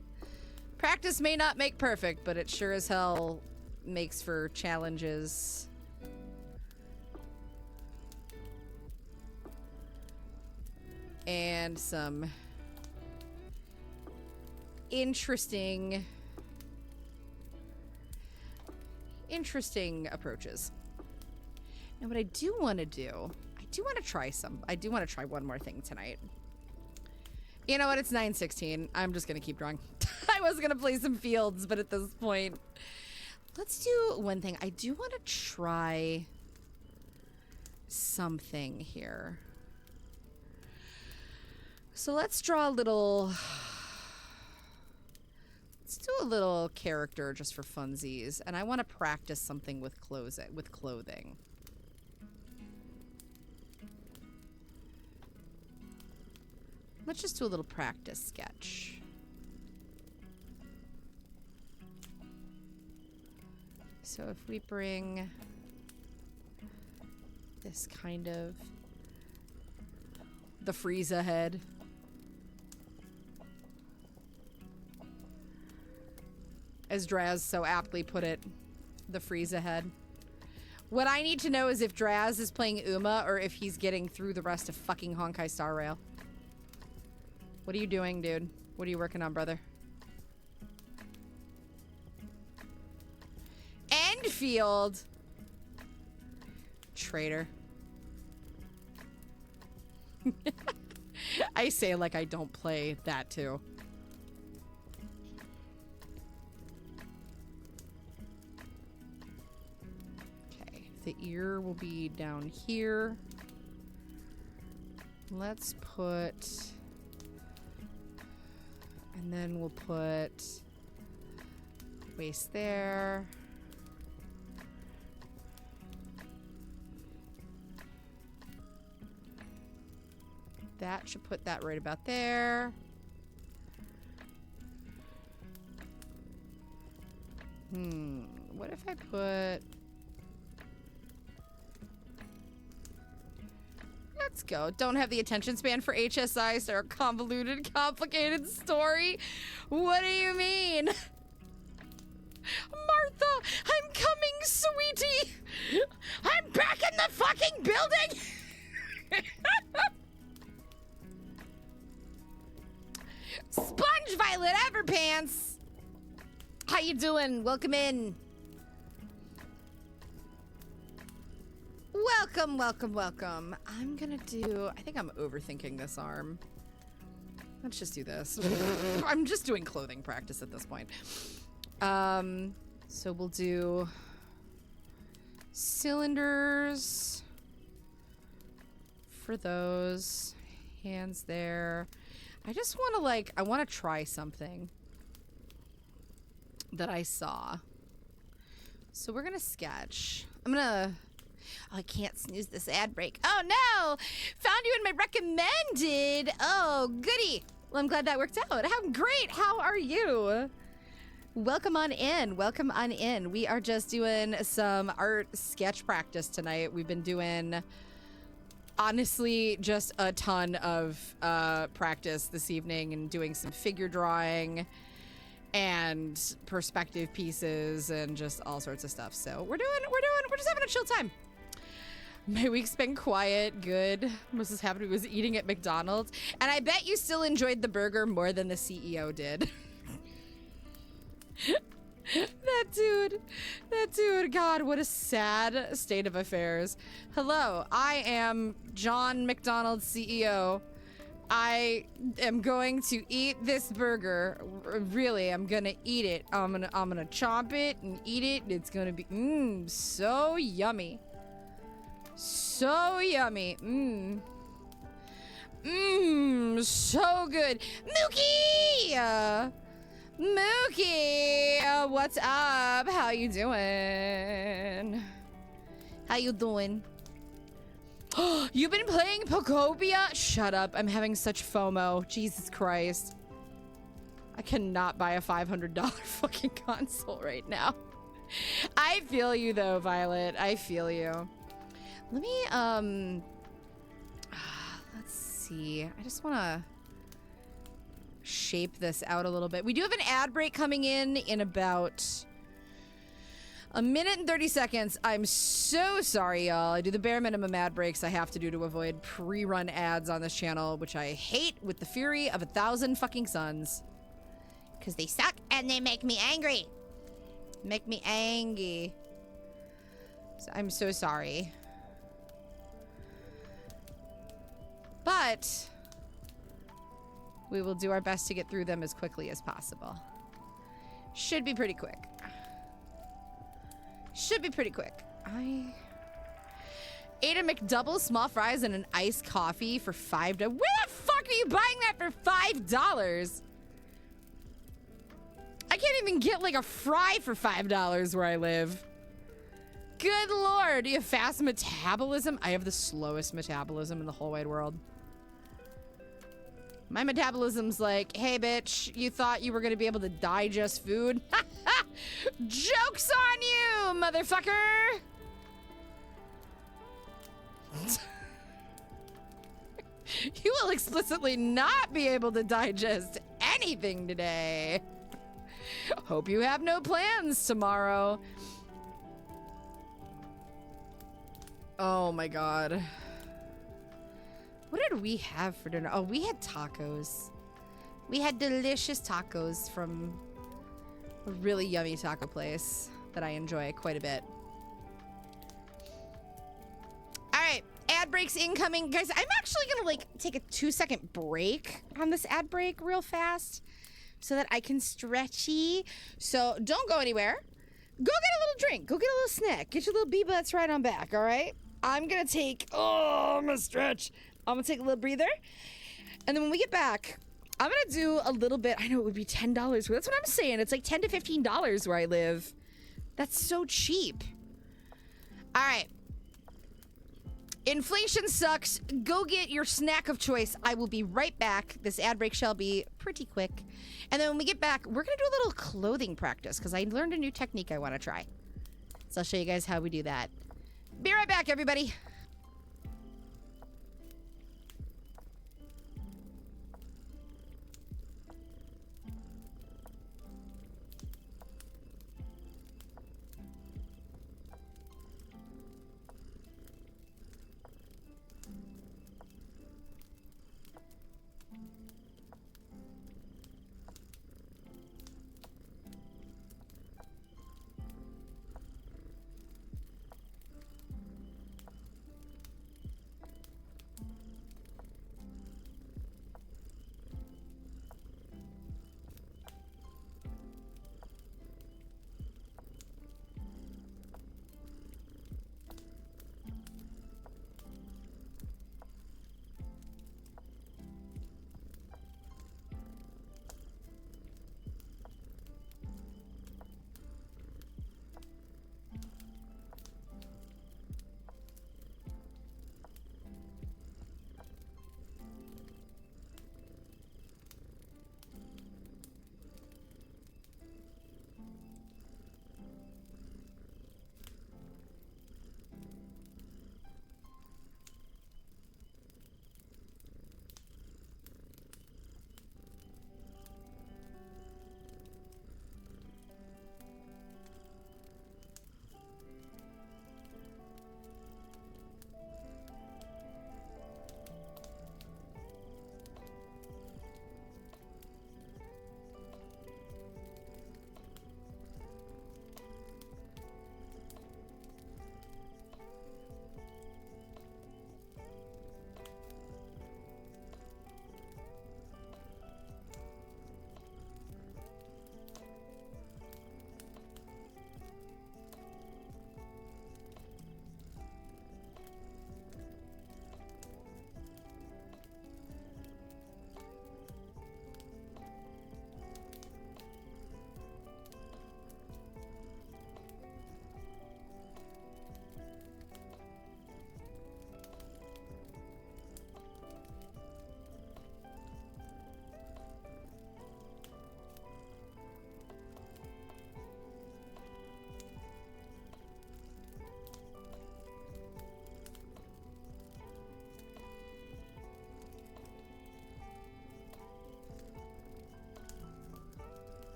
Practice may not make perfect, but it sure as hell makes for challenges. And some interesting approaches. And what I do want to do, I do want to try one more thing tonight. You know what? It's 9:16. I'm just going to keep drawing. I was going to play some fields, but at this point, let's do one thing. I do want to try something here. So let's draw a little... Let's do a little character just for funsies, and I want to practice something with clothing. Let's just do a little practice sketch. So if we bring this kind of the Frieza head. As Draz so aptly put it, the Frieza head. What I need to know is if Draz is playing Uma or if he's getting through the rest of fucking Honkai Star Rail. What are you doing, dude? What are you working on, brother? Enfield! Traitor. I say like I don't play that too. Okay, the ear will be down here. Let's put... And then we'll put waist there. That should put that right about there. What if I put... Let's go. Don't have the attention span for HSIs. They're a convoluted, complicated story. What do you mean? Martha, I'm coming, sweetie. I'm back in the fucking building. Sponge Violet Everpants. How you doing? Welcome in. Welcome, welcome, welcome. I'm gonna do... I think I'm overthinking this arm. Let's just do this. I'm just doing clothing practice at this point. So we'll do... cylinders... for those. Hands there. I just want to, like... I want to try something that I saw. So we're gonna sketch. I'm gonna... Oh, I can't snooze this ad break. Oh, no! Found you in my recommended. Oh, goody. Well, I'm glad that worked out. How great. How are you? Welcome on in. Welcome on in. We are just doing some art sketch practice tonight. We've been doing, honestly, just a ton of practice this evening and doing some figure drawing and perspective pieces and just all sorts of stuff. So we're just having a chill time. My week's been quiet, good. Most is happening was eating at McDonald's. And I bet you still enjoyed the burger more than the CEO did. That dude, God, what a sad state of affairs. Hello, I am John McDonald's CEO. I am going to eat this burger. Really, I'm gonna eat it. I'm gonna chomp it and eat it. It's gonna be so yummy. So yummy. So good. Mookie! Mookie! What's up? How you doing? How you doing? You've been playing Pokopia? Shut up. I'm having such FOMO. Jesus Christ. I cannot buy a $500 fucking console right now. I feel you though, Violet. I feel you. Let me, let's see. I just want to shape this out a little bit. We do have an ad break coming in about a minute and 30 seconds. I'm so sorry, y'all. I do the bare minimum ad breaks I have to do to avoid pre-run ads on this channel, which I hate with the fury of 1,000 fucking suns. Because they suck and they make me angry. Make me angry. So I'm so sorry. But we will do our best to get through them as quickly as possible. Should be pretty quick. Should be pretty quick. I ate a McDouble, small fries, and an iced coffee for $5. Where the fuck are you buying that for $5? I can't even get like a fry for $5 where I live. Good lord, you have fast metabolism? I have the slowest metabolism in the whole wide world. My metabolism's like, hey, bitch, you thought you were gonna be able to digest food? Joke's on you, motherfucker! You will explicitly not be able to digest anything today. Hope you have no plans tomorrow. Oh my god. What did we have for dinner? Oh, we had tacos. We had delicious tacos from a really yummy taco place that I enjoy quite a bit. All right, ad breaks incoming. Guys, I'm actually gonna like take a 2-second break on this ad break real fast so that I can stretchy. So don't go anywhere. Go get a little drink. Go get a little snack. Get your little bee-butts right on back, all right? I'm gonna take, I'm gonna stretch. I'm gonna take a little breather. And then when we get back, I'm gonna do a little bit. I know it would be $10. But that's what I'm saying. It's like $10 to $15 where I live. That's so cheap. All right. Inflation sucks. Go get your snack of choice. I will be right back. This ad break shall be pretty quick. And then when we get back, we're gonna do a little clothing practice because I learned a new technique I want to try. So I'll show you guys how we do that. Be right back, everybody.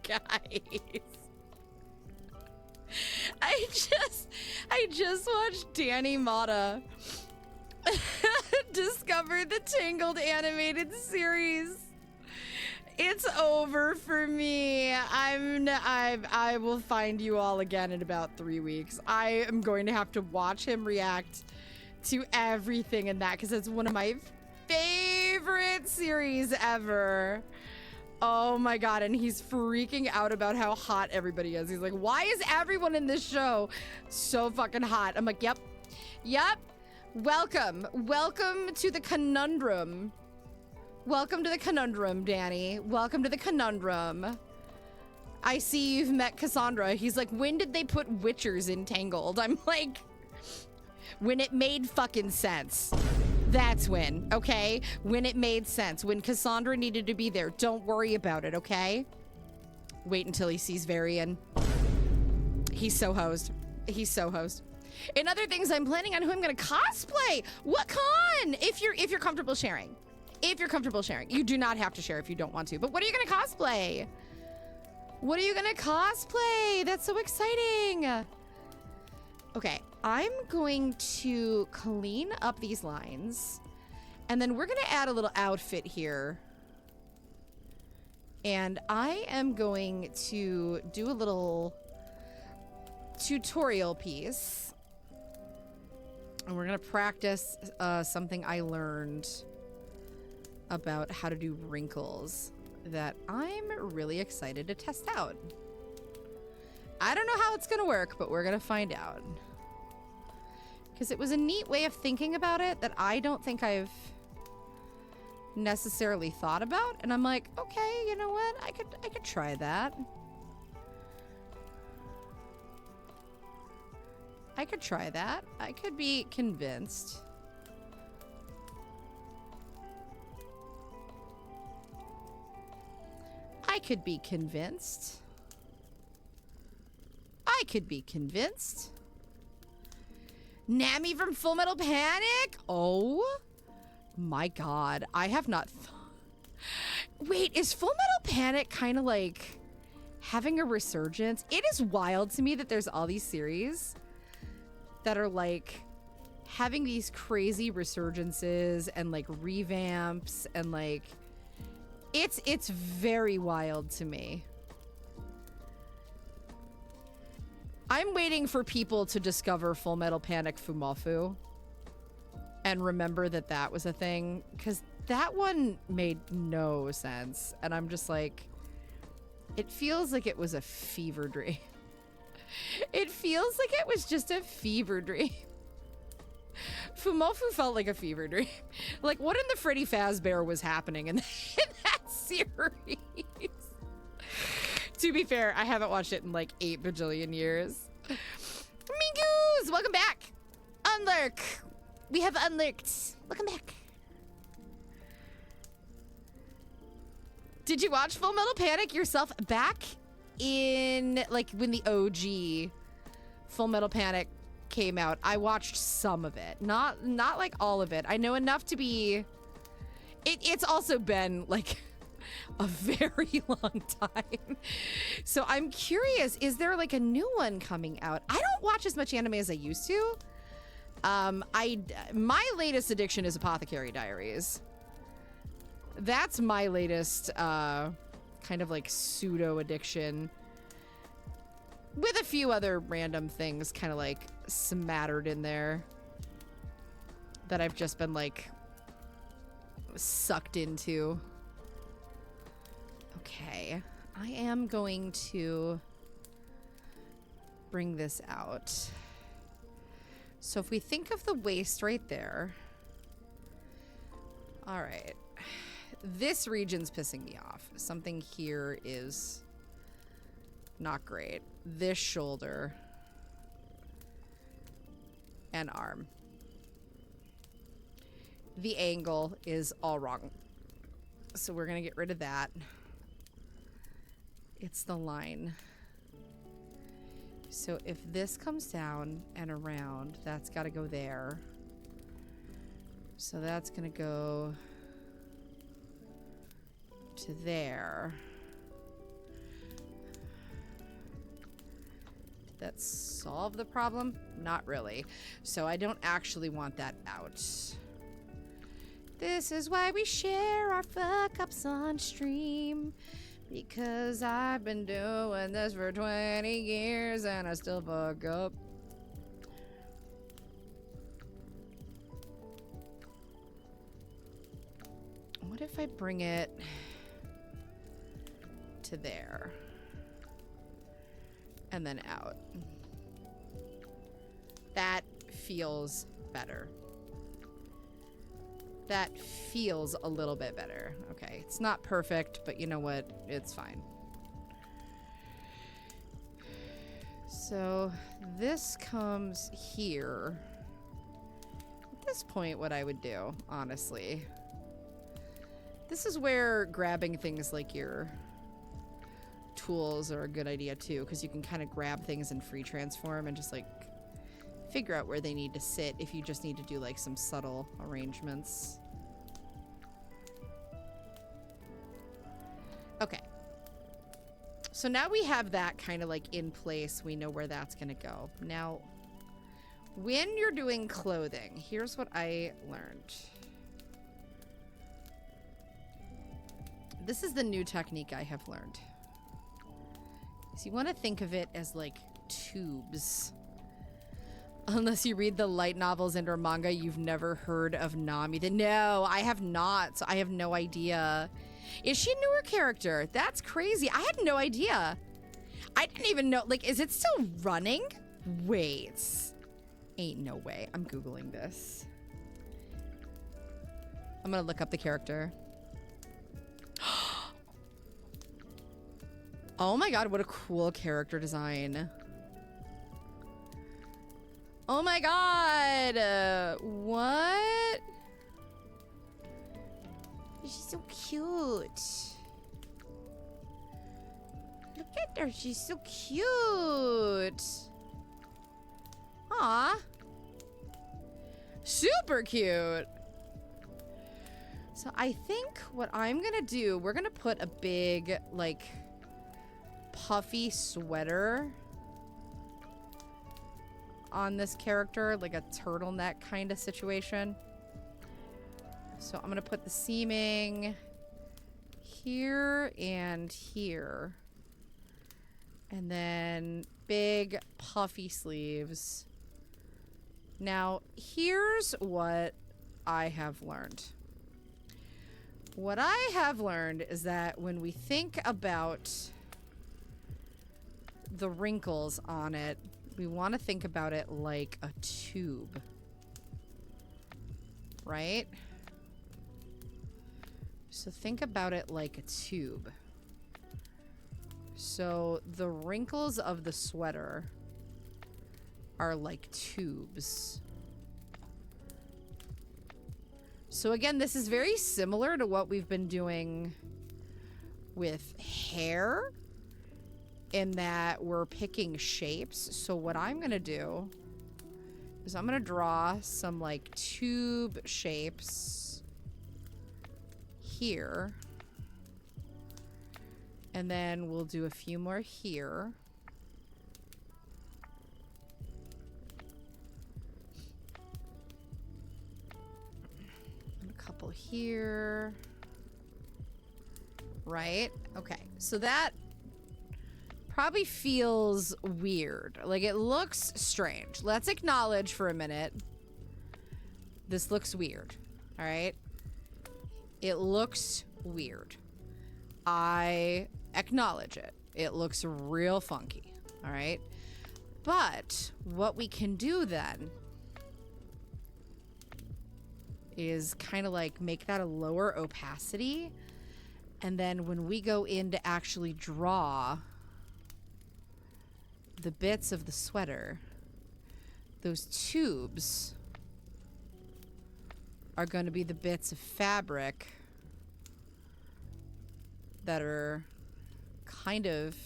Guys, I just watched Danny Mata discover the Tangled animated series. It's over for me. I will find you all again in about 3 weeks. I am going to have to watch him react to everything in that because it's one of my favorite series ever. Oh my god, and he's freaking out about how hot everybody is. He's like, why is everyone in this show so fucking hot? I'm like, yep. Welcome to the conundrum. Welcome to the conundrum, Danny. Welcome to the conundrum. I see you've met Cassandra. He's like, when did they put witchers in Tangled? I'm like, when it made fucking sense. That's when, okay? When it made sense. When Cassandra needed to be there. Don't worry about it, okay? Wait until he sees Varian. He's so hosed. He's so hosed. In other things, I'm planning on who I'm gonna cosplay. What con? If you're comfortable sharing. If you're comfortable sharing. You do not have to share if you don't want to. But what are you gonna cosplay? What are you gonna cosplay? That's so exciting. Okay, I'm going to clean up these lines. And then we're gonna add a little outfit here. And I am going to do a little tutorial piece. And we're gonna practice something I learned about how to do wrinkles that I'm really excited to test out. I don't know how it's gonna work, but we're gonna find out. Because it was a neat way of thinking about it that I don't think I've necessarily thought about. And I'm like, okay, you know what? I could try that. I could try that. I could be convinced. I could be convinced. I could be convinced. Nami from Full Metal Panic? Oh my god. I have not Wait, is Full Metal Panic kind of like having a resurgence? It is wild to me that there's all these series that are like having these crazy resurgences and like revamps and like it's very wild to me. I'm waiting for people to discover Full Metal Panic Fumofu and remember that that was a thing, because that one made no sense. And I'm just like, it feels like it was a fever dream. It feels like it was just a fever dream. Fumofu felt like a fever dream. Like, what in the Freddy Fazbear was happening in that series? To be fair, I haven't watched it in like 8 bajillion years. Mingoos! Welcome back! Unlurk! We have unlurked. Welcome back. Did you watch Full Metal Panic yourself back in, like, when the OG Full Metal Panic came out? I watched some of it. Not like all of it. I know enough to be... It's also been, like... a very long time. So I'm curious, is there like a new one coming out? I don't watch as much anime as I used to. My latest addiction is Apothecary Diaries. That's my latest kind of like pseudo addiction, with a few other random things kind of like smattered in there that I've just been like sucked into. Okay, I am going to bring this out. So if we think of the waist right there. All right. This region's pissing me off. Something here is not great. This shoulder and arm. The angle is all wrong. So we're going to get rid of that. It's the line. So if this comes down and around, that's got to go there. So that's going to go to there. Did that solve the problem? Not really. So I don't actually want that out. This is why we share our fuck-ups on stream. Because I've been doing this for 20 years and I still fuck up. What if I bring it to there and then out? That feels better. That feels a little bit better. Okay, it's not perfect, but you know what? It's fine. So this comes here. this point what I would do, honestly. This is where grabbing things like your tools are a good idea too, because you can kind of grab things in free transform and just like figure out where they need to sit if you just need to do like some subtle arrangements. Okay. So now we have that kind of like in place. We know where that's going to go. Now, when you're doing clothing, here's what I learned. This is the new technique I have learned. So you want to think of it as like tubes. Unless you read the light novels and or manga, you've never heard of Nami. No, I have not, so I have no idea. Is she a newer character? That's crazy. I had no idea. I didn't even know. Like, is it still running? Wait. Ain't no way. I'm Googling this. I'm gonna look up the character. Oh my god, what a cool character design. Oh my god. What? She's so cute. Look at her. She's so cute. Aw. Super cute. So I think what I'm gonna do, we're gonna put a big, like, puffy sweater on this character, like a turtleneck kind of situation. So I'm gonna put the seaming here and here. And then big puffy sleeves. Now, here's what I have learned. What I have learned is that when we think about the wrinkles on it, we want to think about it like a tube. Right? So think about it like a tube. So the wrinkles of the sweater are like tubes. So again, this is very similar to what we've been doing with hair, in that we're picking shapes. So what I'm gonna do is I'm gonna draw some like tube shapes here. And then we'll do a few more here. And a couple here. Right? Okay. So that probably feels weird. Like, it looks strange. Let's acknowledge for a minute. This looks weird. All right? It looks weird. I acknowledge it. It looks real funky. All right? But what we can do then is kind of like make that a lower opacity. And then when we go in to actually draw the bits of the sweater, those tubes are going to be the bits of fabric that are kind of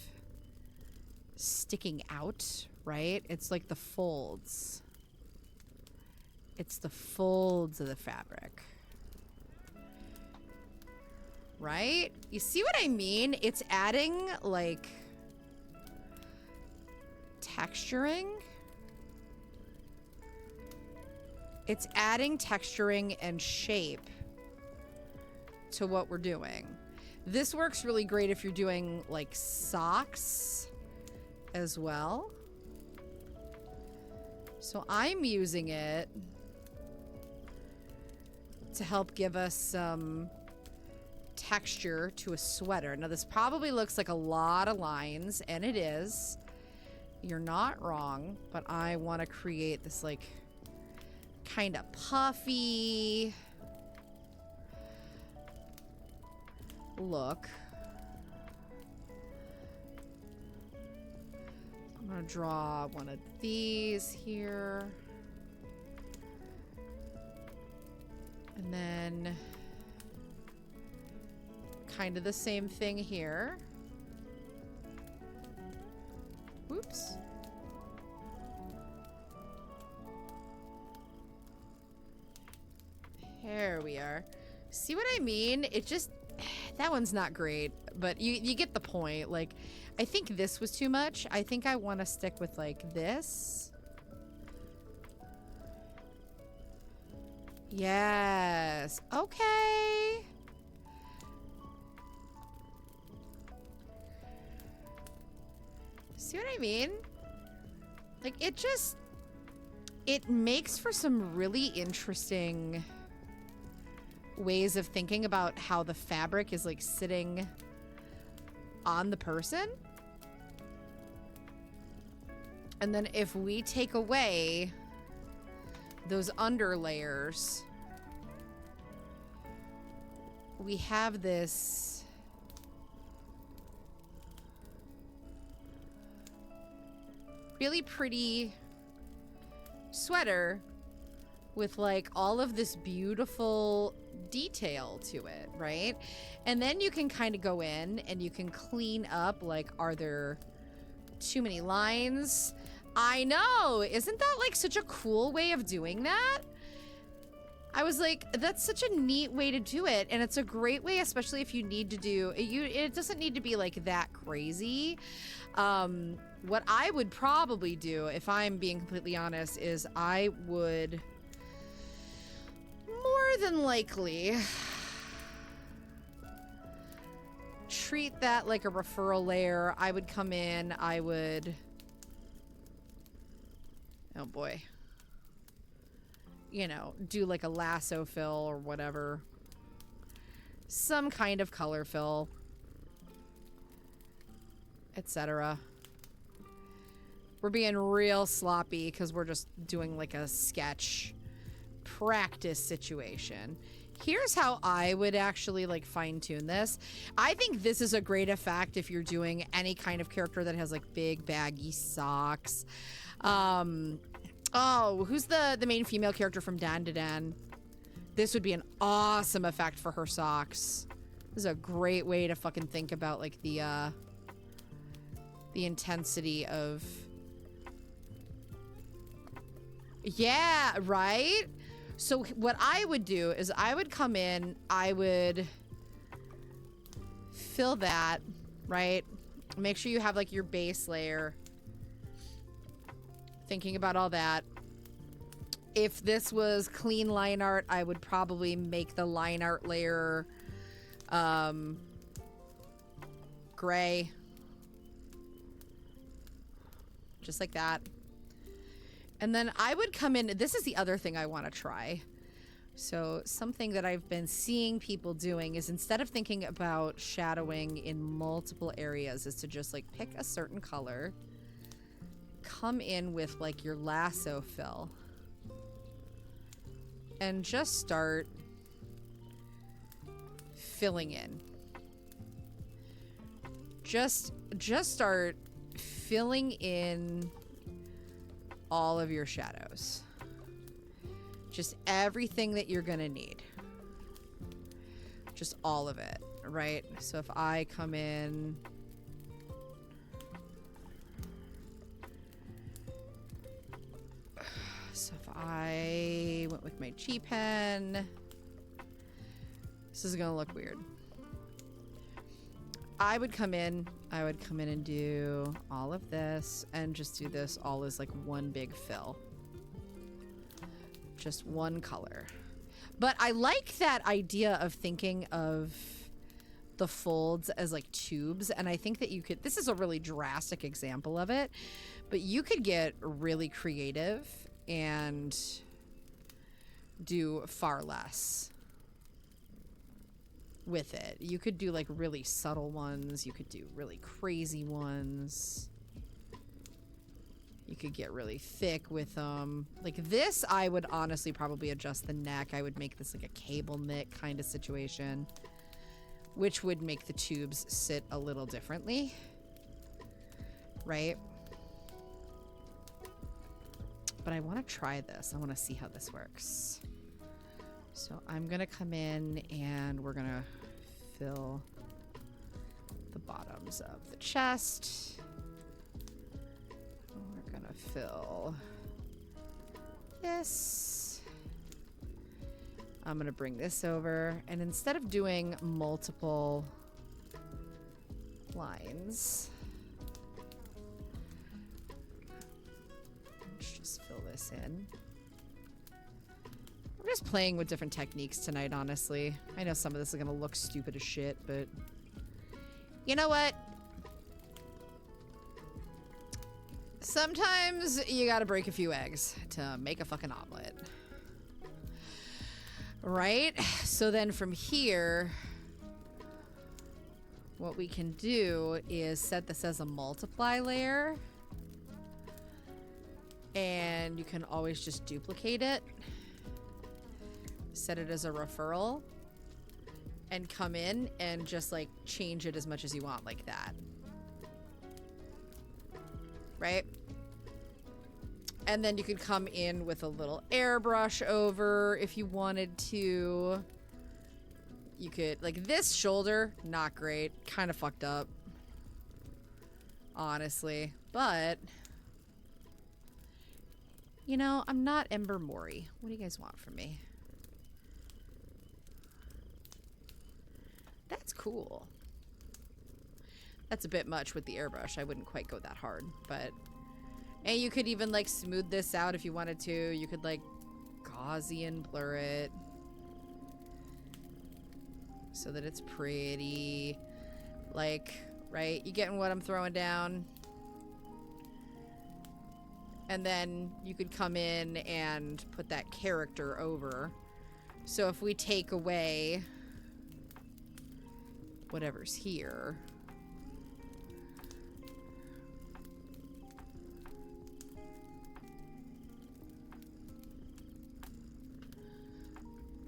sticking out, right? It's like the folds. It's the folds of the fabric. Right? You see what I mean? It's adding, like, texturing. It's adding texturing and shape to what we're doing. This works really great if you're doing, like, socks as well. So I'm using it to help give us some texture to a sweater. Now, this probably looks like a lot of lines, and it is. You're not wrong, but I want to create this, like, kind of puffy look. I'm gonna draw one of these here. then kind of the same thing here. Whoops. There we are. See what I mean? It just, that one's not great, but you get the point. Like, I think this was too much. I think I want to stick with like this. Yes. Okay. See what I mean? Like, it just, it makes for some really interesting ways of thinking about how the fabric is like sitting on the person. And then if we take away those under layers, we have this really pretty sweater with like all of this beautiful detail to it, right? And then you can kind of go in and you can clean up, like, are there too many lines? I know, isn't that like such a cool way of doing that? I was like, that's such a neat way to do it, and it's a great way, especially if you need to do it doesn't need to be like that crazy. What I would probably do, if I'm being completely honest, is I would more than likely treat that like a referral layer. I would come in, I would, oh boy, you know, do like a lasso fill or whatever. Some kind of color fill, etc. We're being real sloppy because we're just doing like a sketch practice situation. Here's how I would actually like fine tune this. I think this is a great effect if you're doing any kind of character that has like big baggy socks. Oh, who's the main female character from Dan to Dan? This would be an awesome effect for her socks. This is a great way to fucking think about like the intensity of, yeah, right? So what I would do is I would come in, I would fill that, right? Make sure you have like your base layer. Thinking about all that. If this was clean line art, I would probably make the line art layer gray. Just like that. And then I would come in, this is the other thing I want to try. So something that I've been seeing people doing is instead of thinking about shadowing in multiple areas is to just like pick a certain color, come in with like your lasso fill, and just start filling in. Just start filling in all of your shadows. Just everything that you're gonna need. Just all of it, right? So if I come in, so if I went with my G pen, this is gonna look weird. I would come in and do all of this and just do this all as like one big fill. Just one color. But I like that idea of thinking of the folds as like tubes, and I think that you could, this is a really drastic example of it, but you could get really creative and do far less with it. You could do like really subtle ones, you could do really crazy ones, you could get really thick with them. Like this, I would honestly probably adjust the neck. I would make this like a cable knit kind of situation, which would make the tubes sit a little differently, right? But I want to try this. I want to see how this works. So I'm gonna come in and we're gonna fill the bottoms of the chest. We're gonna fill this. I'm gonna bring this over, and instead of doing multiple lines, let's just fill this in. I'm just playing with different techniques tonight, honestly. I know some of this is gonna look stupid as shit, but you know what? Sometimes you gotta break a few eggs to make a fucking omelet. Right? So then from here, what we can do is set this as a multiply layer. And you can always just duplicate it. Set it as a referral. And come in and just like change it as much as you want like that. Right? And then you could come in with a little airbrush over if you wanted to. You could, like this shoulder, not great. Kind of fucked up. Honestly. But, you know, I'm not Ember Mori. What do you guys want from me? That's cool. That's a bit much with the airbrush. I wouldn't quite go that hard, but... And you could even, like, smooth this out if you wanted to. You could, like, Gaussian blur it. So that it's pretty. Like, right? You getting what I'm throwing down? And then you could come in and put that character over. So if we take away whatever's here...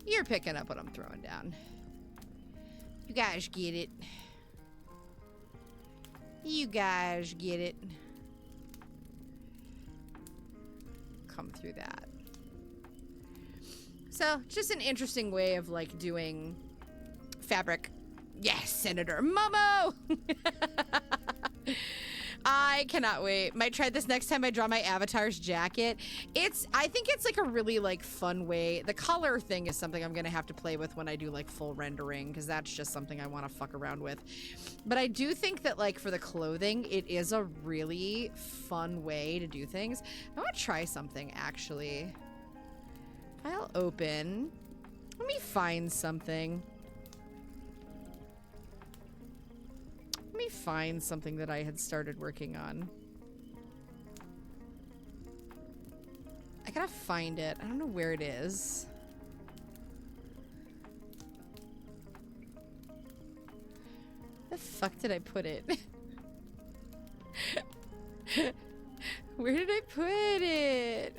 You're picking up what I'm throwing down. You guys get it. You guys get it. Come through that. So, just an interesting way of, like, doing fabric. Yes, Senator Momo! I cannot wait. Might try this next time I draw my avatar's jacket. I think it's like a really like fun way. The color thing is something I'm gonna have to play with when I do like full rendering, because that's just something I want to fuck around with. But I do think that like for the clothing, it is a really fun way to do things. I want to try something actually. File open. Let me find something. Let me find something that I had started working on. I gotta find it. I don't know where it is. Where the fuck did I put it? Where did I put it?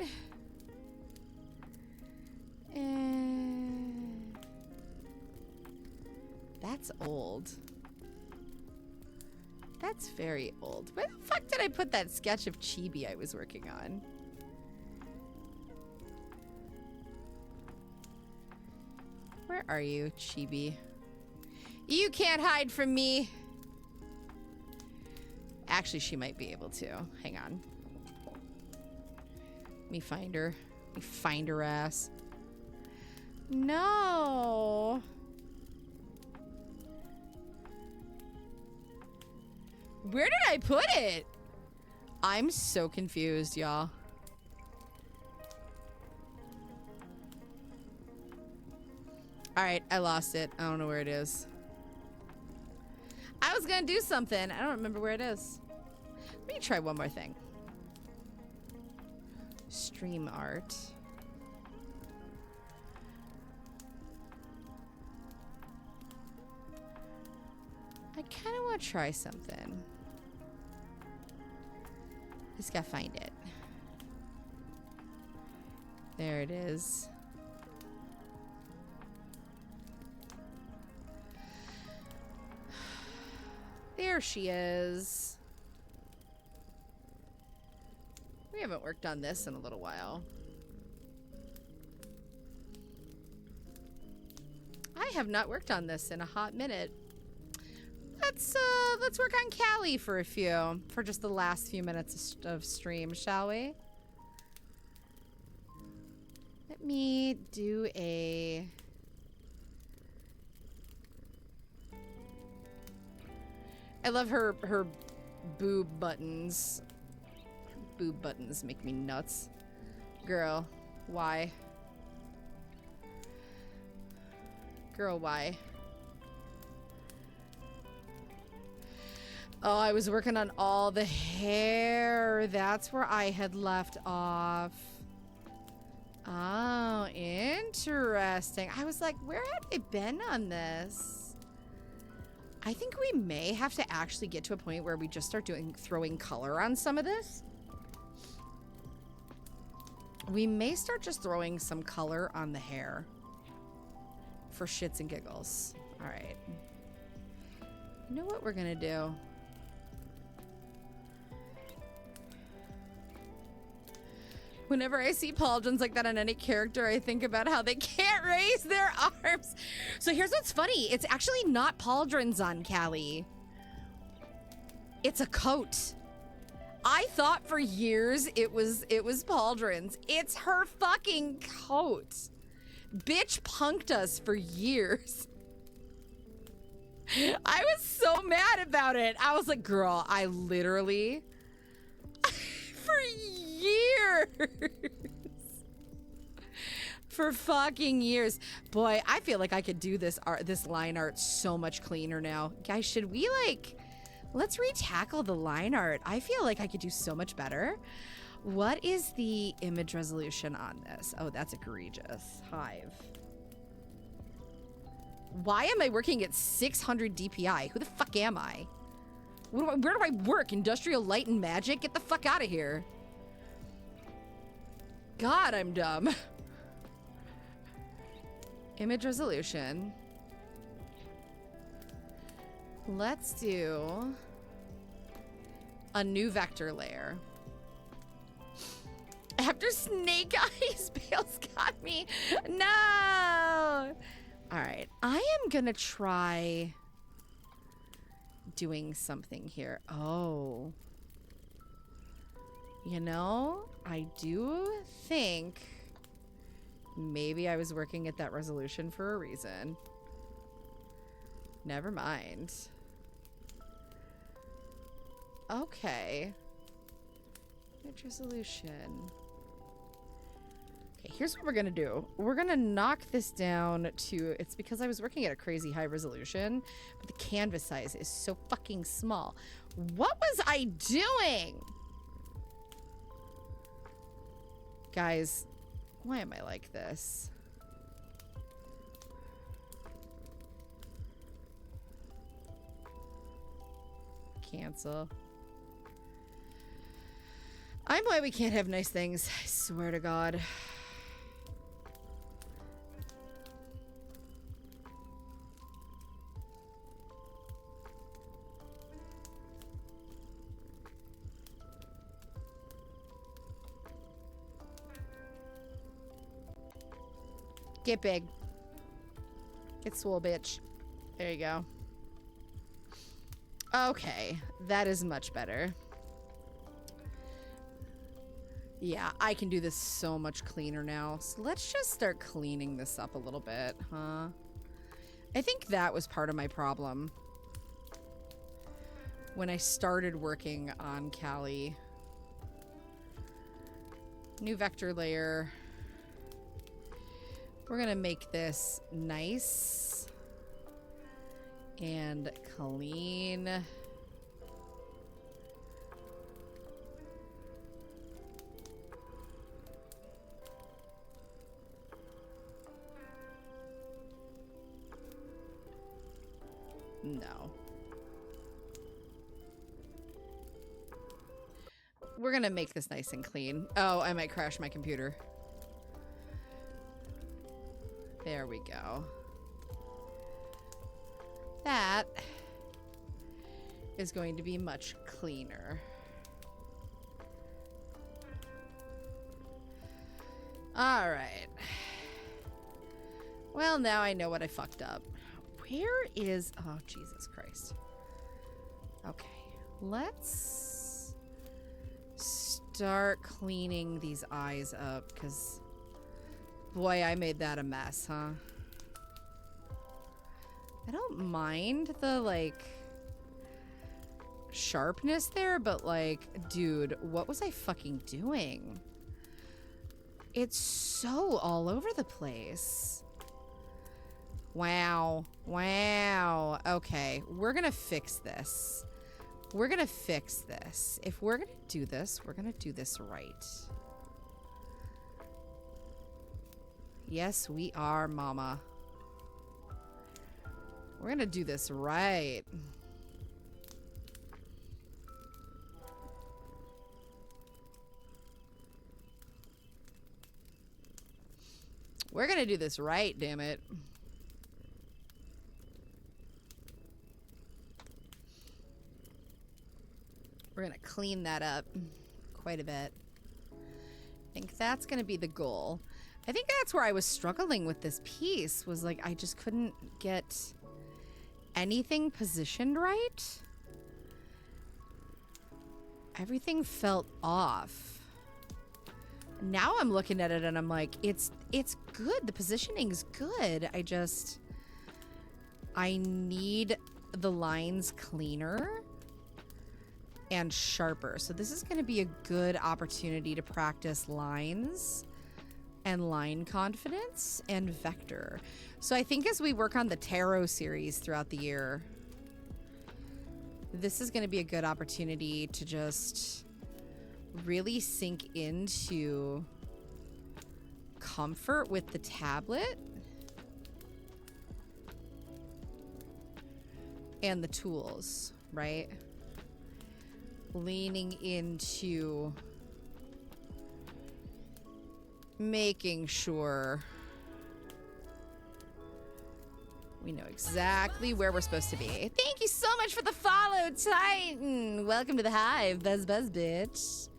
That's old. That's very old. Where the fuck did I put that sketch of Chibi I was working on? Where are you, Chibi? You can't hide from me. Actually, she might be able to. Hang on. Let me find her. Let me find her ass. No. Where did I put it? I'm so confused, y'all. Alright, I lost it. I don't know where it is. I was gonna do something. I don't remember where it is. Let me try one more thing. Stream art. I kind of want to try something. Just gotta find it. There it is. There she is. We haven't worked on this in a little while. have not worked on this in a hot minute. Let's work on Callie for just the last few minutes of stream, shall we? Let me do a... I love her boob buttons. Boob buttons make me nuts. Girl, why? Girl, why? Oh, I was working on all the hair. That's where I had left off. Oh, interesting. I was like, where had I been on this? I think we may have to actually get to a point where we just start throwing color on some of this. We may start just throwing some color on the hair for shits and giggles. All right. You know what we're gonna do? Whenever I see pauldrons like that on any character, I think about how they can't raise their arms. So here's what's funny. It's actually not pauldrons on Callie. It's a coat. I thought for years it was pauldrons. It's her fucking coat. Bitch punked us for years. I was so mad about it. I was like, girl, I literally... for years. For fucking years. Boy, I feel like I could do this line art so much cleaner now. Guys, should we let's re-tackle the line art. I feel like I could do so much better. What is the image resolution on this? Oh, that's egregious. Hive. Why am I working at 600 DPI? Who the fuck am I? Where do I work? Industrial Light and Magic? Get the fuck out of here. God, I'm dumb. Image resolution. Let's do a new vector layer. After Snake Eyes, Bale's got me. No! All right, I am gonna try doing something here. Oh. You know, I do think maybe I was working at that resolution for a reason. Never mind. Okay. Image resolution. Okay, here's what we're gonna do. We're gonna knock this down to, it's because I was working at a crazy high resolution, but the canvas size is so fucking small. What was I doing? Guys, why am I like this? Cancel. I'm why we can't have nice things. I swear to God. Get big. Get swole, bitch. There you go. Okay, that is much better. Yeah, I can do this so much cleaner now. So let's just start cleaning this up a little bit, huh? I think that was part of my problem when I started working on Callie. New vector layer. We're gonna make this nice and clean. No. We're gonna make this nice and clean. Oh, I might crash my computer. There we go. That is going to be much cleaner. All right. Well, now I know what I fucked up. Where is... Oh, Jesus Christ. Okay. Let's start cleaning these eyes up, because... Boy, I made that a mess, huh? I don't mind the, like... sharpness there, but, like... Dude, what was I fucking doing? It's so all over the place. Wow. Wow. Okay, we're gonna fix this. We're gonna fix this. If we're gonna do this, we're gonna do this right. Yes, we are, mama. We're gonna do this right. We're gonna do this right, damn it. We're gonna clean that up quite a bit. I think that's gonna be the goal. I think that's where I was struggling with this piece, was like I just couldn't get anything positioned right. Everything felt off. Now I'm looking at it and I'm like, it's good. The positioning's good. I need the lines cleaner and sharper. So this is going to be a good opportunity to practice lines and line confidence and vector. So I think as we work on the tarot series throughout the year, this is going to be a good opportunity to just really sink into comfort with the tablet and the tools, right? Leaning into making sure we know exactly where we're supposed to be. Thank you so much for the follow, Titan. Welcome to the hive, buzz buzz, bitch.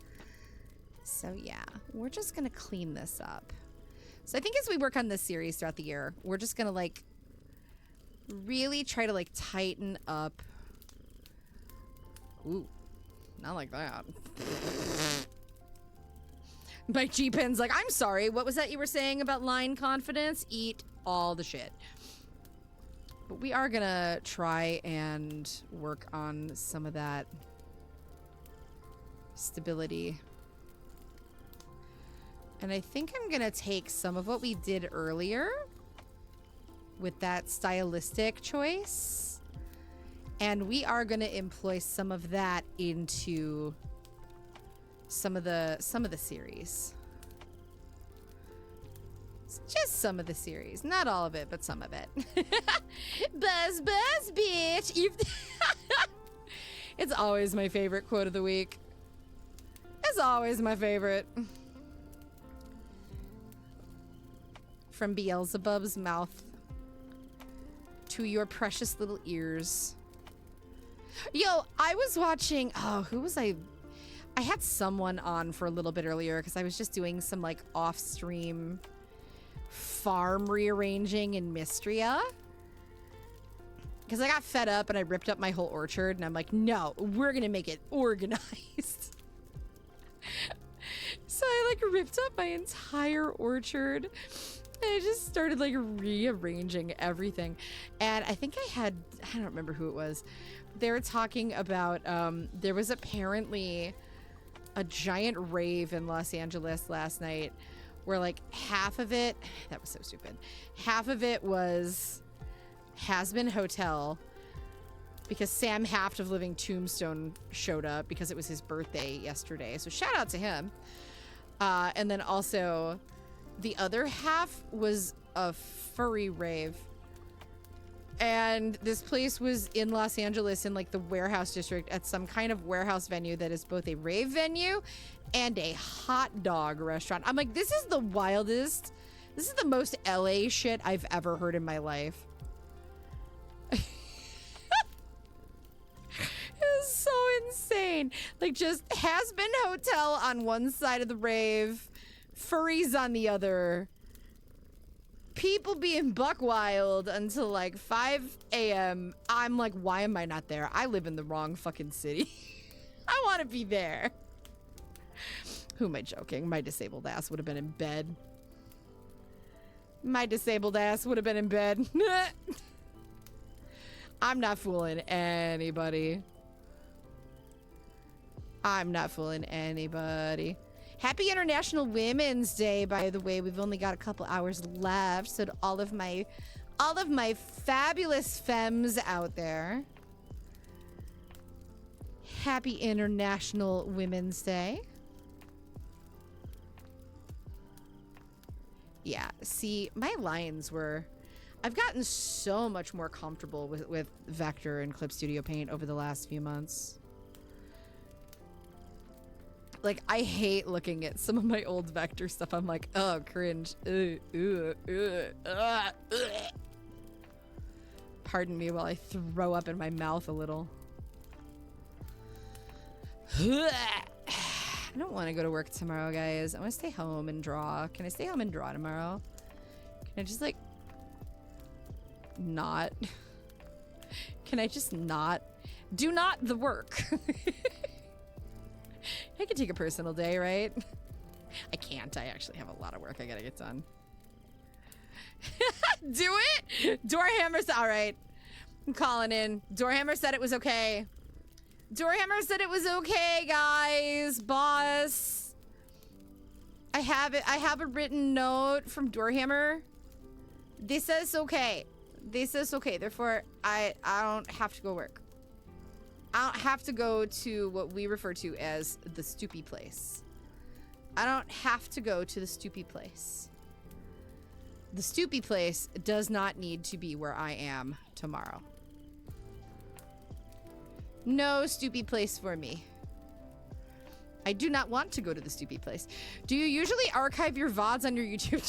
So yeah, we're just gonna clean this up. So I think as we work on this series throughout the year, we're just gonna like really try to like tighten up. Ooh, not like that. My G-Pen's like, I'm sorry, what was that you were saying about line confidence? Eat all the shit. But we are gonna try and work on some of that stability. And I think I'm gonna take some of what we did earlier with that stylistic choice, and we are gonna employ some of that into some of the series. It's just some of the series, not all of it, but some of it. Buzz buzz, bitch. It's always my favorite quote of the week. It's always my favorite. From Beelzebub's mouth to your precious little ears. Yo, I was watching, oh, who was I had someone on for a little bit earlier because I was just doing some like off-stream farm rearranging in Mystria. Because I got fed up and I ripped up my whole orchard and I'm like, no, we're gonna make it organized. So I like ripped up my entire orchard and I just started like rearranging everything. And I think I don't remember who it was. They were talking about, there was apparently a giant rave in Los Angeles last night where like half of it, that was so stupid, half of it was Has-Been Hotel because Sam Haft of Living Tombstone showed up because it was his birthday yesterday. So shout out to him. And then also the other half was a furry rave. And this place was in Los Angeles in like the warehouse district at some kind of warehouse venue that is both a rave venue and a hot dog restaurant. I'm like, this is the wildest, this is the most LA shit I've ever heard in my life. It was so insane. Like just Has-Been Hotel on one side of the rave, furries on the other. people being buck wild until like 5 a.m. I'm like, why am I not there? I live in the wrong fucking city. I want to be there. Who am I joking? My disabled ass would have been in bed. My disabled ass would have been in bed. I'm not fooling anybody. I'm not fooling anybody. Happy International Women's Day, by the way. We've only got a couple hours left, so to all of my fabulous femmes out there, happy International Women's Day. Yeah, see, my lines were... I've gotten so much more comfortable with Vector and Clip Studio Paint over the last few months. Like, I hate looking at some of my old Vector stuff. I'm like, oh, cringe. Pardon me while I throw up in my mouth a little. I don't want to go to work tomorrow, guys. I want to stay home and draw. Can I stay home and draw tomorrow? Can I just, like, not? Can I just not? Do not the work. I could take a personal day, right? I can't. I actually have a lot of work I gotta get done. Do it? Doorhammer, all right. I'm calling in. Doorhammer said it was okay. Doorhammer said it was okay, guys. Boss. I have it. I have a written note from Doorhammer. This says okay. This says okay. Therefore, I don't have to go work. I don't have to go to what we refer to as the stoopy place. I don't have to go to the stoopy place. The stoopy place does not need to be where I am tomorrow. No stoopy place for me. I do not want to go to the stoopy place. Do you usually archive your VODs on your YouTube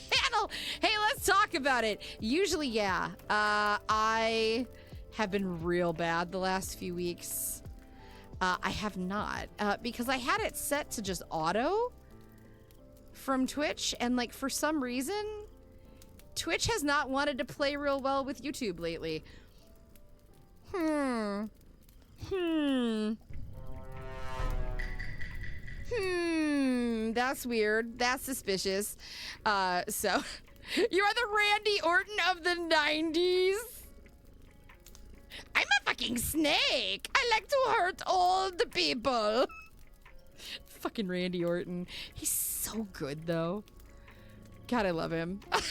channel? Hey, let's talk about it. Usually, yeah. I have been real bad the last few weeks. I have not, because I had it set to just auto from Twitch, and like for some reason, Twitch has not wanted to play real well with YouTube lately. That's weird. That's suspicious. So, you are the Randy Orton of the 90s? I'm a fucking snake. I like to hurt all the people. Fucking Randy Orton. He's so good, though. God, I love him. I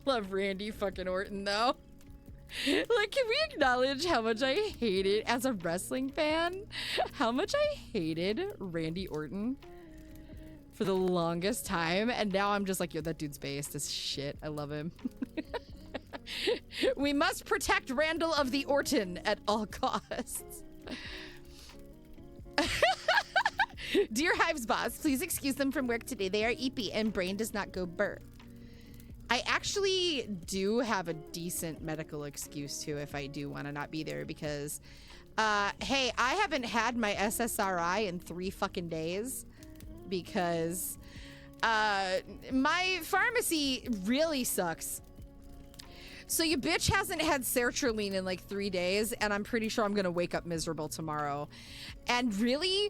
love Randy fucking Orton, though. Like, can we acknowledge how much I hated, as a wrestling fan, how much I hated Randy Orton for the longest time, and now I'm just like, yo, that dude's based as shit. I love him. We must protect Randall of the Orton at all costs. Dear Hives boss, please excuse them from work today. They are eepy and brain does not go burr. I actually do have a decent medical excuse too if I do want to not be there because, hey, I haven't had my SSRI in 3 fucking days because my pharmacy really sucks. So your bitch hasn't had sertraline in like 3 days, and I'm pretty sure I'm gonna wake up miserable tomorrow. And really,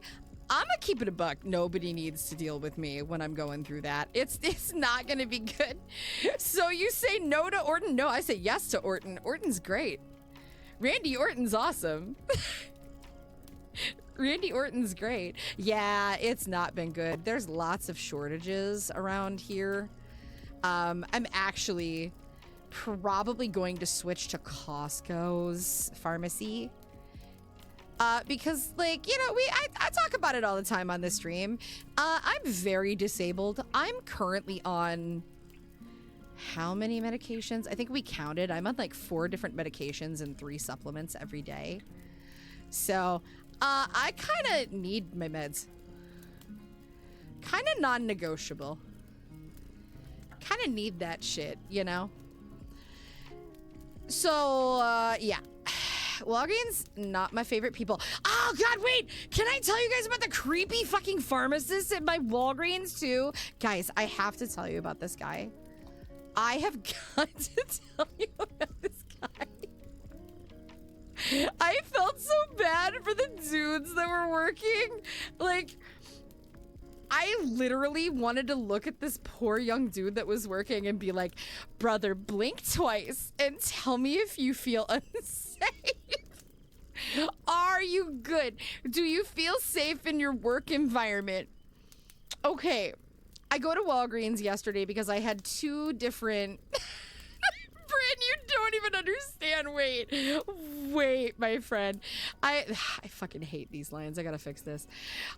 I'm gonna keep it a buck. Nobody needs to deal with me when I'm going through that. It's not gonna be good. So you say no to Orton? No, I say yes to Orton. Orton's great. Randy Orton's awesome. Randy Orton's great. Yeah, it's not been good. There's lots of shortages around here. I'm actually probably going to switch to Costco's pharmacy. Because, like, you know, I talk about it all the time on this stream. I'm very disabled. I'm currently on how many medications? I think we counted. I'm on like 4 different medications and 3 supplements every day. So, I kind of need my meds. Kind of non-negotiable. Kind of need that shit, you know? So, yeah. Walgreens, not my favorite people. Oh, God, wait. Can I tell you guys about the creepy fucking pharmacist at my Walgreens, too? Guys, I have to tell you about this guy. I have got to tell you about this guy. I felt so bad for the dudes that were working. Like, I literally wanted to look at this poor young dude that was working and be like, brother, blink twice and tell me if you feel unsafe. Are you good? Do you feel safe in your work environment? Okay, I go to Walgreens yesterday because I had two different... Bryn, you don't even understand. Wait, my friend. I fucking hate these lines. I gotta fix this.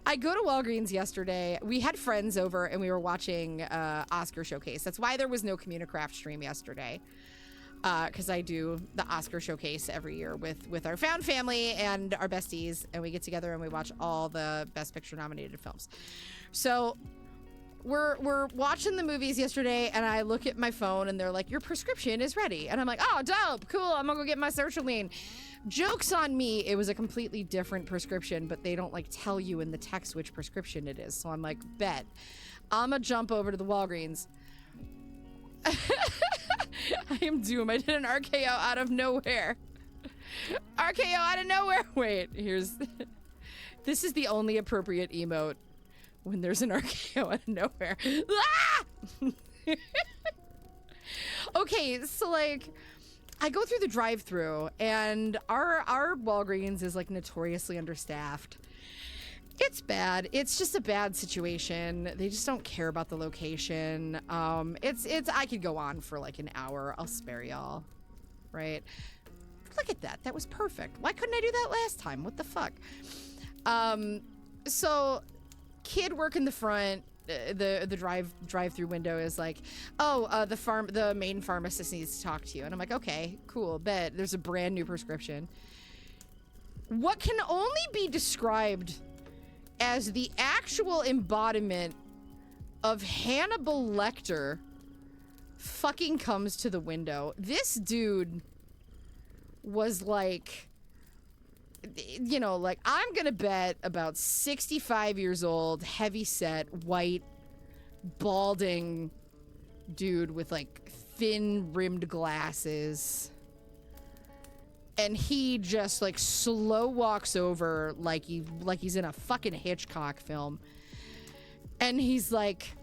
I go to Walgreens yesterday. We had friends over and we were watching Oscar Showcase. That's why there was no Communicraft stream yesterday. Because I do the Oscar Showcase every year with our found family and our besties, and we get together and we watch all the Best Picture nominated films. So we're watching the movies yesterday, and I look at my phone and they're like, your prescription is ready. And I'm like, oh, dope, cool, I'm gonna go get my sertraline. Joke's on me, it was a completely different prescription, but they don't like tell you in the text which prescription it is. So I'm like, bet. I'm gonna jump over to the Walgreens. I am doomed. I did an RKO out of nowhere. RKO out of nowhere. Wait, this is the only appropriate emote when there's an RKO out of nowhere. Ah! Okay, so like, I go through the drive-thru and our Walgreens is like notoriously understaffed. It's bad. It's just a bad situation. They just don't care about the location. It's I could go on for like an hour. I'll spare y'all. Right? Look at that. That was perfect. Why couldn't I do that last time? What the fuck? So kid working the front, the drive-through window is like, oh, the main pharmacist needs to talk to you. And I'm like, okay, cool, bet. There's a brand new prescription. What can only be described as the actual embodiment of Hannibal Lecter fucking comes to the window. This dude was like, you know, like, I'm gonna bet about 65 years old, heavy set, white, balding dude with like thin rimmed glasses. And he just like slow walks over like he's in a fucking Hitchcock film. And he's like,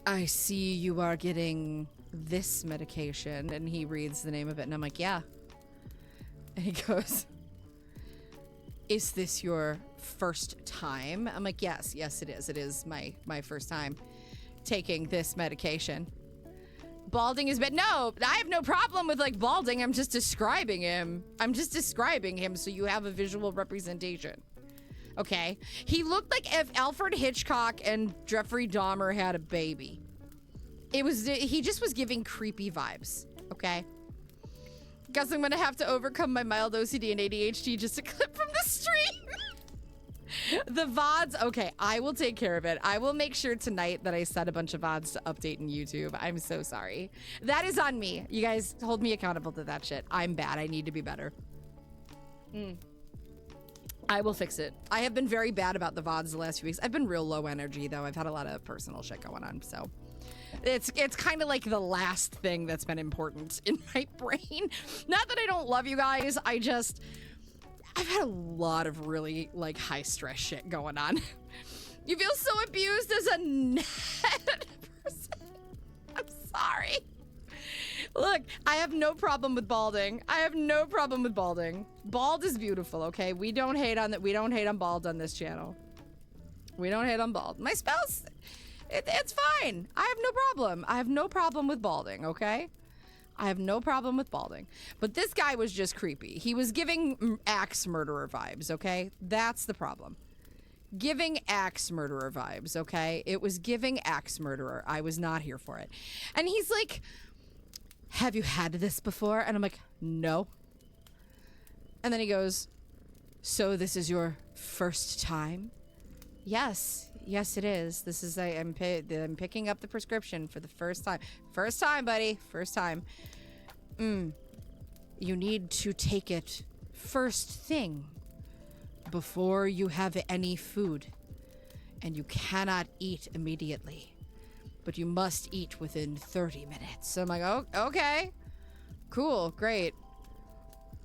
I see you are getting this medication. And he reads the name of it and I'm like, yeah. And he goes, is this your first time? I'm like, yes, it is. It is my first time taking this medication. Balding is bad. No, I have no problem with like balding. I'm just describing him. So you have a visual representation. Okay. He looked like if Alfred Hitchcock and Jeffrey Dahmer had a baby. He just was giving creepy vibes. Okay. Guess I'm gonna have to overcome my mild OCD and ADHD just to clip from the stream. The VODs, okay, I will take care of it. I will make sure tonight that I set a bunch of VODs to update in YouTube. I'm so sorry. That is on me. You guys hold me accountable to that shit. I'm bad. I need to be better. I will fix it. I have been very bad about the VODs the last few weeks. I've been real low energy, though. I've had a lot of personal shit going on, so... It's kind of like the last thing that's been important in my brain. Not that I don't love you guys. I've had a lot of really like high stress shit going on. You feel so abused as a net person. I'm sorry. Look, I have no problem with balding. Bald is beautiful, okay? We don't hate on that. We don't hate on bald on this channel. We don't hate on bald. My spouse, it's fine. I have no problem. I have no problem with balding, okay? I have no problem with balding. But this guy was just creepy. He was giving axe murderer vibes, okay? That's the problem. Giving axe murderer vibes, okay? It was giving axe murderer. I was not here for it. And he's like, have you had this before? And I'm like, no. And then he goes, so this is your first time? Yes, it is. This is I'm picking up the prescription for the first time. First time, buddy. First time. You need to take it first thing before you have any food, and you cannot eat immediately. but you must eat within 30 minutes. So I'm like, oh, okay, cool, great.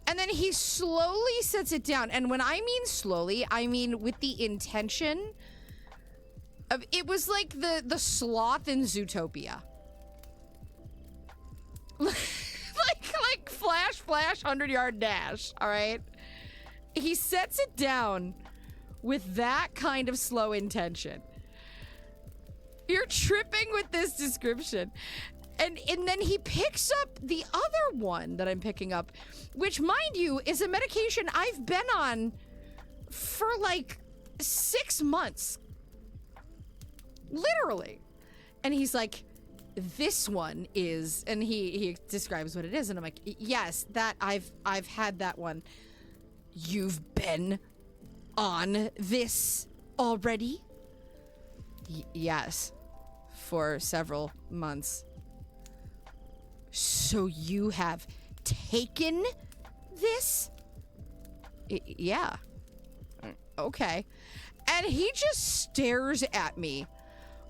And then he slowly sets it down. And when I mean slowly, I mean with the intention of, it was like the sloth in Zootopia. like flash, 100-yard dash, all right? He sets it down with that kind of slow intention. You're tripping with this description. And then he picks up the other one that I'm picking up, which, mind you, is a medication I've been on for like 6 months. Literally. And he's like, this one is, and he describes what it is, and I'm like, yes, that I've had that one. You've been on this already? Yes, for several months. So you have taken this? Yeah. Okay. And he just stares at me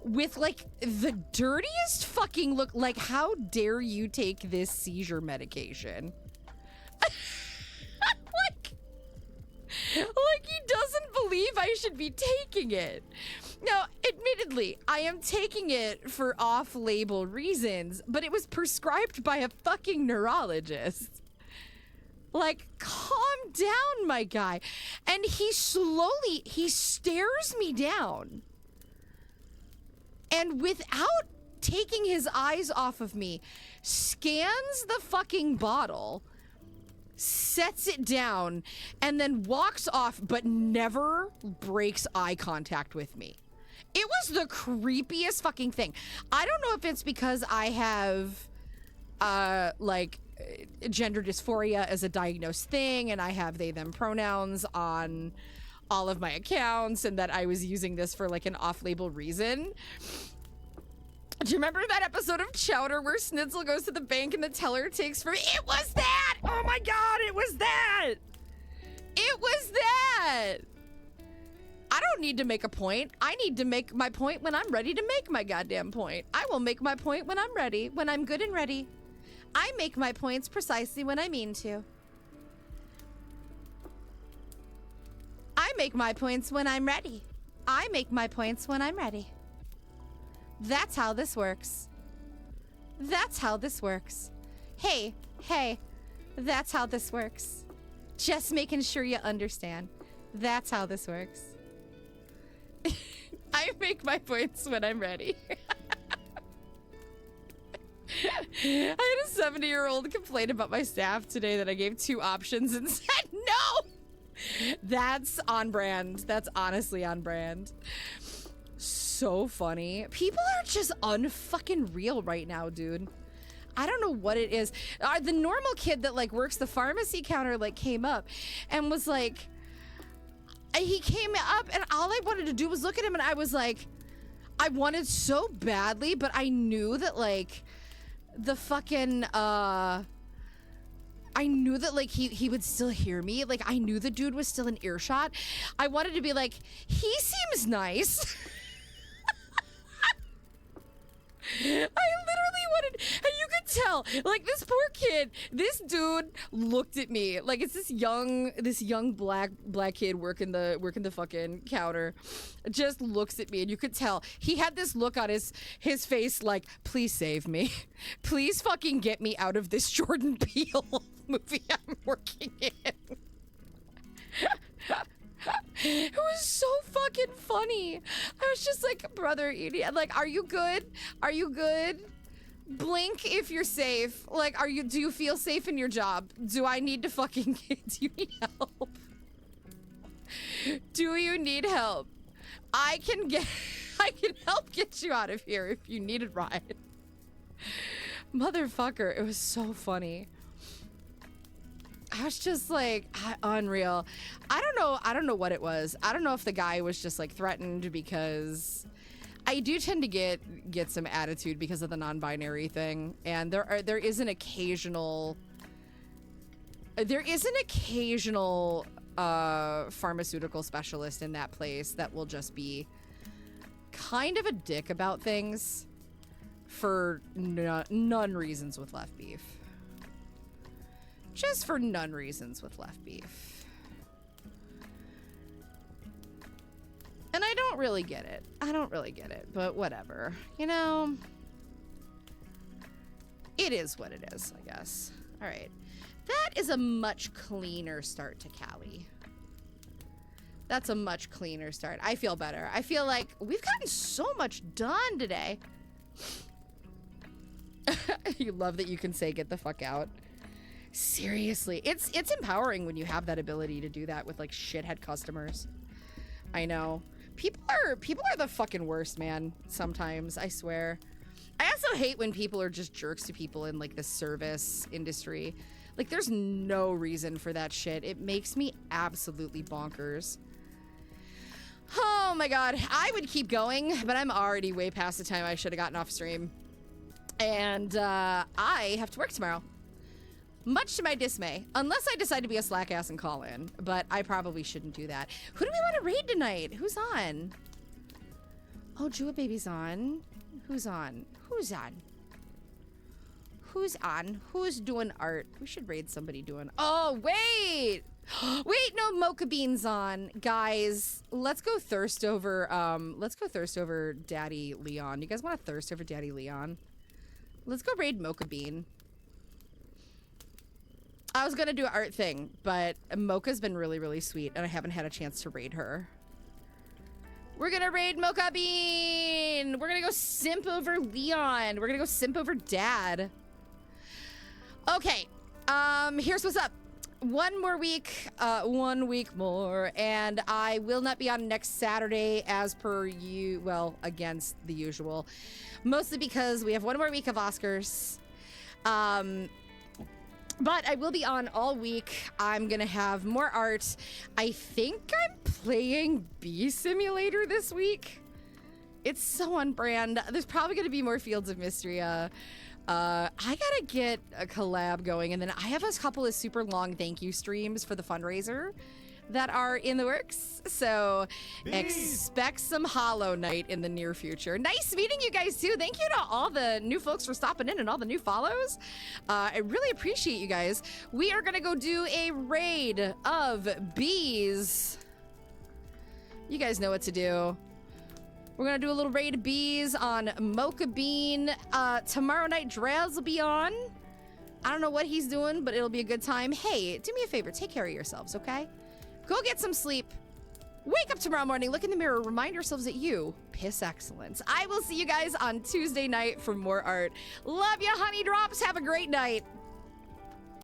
with like the dirtiest fucking look, like, how dare you take this seizure medication? like he doesn't believe I should be taking it. Now, admittedly, I am taking it for off-label reasons, but it was prescribed by a fucking neurologist. Like, calm down, my guy. And he stares me down. And without taking his eyes off of me, scans the fucking bottle, sets it down, and then walks off, but never breaks eye contact with me. It was the creepiest fucking thing. I don't know if it's because I have, gender dysphoria as a diagnosed thing, and I have they, them pronouns on all of my accounts, and that I was using this for like an off-label reason. Do you remember that episode of Chowder where Schnitzel goes to the bank and the teller takes for it was that! Oh my god, it was that! It was that! I don't need to make a point. I need to make my point when I'm ready to make my goddamn point. I will make my point when I'm ready, when I'm good and ready. I make my points precisely when I mean to. I make my points when I'm ready. I make my points when I'm ready. That's how this works. That's how this works. Hey, that's how this works. Just making sure you understand. That's how this works. I make my points when I'm ready. I had a 70-year-old complain about my staff today that I gave 2 options and said no. That's on brand. That's honestly on brand. So funny. People are just unfucking real right now, dude. I don't know what it is. The normal kid that like works the pharmacy counter like came up and was like, he came up and all I wanted to do was look at him, and I was like, I wanted so badly, but I knew that like the fucking I knew that like he would still hear me. Like I knew the dude was still in earshot. I wanted to be like, he seems nice. I literally wanted, and you could tell, like this poor kid, this dude looked at me like it's this young black kid working the fucking counter, just looks at me, and you could tell he had this look on his face like, please save me, please fucking get me out of this Jordan Peele movie I'm working in. It was so fucking funny. I was just like, brother, idiot. Like, are you good? Are you good? Blink if you're safe. Like, do you feel safe in your job? Do I need to fucking, do you need help? Do you need help? I can help get you out of here if you need a ride. Motherfucker, it was so funny. I was just like, unreal. I don't know what it was. I don't know if the guy was just like threatened, because I do tend to get some attitude because of the non-binary thing, and there is an occasional pharmaceutical specialist in that place that will just be kind of a dick about things. for none reasons with left beef. Just for none reasons with left beef. And I don't really get it. I don't really get it, but whatever. You know, it is what it is, I guess. All right. That is a much cleaner start to Cali. That's a much cleaner start. I feel better. I feel like we've gotten so much done today. You love that you can say get the fuck out. Seriously. It's empowering when you have that ability to do that with like shithead customers. I know. People are the fucking worst, man. Sometimes, I swear. I also hate when people are just jerks to people in like the service industry. Like there's no reason for that shit. It makes me absolutely bonkers. Oh my god, I would keep going, but I'm already way past the time I should have gotten off stream. And I have to work tomorrow. Much to my dismay. Unless I decide to be a slack ass and call in. But I probably shouldn't do that. Who do we want to raid tonight? Who's on? Oh, Jua Baby's on. Who's on? Who's on? Who's on? Who's doing art? We should raid somebody doing... Oh, wait! Wait, no, Mocha Bean's on. Guys, let's go thirst over Daddy Leon. You guys want to thirst over Daddy Leon? Let's go raid Mocha Bean. I was gonna do an art thing, but Mocha's been really, really sweet, and I haven't had a chance to raid her. We're gonna raid Mocha Bean! We're gonna go simp over Leon. We're gonna go simp over Dad. Okay, here's what's up. One more week, 1 week more, and I will not be on next Saturday as per you, well, against the usual. Mostly because we have 1 more week of Oscars. But I will be on all week. I'm gonna have more art. I think I'm playing Bee Simulator this week. It's so on brand. There's probably gonna be more Fields of Mystery. I gotta get a collab going, and then I have a couple of super long thank you streams for the fundraiser that are in the works. So expect some Hollow Knight in the near future. Nice meeting you guys too. Thank you to all the new folks for stopping in and all the new follows. I really appreciate you guys. We are gonna go do a raid of bees. You guys know what to do. We're gonna do a little raid of bees on Mocha Bean. Tomorrow night, Draz will be on. I don't know what he's doing, but it'll be a good time. Hey, do me a favor, take care of yourselves, okay? Go get some sleep. Wake up tomorrow morning, look in the mirror, remind yourselves that you piss excellence. I will see you guys on Tuesday night for more art. Love ya, honey drops. Have a great night.